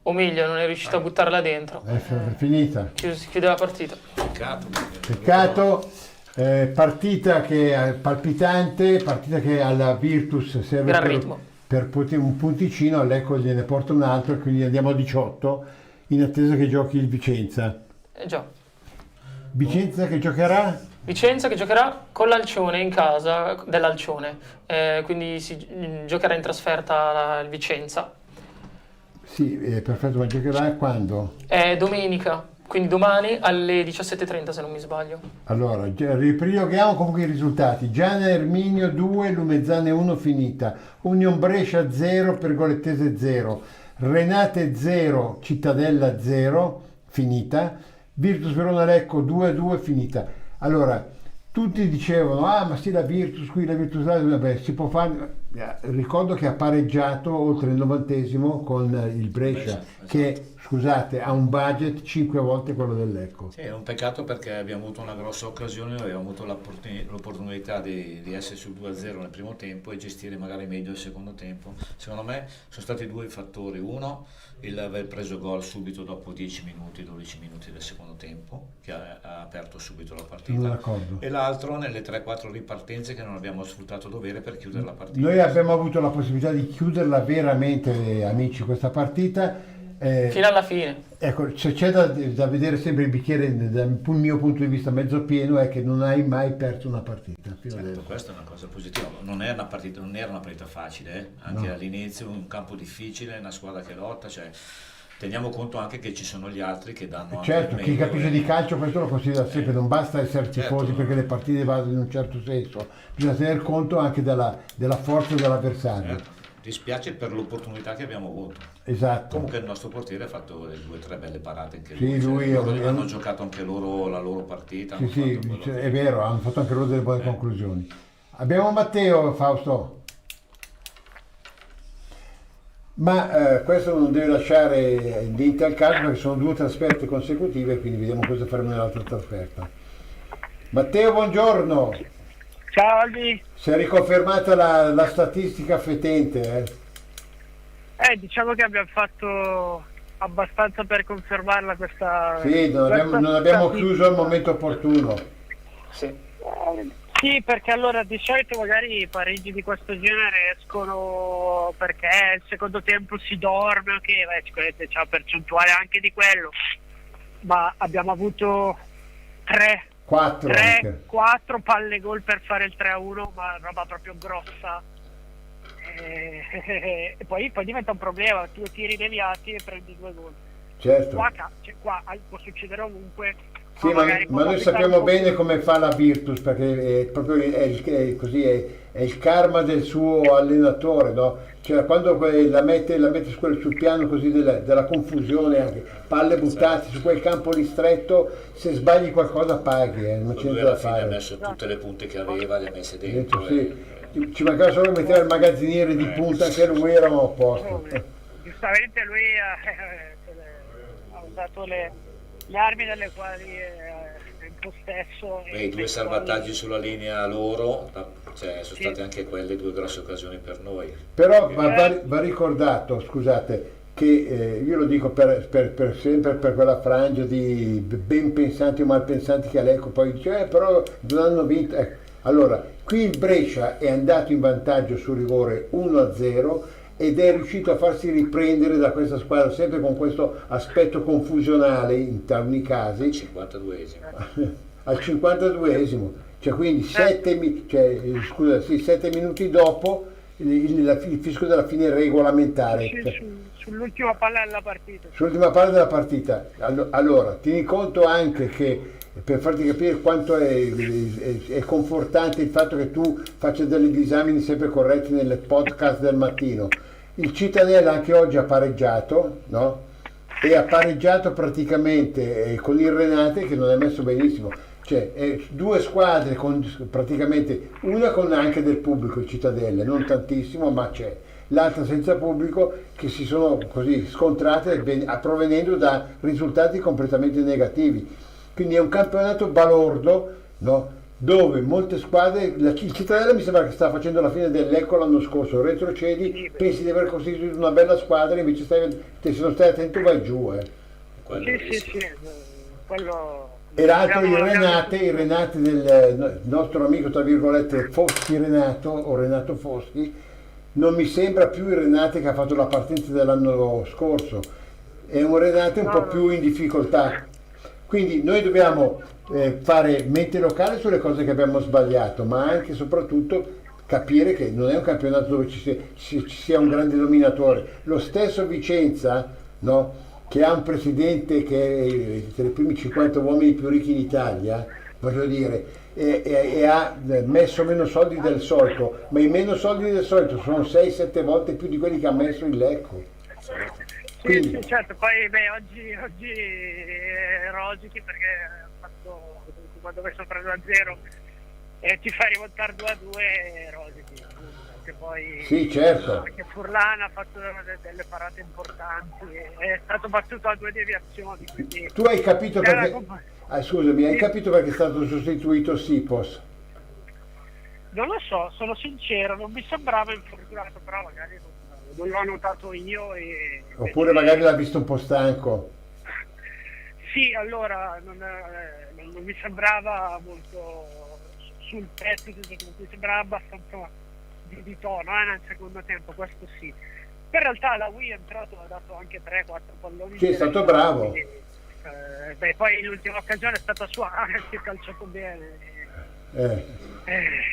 o meglio non è riuscito a buttarla dentro. È finita. Si chiude la partita. Peccato. Partita che è palpitante, partita che alla Virtus serve per un punticino, all'Ecco gliene porta un altro e quindi andiamo a 18 in attesa che giochi il Vicenza. Già. Vicenza che giocherà? Vicenza che giocherà con l'Alcione in casa dell'Alcione, quindi si giocherà in trasferta il Vicenza. Sì, perfetto, ma giocherà quando? Domenica. Quindi domani alle 17:30 se non mi sbaglio. Allora, riprioghiamo comunque i risultati. Giana Erminio 2, Lumezzane 1 finita. Union Brescia 0, Pergolettese 0. Renate 0, Cittadella 0 finita. Virtus Verona Lecco 2-2 finita. Allora, tutti dicevano, ma sì la Virtus qui, la Virtus là, vabbè, si può fare... Ricordo che ha pareggiato oltre il 90° con il Brescia, che scusate ha un budget 5 volte quello del Lecco. Sì, è un peccato perché abbiamo avuto una grossa occasione, abbiamo avuto l'opportunità di essere sul 2-0 nel primo tempo e gestire magari meglio il secondo tempo. Secondo me sono stati due i fattori: uno, il aver preso gol subito dopo 10 minuti, 12 minuti del secondo tempo, che ha aperto subito la partita, e l'altro nelle 3-4 ripartenze che non abbiamo sfruttato dovere per chiudere la partita. Noi abbiamo avuto la possibilità di chiuderla veramente, amici, questa partita. Fino alla fine. Ecco, c'è da vedere sempre il bicchiere dal mio punto di vista mezzo pieno, è che non hai mai perso una partita. Certo, questa è una cosa positiva. Non era una partita facile, anche all'inizio, un campo difficile, una squadra che lotta, cioè teniamo conto anche che ci sono gli altri che danno certo, anche chi capisce di calcio questo lo considera sempre, non basta essere tifosi perché le partite vanno in un certo senso, bisogna tener conto anche della forza dell'avversario. Certo. Dispiace per l'opportunità che abbiamo avuto. Esatto. Comunque il nostro portiere ha fatto 2 o 3 belle parate anche lui. Hanno giocato anche loro la loro partita. Sì, è vero, hanno fatto anche loro delle buone conclusioni. Abbiamo Matteo, Fausto. Ma questo non deve lasciare niente al caso perché sono 2 trasferte consecutive, quindi vediamo cosa faremo nell'altra trasferta. Matteo, buongiorno. Ciao Albi. Si è riconfermata la statistica fetente, diciamo che abbiamo fatto abbastanza per confermarla questa... Sì, non abbiamo chiuso al momento opportuno. Sì, perché allora di solito magari i pareggi di questo genere escono perché il secondo tempo si dorme, sicuramente c'è una percentuale anche di quello, ma abbiamo avuto 4 palle gol per fare il 3-1, ma roba proprio grossa, e poi diventa un problema, tu tiri deviati e prendi 2 gol. Certo. Qua può succedere ovunque. Sì, ma noi sappiamo bene come fa la Virtus, perché è proprio così, è il karma del suo allenatore, no? Cioè quando la mette sul piano così della confusione, anche palle buttate su quel campo ristretto, se sbagli qualcosa paghi, non c'è niente da fare. Ha messo tutte le punte che aveva, le ha messe dentro. Sì. Ci mancava solo mettere il magazziniere di punta, anche lui eravamo a posto. Giustamente lui ha usato le armi delle quali è in possesso. I 2 salvataggi sulla linea loro, sono state anche quelle 2 grosse occasioni per noi. Però va ricordato, scusate, che io lo dico per sempre, per quella frangia di ben pensanti o malpensanti che Lecco poi dice però non hanno vinto. Allora, qui il Brescia è andato in vantaggio sul rigore 1-0 ed è riuscito a farsi riprendere da questa squadra, sempre con questo aspetto confusionale in taluni casi. Al 52esimo, cioè quindi 7 minuti dopo il fischio della fine regolamentare. Sull'ultima palla della partita. Sull'ultima palla della partita. Allora, tieni conto anche che, per farti capire quanto è confortante il fatto che tu faccia degli disamini sempre corretti nelle podcast del mattino. Il Cittadella anche oggi ha pareggiato, no? E ha pareggiato praticamente con il Renate, che non è messo benissimo. Cioè 2 squadre con praticamente una con anche del pubblico, il Cittadella, non tantissimo, ma c'è. L'altra senza pubblico, che si sono così scontrate provenendo da risultati completamente negativi. Quindi è un campionato balordo, no? Dove molte squadre, il Cittadella mi sembra che sta facendo la fine del Lecco l'anno scorso, retrocedi, pensi di aver costituito una bella squadra, invece se non stai attento vai giù. Sì, quello... E l'altro il Renate del nostro amico tra virgolette Foschi Renato, o Renato Foschi, non mi sembra più il Renate che ha fatto la partenza dell'anno scorso, è un Renate un po' più in difficoltà. Quindi noi dobbiamo fare mente locale sulle cose che abbiamo sbagliato, ma anche e soprattutto capire che non è un campionato dove ci sia un grande dominatore. Lo stesso Vicenza, no? Che ha un presidente che è tra i primi 50 uomini più ricchi in Italia, voglio dire, e ha messo meno soldi del solito, ma i meno soldi del solito sono 6-7 volte più di quelli che ha messo il Lecco. Sì, certo, poi oggi rosichi perché ha fatto, quando vai sopra 2-0 e ti fai rimontare 2-2 rosichi. Che poi sì, certo. Anche Furlan ha fatto delle parate importanti, è stato battuto a 2 deviazioni. Tu hai capito perché? Scusami, hai capito perché è stato sostituito Sipos? Non lo so, sono sincero, non mi sembrava infortunato, però magari non l'ho notato io. Oppure magari l'ha visto un po' stanco. Sì, allora non mi sembrava molto sul pezzo, mi sembrava abbastanza di tono nel secondo tempo, questo sì. In realtà la Wii è entrato, ha dato anche 3-4 palloni. Sì, è stato bravo. Quindi, poi l'ultima occasione è stata sua, che ha calciato bene.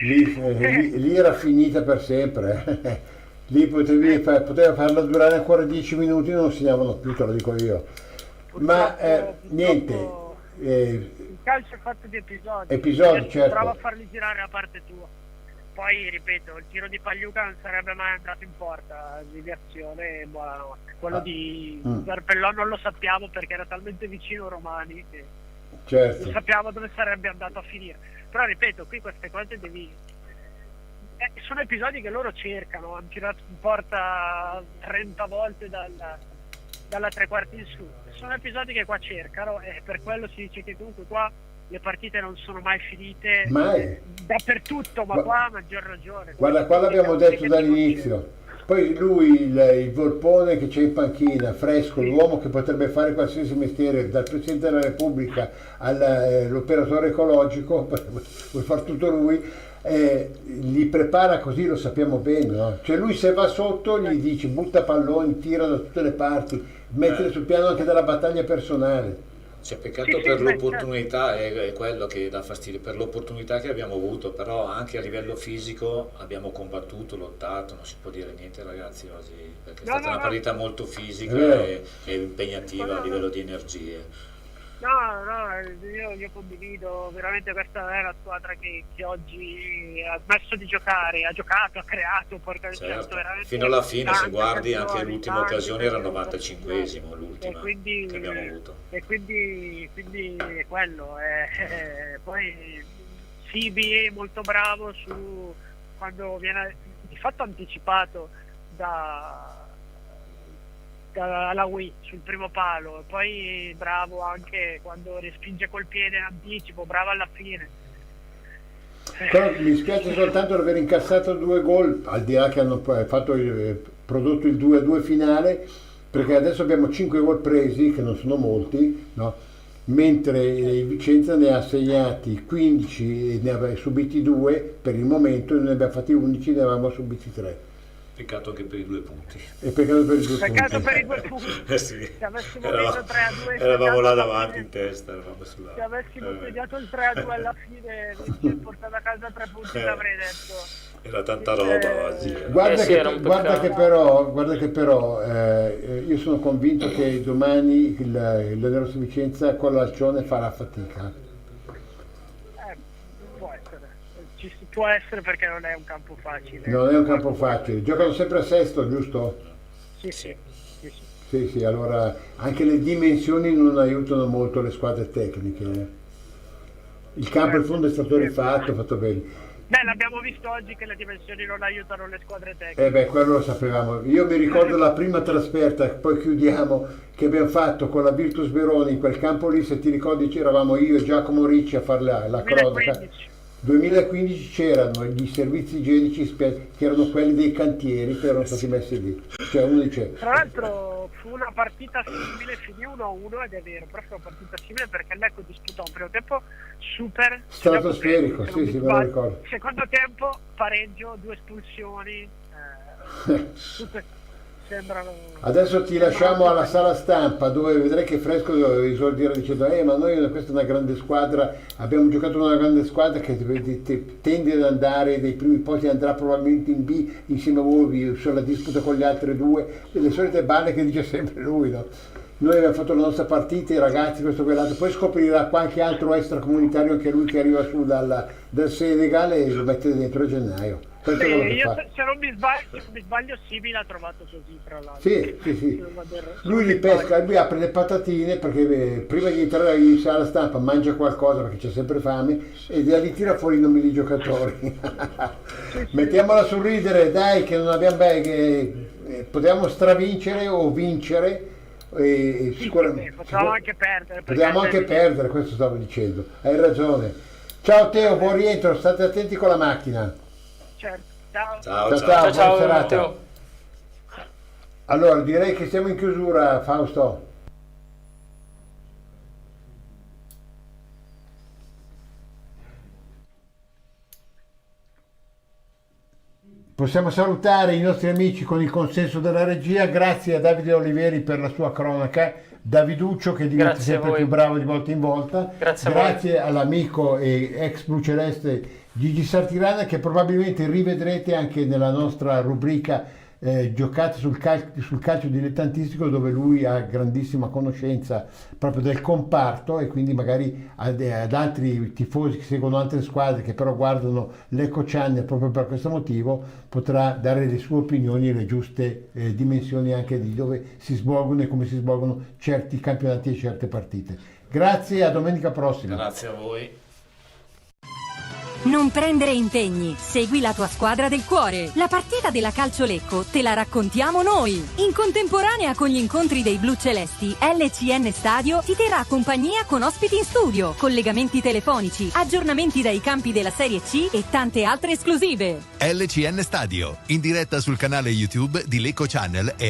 Lì era finita per sempre. Lì poteva farla durare ancora 10 minuti, non segnavano più, te lo dico io. Ma niente. Il calcio è fatto di episodi, certo. Prova a farli girare a parte tua. Poi ripeto, il tiro di Pagliuca non sarebbe mai andato in porta, deviazione e buonanotte. Quello di Zarpellò non lo sappiamo perché era talmente vicino Romani che non sappiamo dove sarebbe andato a finire. Però ripeto, qui queste cose sono episodi che loro cercano, hanno tirato in porta 30 volte dalla 3/4 in su. Sono episodi che qua cercano e per quello si dice che comunque qua le partite non sono mai finite, dappertutto, ma qua a maggior ragione. Guarda, qua l'abbiamo detto dall'inizio. Poi lui, il Volpone che c'è in panchina, fresco, l'uomo che potrebbe fare qualsiasi mestiere, dal Presidente della Repubblica all'operatore ecologico, vuol fare tutto lui, li prepara così, lo sappiamo bene, no? Cioè lui se va sotto gli dice butta palloni, tira da tutte le parti, mettere sul piano anche della battaglia personale. C'è peccato per l'opportunità, è quello che dà fastidio, per l'opportunità che abbiamo avuto, però anche a livello fisico abbiamo combattuto, lottato, non si può dire niente ragazzi oggi, perché è stata una partita molto fisica e impegnativa a livello di energie. No, io condivido, veramente questa è la squadra che oggi ha smesso di giocare, ha giocato, ha creato, porca certo. veramente Fino alla fine, se guardi anche occasioni, l'ultima occasione era il 95esimo, l'ultima quindi, che abbiamo avuto. E quindi è quello. Poi Sibi è molto bravo su quando viene di fatto anticipato dalla Wii sul primo palo, e poi bravo anche quando respinge col piede in anticipo, bravo alla fine. Però mi spiace soltanto di aver incassato 2 gol, al di là che hanno prodotto il 2-2 finale, perché adesso abbiamo 5 gol presi, che non sono molti, no? Mentre il Vicenza ne ha segnati 15 e ne aveva subiti 2 per il momento, e ne abbiamo fatti 11 e ne avevamo subiti 3. Peccato anche per i 2 punti. Peccato per i 2 punti. Sì. Se avessimo preso 3-2 eravamo là davanti in testa, eravamo sulla... Se avessimo segnato il 3-2 alla fine e portato a casa 3 punti, l'avrei detto. Era tanta roba oggi. Guarda che però io sono convinto che domani il Rosso Vicenza con l'Alcione farà fatica. Può essere, perché non è un campo facile. Non è un campo facile, giocano sempre a Sesto, giusto? Sì, allora anche le dimensioni non aiutano molto le squadre tecniche. Il campo in fondo è stato rifatto, fatto bene. L'abbiamo visto oggi che le dimensioni non aiutano le squadre tecniche. Quello lo sapevamo. Io mi ricordo la prima trasferta, poi chiudiamo, che abbiamo fatto con la Virtus Verona in quel campo lì, se ti ricordi c'eravamo io e Giacomo Ricci a fare la cronaca. 2015 c'erano gli servizi igienici che erano quelli dei cantieri che erano stati messi lì. Cioè uno dice... Tra l'altro fu una partita simile, finì 1-1 ed è vero, però fu una partita simile perché l'Ecco disputò un primo tempo super stratosferico, sì, me lo ricordo. Secondo tempo pareggio, 2 espulsioni, Adesso ti lasciamo alla sala stampa dove vedrai che Fresco esordirà dicendo ma noi questa è una grande squadra, abbiamo giocato una grande squadra che tende ad andare dei primi posti, andrà probabilmente in B insieme a voi sulla disputa con gli altri 2, le solite balle che dice sempre lui, no? Noi abbiamo fatto la nostra partita, i ragazzi questo quell'altro, poi scoprirà qualche altro extracomunitario anche lui che arriva su dal Senegal e lo mette dentro a gennaio. Sì, io se non mi sbaglio Sibi l'ha trovato così, tra l'altro. Sì. Lui li pesca, lui apre le patatine perché prima di entrare in sala stampa mangia qualcosa perché c'è sempre fame e da lì tira fuori i nomi di giocatori. Mettiamola a sorridere, dai, che non abbiamo potevamo stravincere o vincere. Sicuramente potevamo anche perdere. Potevamo anche perdere, questo stavo dicendo. Hai ragione. Ciao Teo, buon rientro, state attenti con la macchina. Certo. Ciao, buona serata. Allora direi che siamo in chiusura, Fausto. Possiamo salutare i nostri amici con il consenso della regia. Grazie a Davide Oliveri per la sua cronaca, Daviduccio che diventa sempre più bravo di volta in volta. Grazie all'amico e ex Blu Celeste Gigi Sartirana, che probabilmente rivedrete anche nella nostra rubrica giocate sul calcio dilettantistico, dove lui ha grandissima conoscenza proprio del comparto e quindi magari ad altri tifosi che seguono altre squadre che però guardano l'Eco Channel proprio per questo motivo potrà dare le sue opinioni e le giuste dimensioni anche di dove si svolgono e come si svolgono certi campionati e certe partite. Grazie, a domenica prossima. Grazie a voi. Non prendere impegni, segui la tua squadra del cuore. La partita della Calcio Lecco te la raccontiamo noi. In contemporanea con gli incontri dei blu celesti, LCN Stadio ti terrà compagnia con ospiti in studio, collegamenti telefonici, aggiornamenti dai campi della Serie C e tante altre esclusive. LCN Stadio, in diretta sul canale YouTube di Lecco Channel e